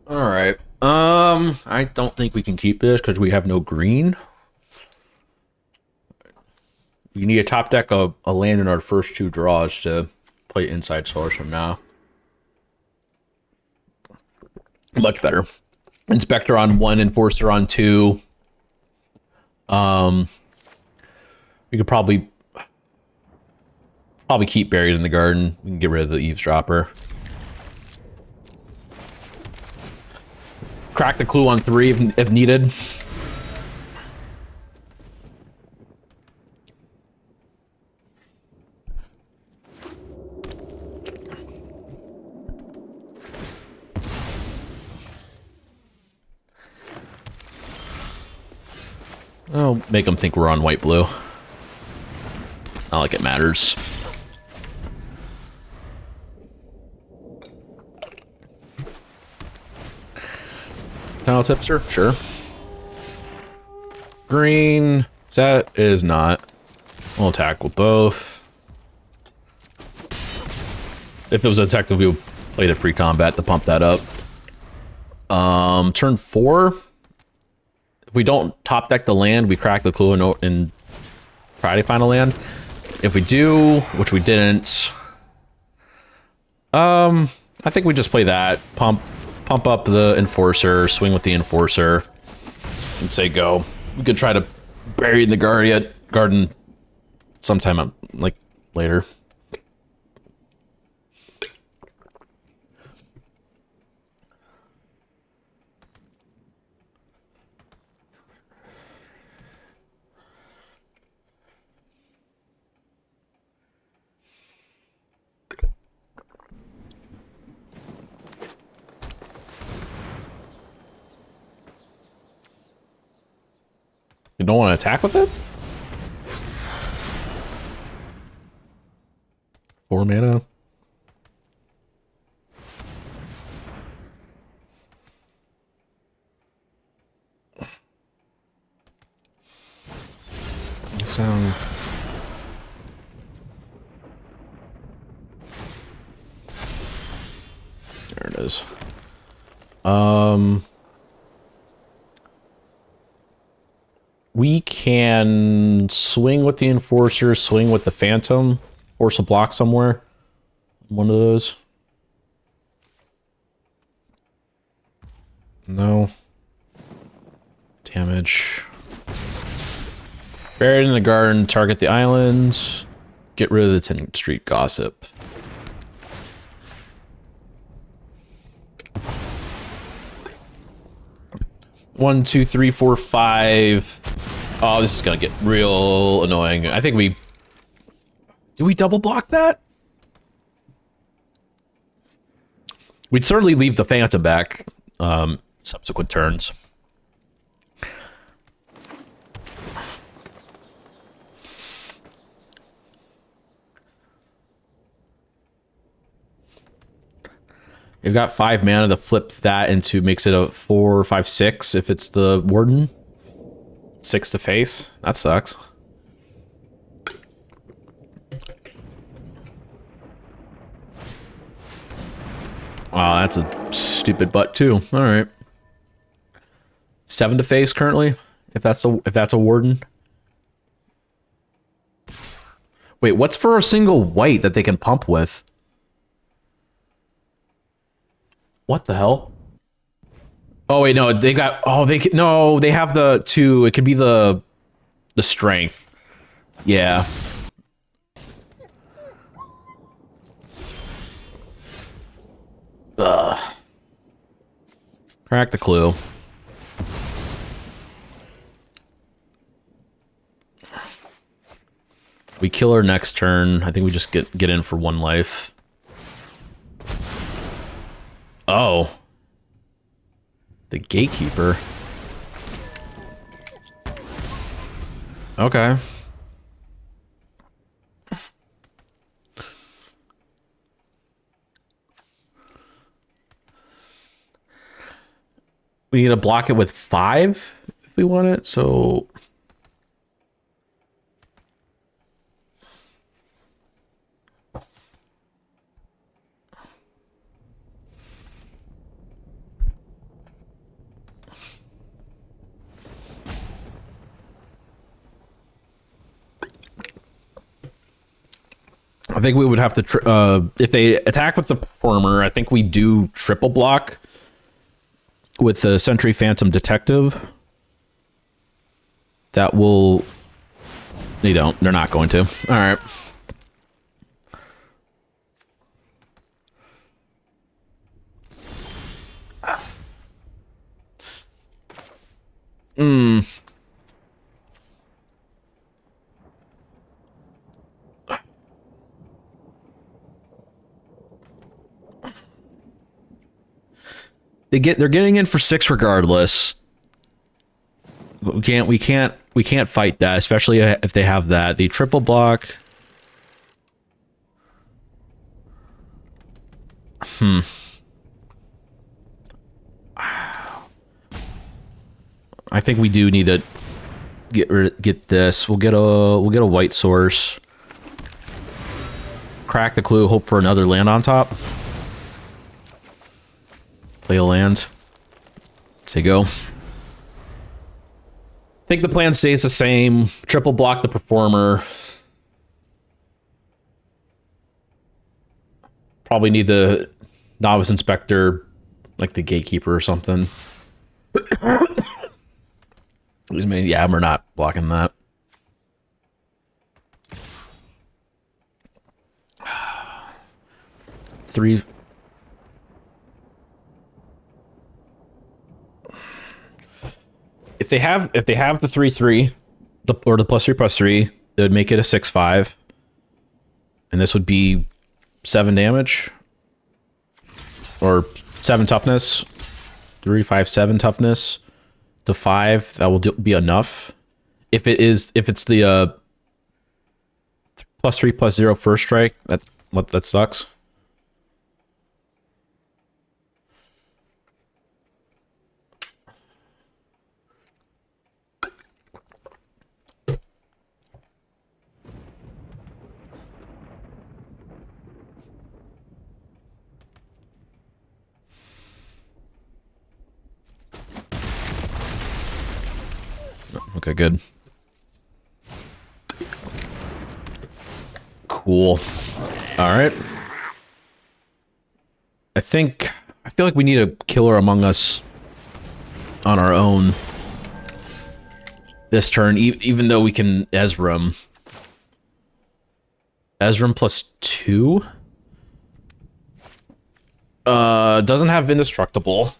All right. I don't think we can keep this because we have no green. We need to top deck a land in our first 2 draws to play Inside Source from now. Much better. Inspector on 1, Enforcer on 2. We could probably keep Buried in the Garden. We can get rid of the Eavesdropper. Crack the Clue on 3 if needed. I'll make them think we're on white-blue. Not like it matters. Tunnel Tipster? Sure. Green. That is not. We'll attack with both. If it was a detective, we would play the pre-combat to pump that up. Turn 4. If we don't top deck the land, we crack the clue and try to find a land. If we do, which we didn't, I think we just play that. Pump up the Enforcer, swing with the Enforcer, and say go. We could try to bury in the garden sometime like later. You don't want to attack with it? 4 mana. Sound. There it is. We can swing with the Enforcer, swing with the Phantom, force a block somewhere. One of those. No. Damage. Buried in the garden, target the islands. Get rid of the 10th Street Gossip. One, two, three, four, five. Oh, this is gonna get real annoying. I think we... Do we double block that? We'd certainly leave the Phantom back subsequent turns. You've got 5 mana to flip that into, makes it a 4, 5, 6 if it's the Warden. 6 to face. That sucks. Wow, that's a stupid butt too. All right. 7 to face currently, if that's a Warden. Wait, what's for a single white that they can pump with? What the hell? Oh wait, no, they got. Oh, no, they have the 2. It could be the strength. Yeah. Ugh. Crack the clue. We kill her next turn. I think we just get in for 1 life. Oh. The Gatekeeper. Okay. We need to block it with 5 if we want it, so... I think we would have to, if they attack with the Performer, I think we do triple block with the Sentry Phantom Detective. That will... They don't. They're not going to. All right. They're getting in for 6 regardless. We can't fight that, especially if they have that. The triple block. I think we do need to get this. We'll get a white source. Crack the clue, hope for another land on top. Play a land. Say go. I think the plan stays the same. Triple block the Performer. Probably need the Novice Inspector, like the Gatekeeper or something. Yeah, we're not blocking that. Three. If they have the 3/3, or the +3/+3, it would make it a 6/5, and this would be 7 damage, or 7 toughness, 3, 5, 7 toughness. The 5 that will be enough. If it's the +3/+0 first strike, that What, that sucks? Okay, good. Cool. All right. I feel like we need a killer among us on our own this turn, even though we can Ezram. Ezram +2? Doesn't have Indestructible.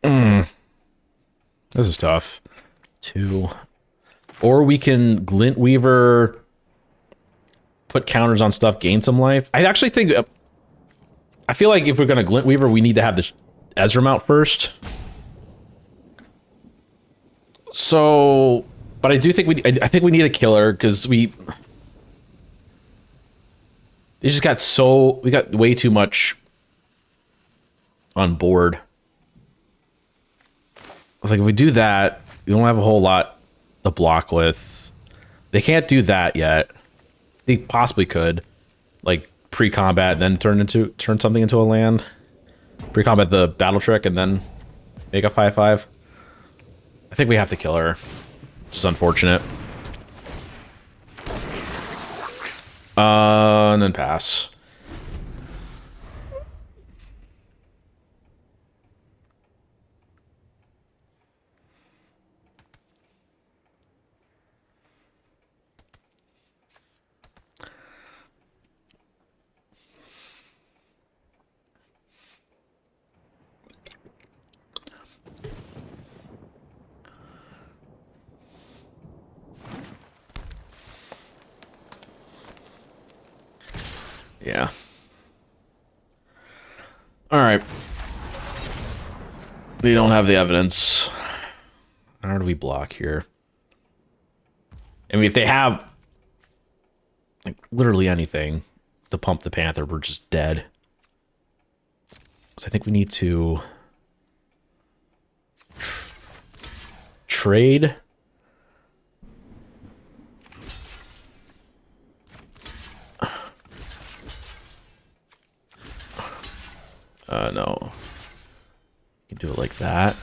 This is tough. 2. Or we can Glint Weaver, put counters on stuff, gain some life. I actually think... I feel like if we're going to Glint Weaver, we need to have this Ezram out first. So... But I do think I think we need a killer, because we... They just got so... We got way too much on board. I was like, if we do that, we don't have a whole lot to block with. They can't do that yet. They possibly could. Like, pre-combat, then turn something into a land. Pre-combat the battle trick, and then make a 5/5. I think we have to kill her. Which is unfortunate. And then pass. Yeah. All right. We don't have the evidence. How do we block here? I mean, if they have like literally anything to pump the Panther, we're just dead. So I think we need to trade. No. You can do it like that.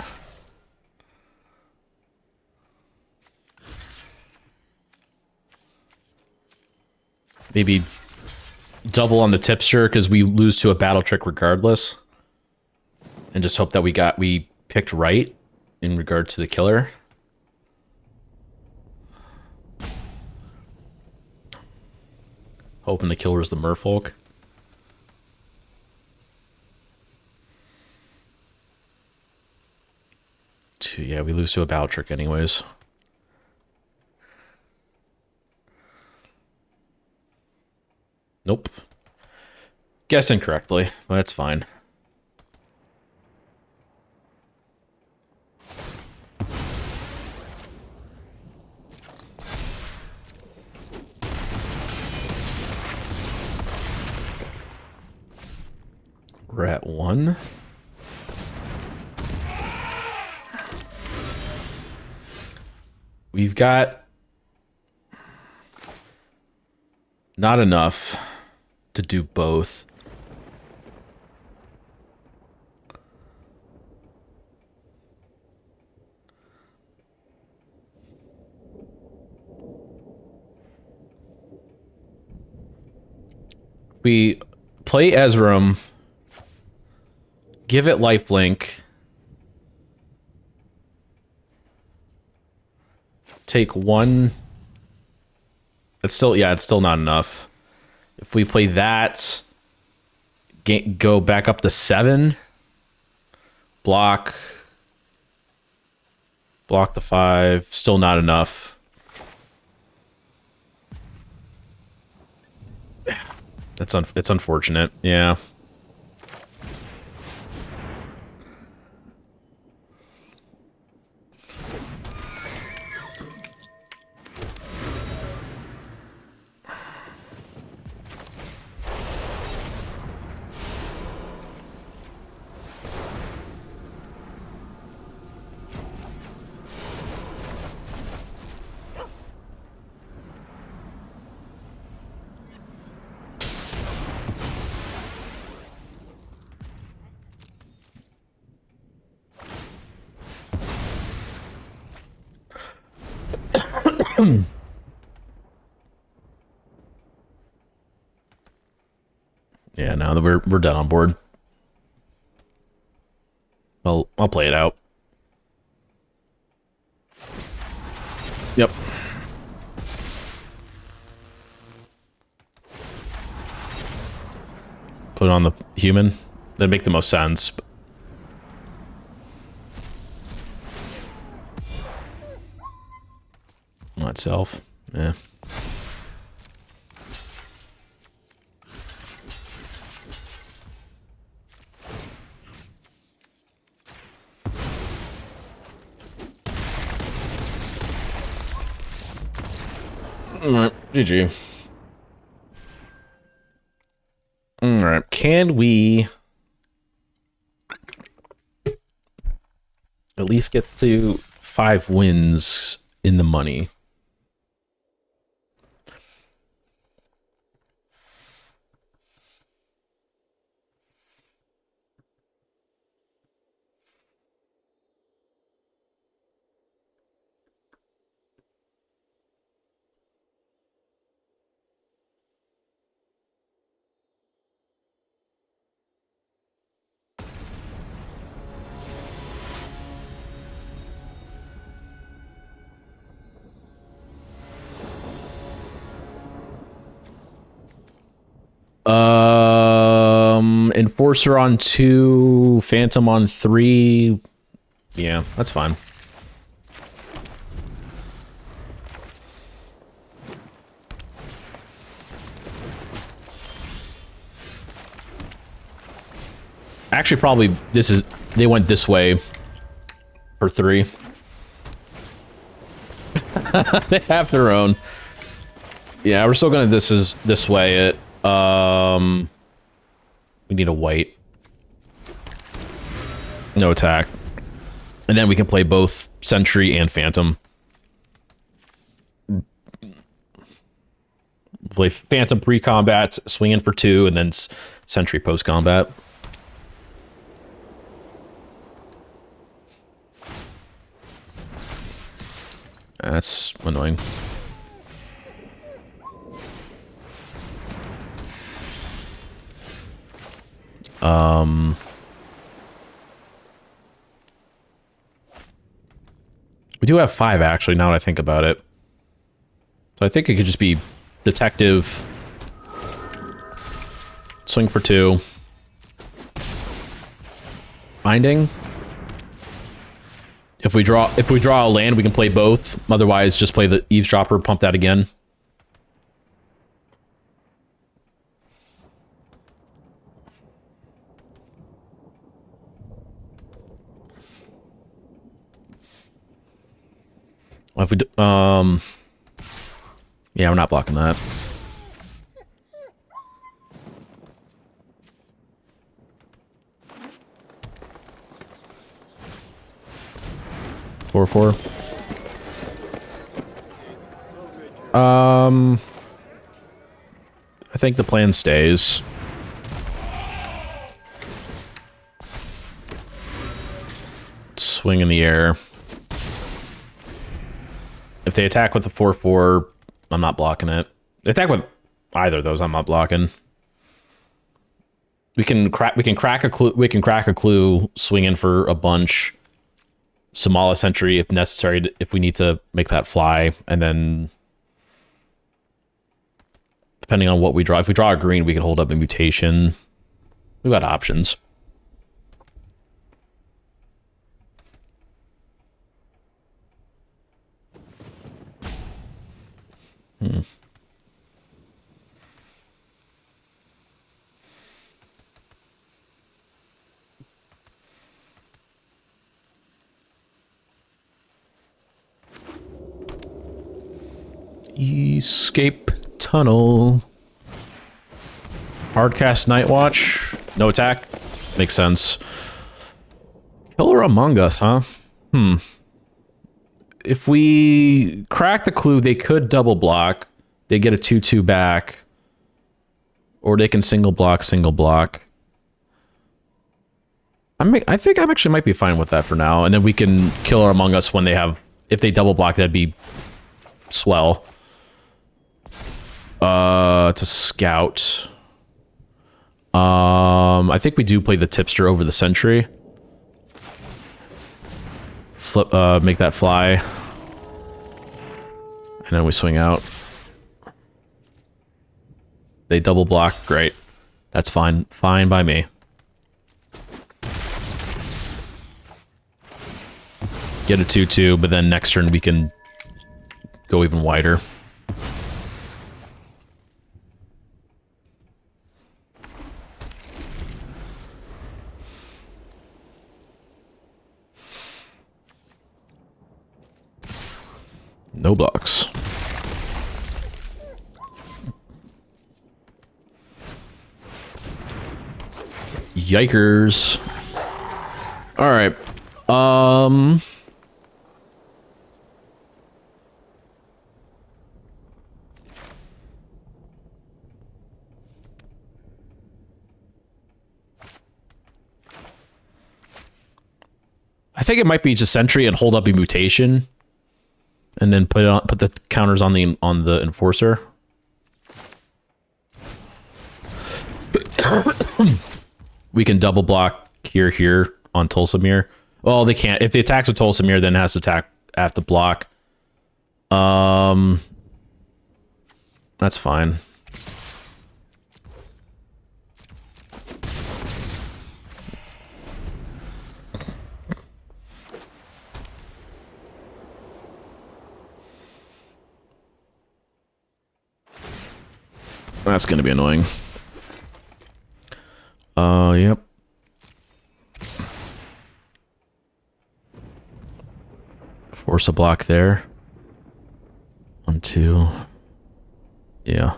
Maybe double on the tipster because we lose to a battle trick regardless. And just hope that we picked right in regard to the killer. Hoping the killer is the merfolk. Yeah, we lose to a battle trick anyways. Nope. Guessed incorrectly, but that's fine. We're at 1. We've got not enough to do both. We play Ezram, give it lifelink, take 1. It's still, yeah, it's still not enough. If we play that, go back up to 7, block the 5, still not enough. It's unfortunate, yeah. Yeah, now that we're done on board. I'll play it out. Yep. Put it on the human. That'd make the most sense. Not itself. Yeah. Alright, GG. Alright, can we at least get to 5 wins in the money? Enforcer on 2, Phantom on 3. Yeah, that's fine. Actually, probably they went this way for 3. They have their own. Yeah, we're still gonna this way it. We need a white. No attack. And then we can play both Sentry and Phantom. Play Phantom pre-combat, swing in for 2, and then Sentry post-combat. That's annoying. We do have 5, actually, now that I think about it. So I think it could just be Detective, swing for 2, Binding. If we draw a land, we can play both. Otherwise, just play the Eavesdropper, pump that again. If we yeah, we're not blocking that. Four. I think the plan stays. Swing in the air. If they attack with the 4/4, I'm not blocking it. They attack with either of those, I'm not blocking. We can crack a clue, swing in for a bunch. Somala Sentry if necessary, if we need to make that fly, and then depending on what we draw, if we draw a green, we can hold up a mutation. We've got options. Escape tunnel. Hardcast Night Watch. No attack. Makes sense. Killer Among Us, huh? If we crack the clue, they could double block. They get a 2/2 back. Or they can single block. I think I actually might be fine with that for now. And then we can Killer Among Us when they have... If they double block, that'd be swell. It's a scout. I think we do play the tipster over the sentry. Flip, make that fly. And then we swing out. They double block, great. That's fine. Fine by me. Get a 2-2, but then next turn we can go even wider. No blocks. Yikers. All right. I think it might be just sentry and hold up a mutation, and then put the counters on the enforcer. We can double block here on Tulsamir. Well, they can't. If they attacks with Tulsamir, then it has to have to block. That's fine. That's gonna be annoying. Yep. Force a block there. 1, 2. Yeah.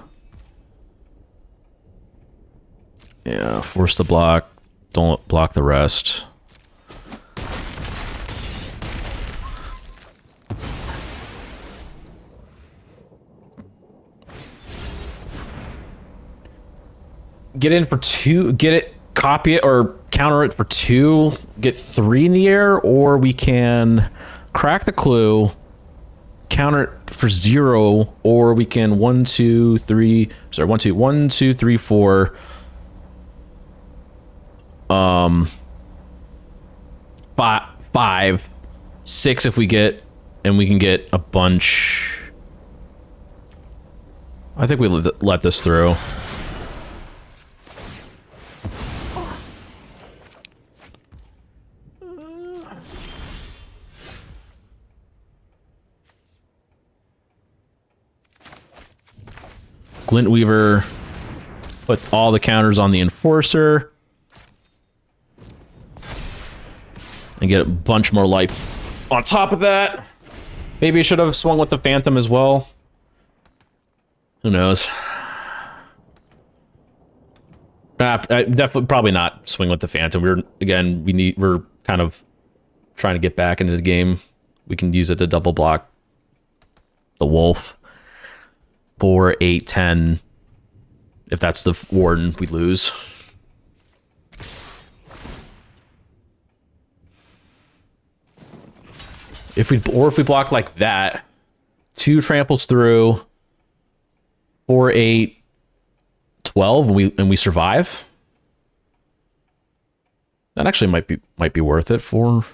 Yeah, force the block. Don't block the rest. Get in for 2, get it, copy it, or counter it for 2, get 3 in the air, or we can crack the clue, counter it for 0, or we can 1, 2, 3, sorry, 1, 2, 1, 2, 3, 4, 5, 6 if we get, and we can get a bunch. I think we let this through. Glintweaver, put all the counters on the enforcer, and get a bunch more life on top of that. Maybe I should have swung with the Phantom as well. Who knows? Definitely, probably not swing with the Phantom. We're kind of trying to get back into the game. We can use it to double block the Wolf. 4, 8, 10. If that's the Warden, we lose. If we block like that, 2 tramples through, 4, 8, 12, and we survive. That actually might be worth it for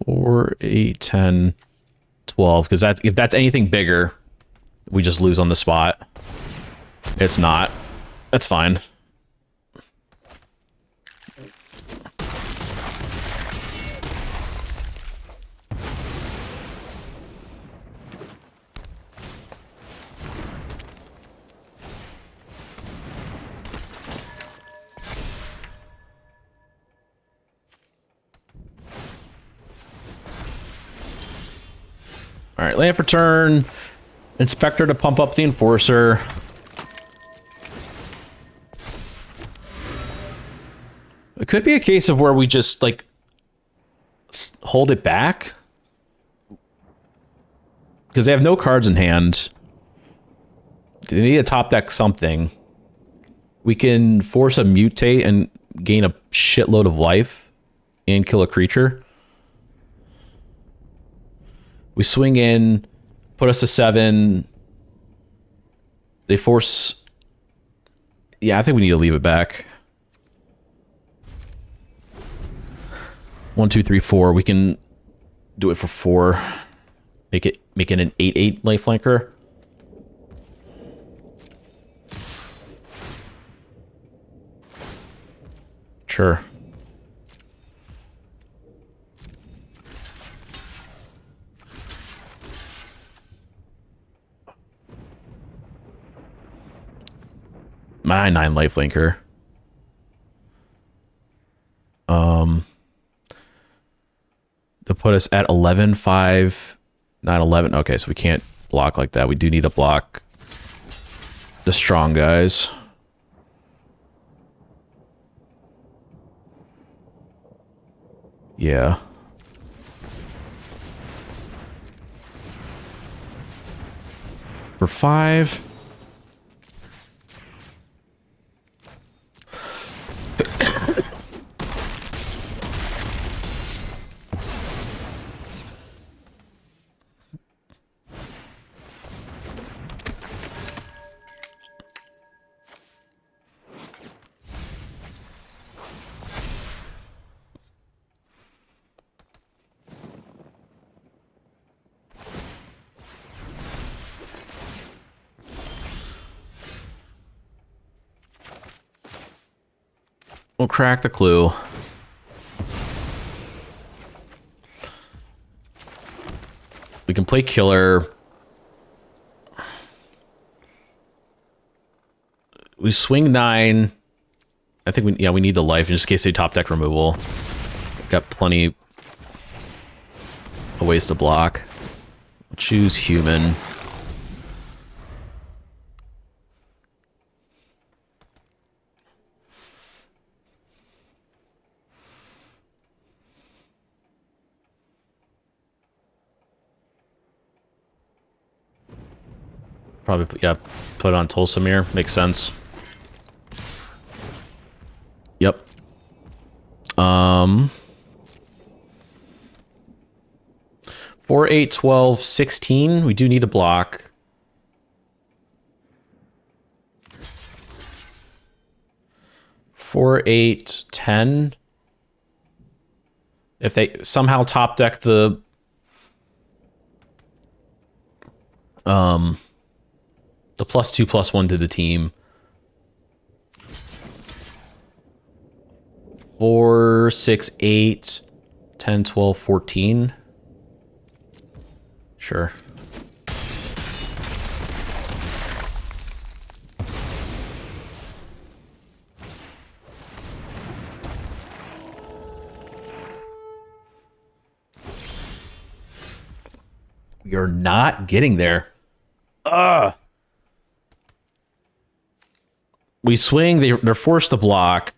4, 8, 10, 12, because if that's anything bigger, we just lose on the spot. It's not. That's fine. All right, land for turn. Inspector to pump up the enforcer. It could be a case of where we just like hold it back because they have no cards in hand. They need to top deck something. We can force a mutate and gain a shitload of life and kill a creature. We swing in, put us to 7. They force... Yeah, I think we need to leave it back. 1, 2, 3, 4. We can do it for 4. Make it an 8/8 life flanker. Sure. My 9 life linker. To put us at 11, 5, 9, 11. Okay, so we can't block like that. We do need to block the strong guys. Yeah. For 5. We'll crack the clue. We can play killer. We swing 9. I think we need the life in just case they top deck removal. Got plenty of ways to block. We'll choose human. Probably, yeah, put it on Tulsamir. Makes sense. Yep. 4, 8, 12, 16. We do need to block. Four, 8, 10. If they somehow top deck the +2/+1 to the team. 4, 6, 8, 10, 12, 14. Sure. We are not getting there. We swing, they're forced to block.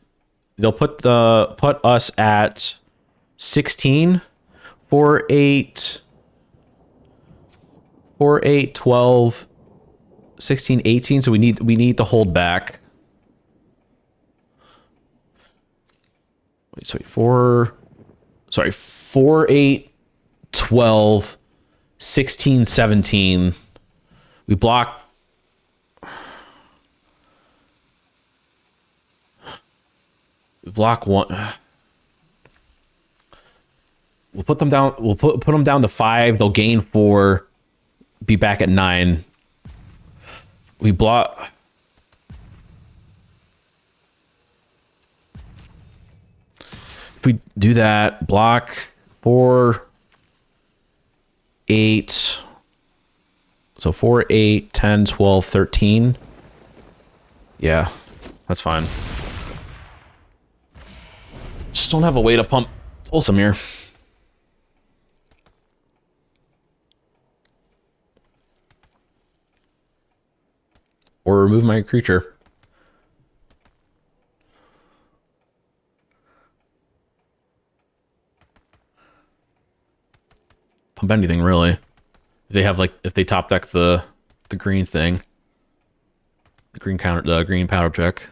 They'll put us at 16. 4, 8, 4, 8, 12, 16, 18. So we need to hold back. Wait, sorry, 4, 8, 12, 16, 17. We block. We block 1. We'll put them down. We'll put them down to 5. They'll gain 4. Be back at 9. We block. If we do that, block 4, 8. So 4, 8, 10, 12, 13. Yeah, that's fine. Just don't have a way to pump Tulsum here. Or remove my creature. Pump anything really. If they have if they top deck the green thing. The green powder check.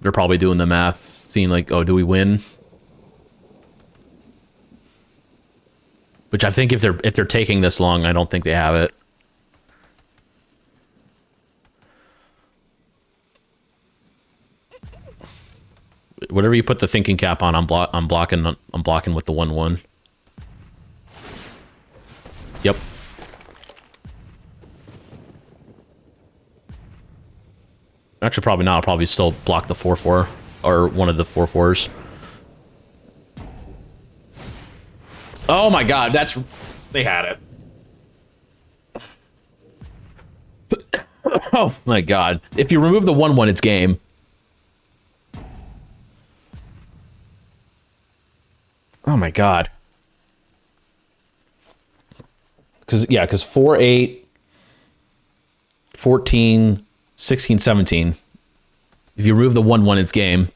They're probably doing the math, seeing like, oh, do we win? Which I think if they're taking this long, I don't think they have it. Whatever you put the thinking cap on, I'm blocking with the 1/1. Yep. Actually, probably not. I'll probably still block the 4/4 or one of the 4/4s. Oh my god, they had it. Oh my god. If you remove the 1/1, it's game. Oh my god. Because 4, 8, 14, 16, 17. If you remove the 1/1, it's game.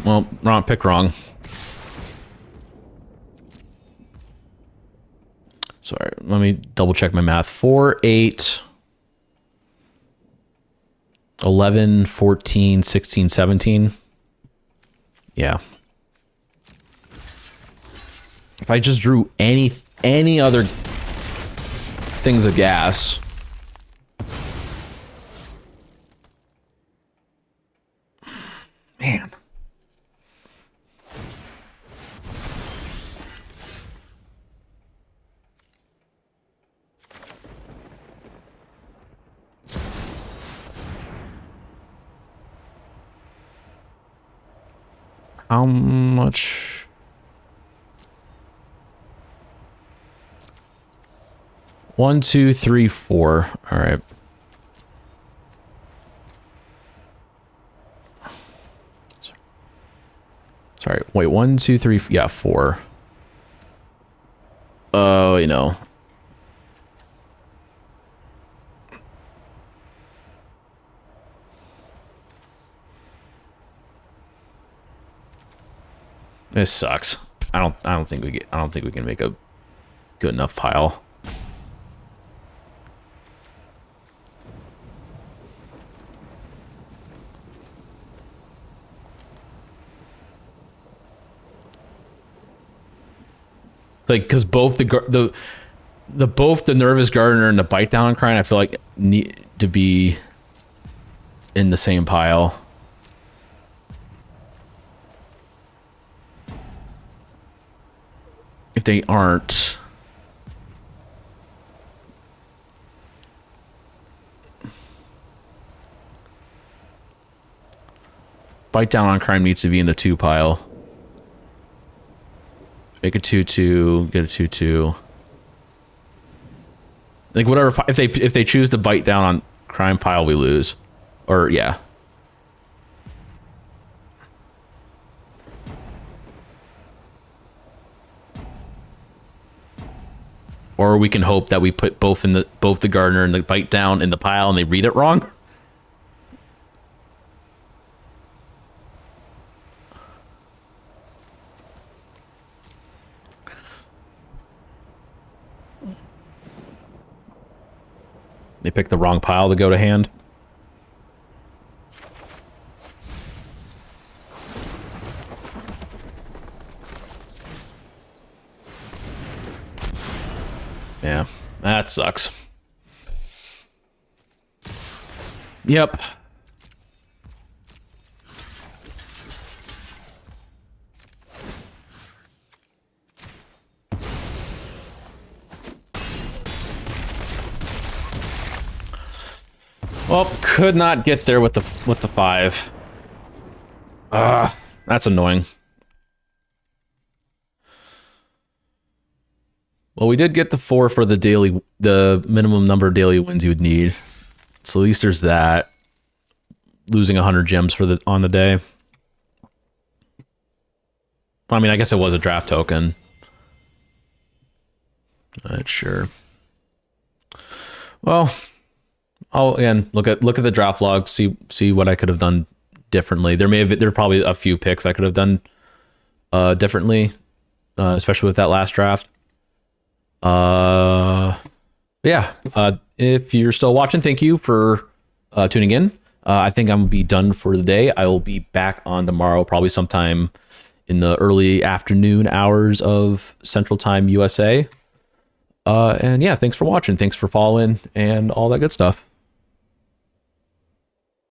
Well, pick wrong. Sorry, let me double check my math. 4, 8, 11, 14, 16, 17. Yeah. If I just drew any other things of gas. Man. How much? One, two, three, four. All right. Sorry. Wait, 1, 2, 3. Yeah, 4. Oh, you know. This sucks. I don't think we can make a good enough pile. Like, because both the Nervous Gardener and the Bite Down Crying, I feel like need to be in the same pile. If they aren't, Bite Down on Crime needs to be in the 2 pile. Make a 2/2, get a 2/2. Like whatever, if they choose to Bite Down on Crime pile, we lose. Or yeah. Or we can hope that we put both the Gardener and the Bite Down in the pile and they read it wrong. They picked the wrong pile to go to hand. Yeah, that sucks. Yep. Well, could not get there with the 5. That's annoying. Well, we did get the 4 for the minimum number of daily wins you would need. So at least there's that. Losing 100 gems on the day. I mean, I guess it was a draft token. Not sure. Well, I'll again look at the draft log, see what I could have done differently. There are probably a few picks I could have done differently, especially with that last draft. Yeah. If you're still watching, thank you for tuning in. I think I'm gonna be done for the day. I will be back on tomorrow, probably sometime in the early afternoon hours of Central Time USA. And yeah, thanks for watching. Thanks for following and all that good stuff.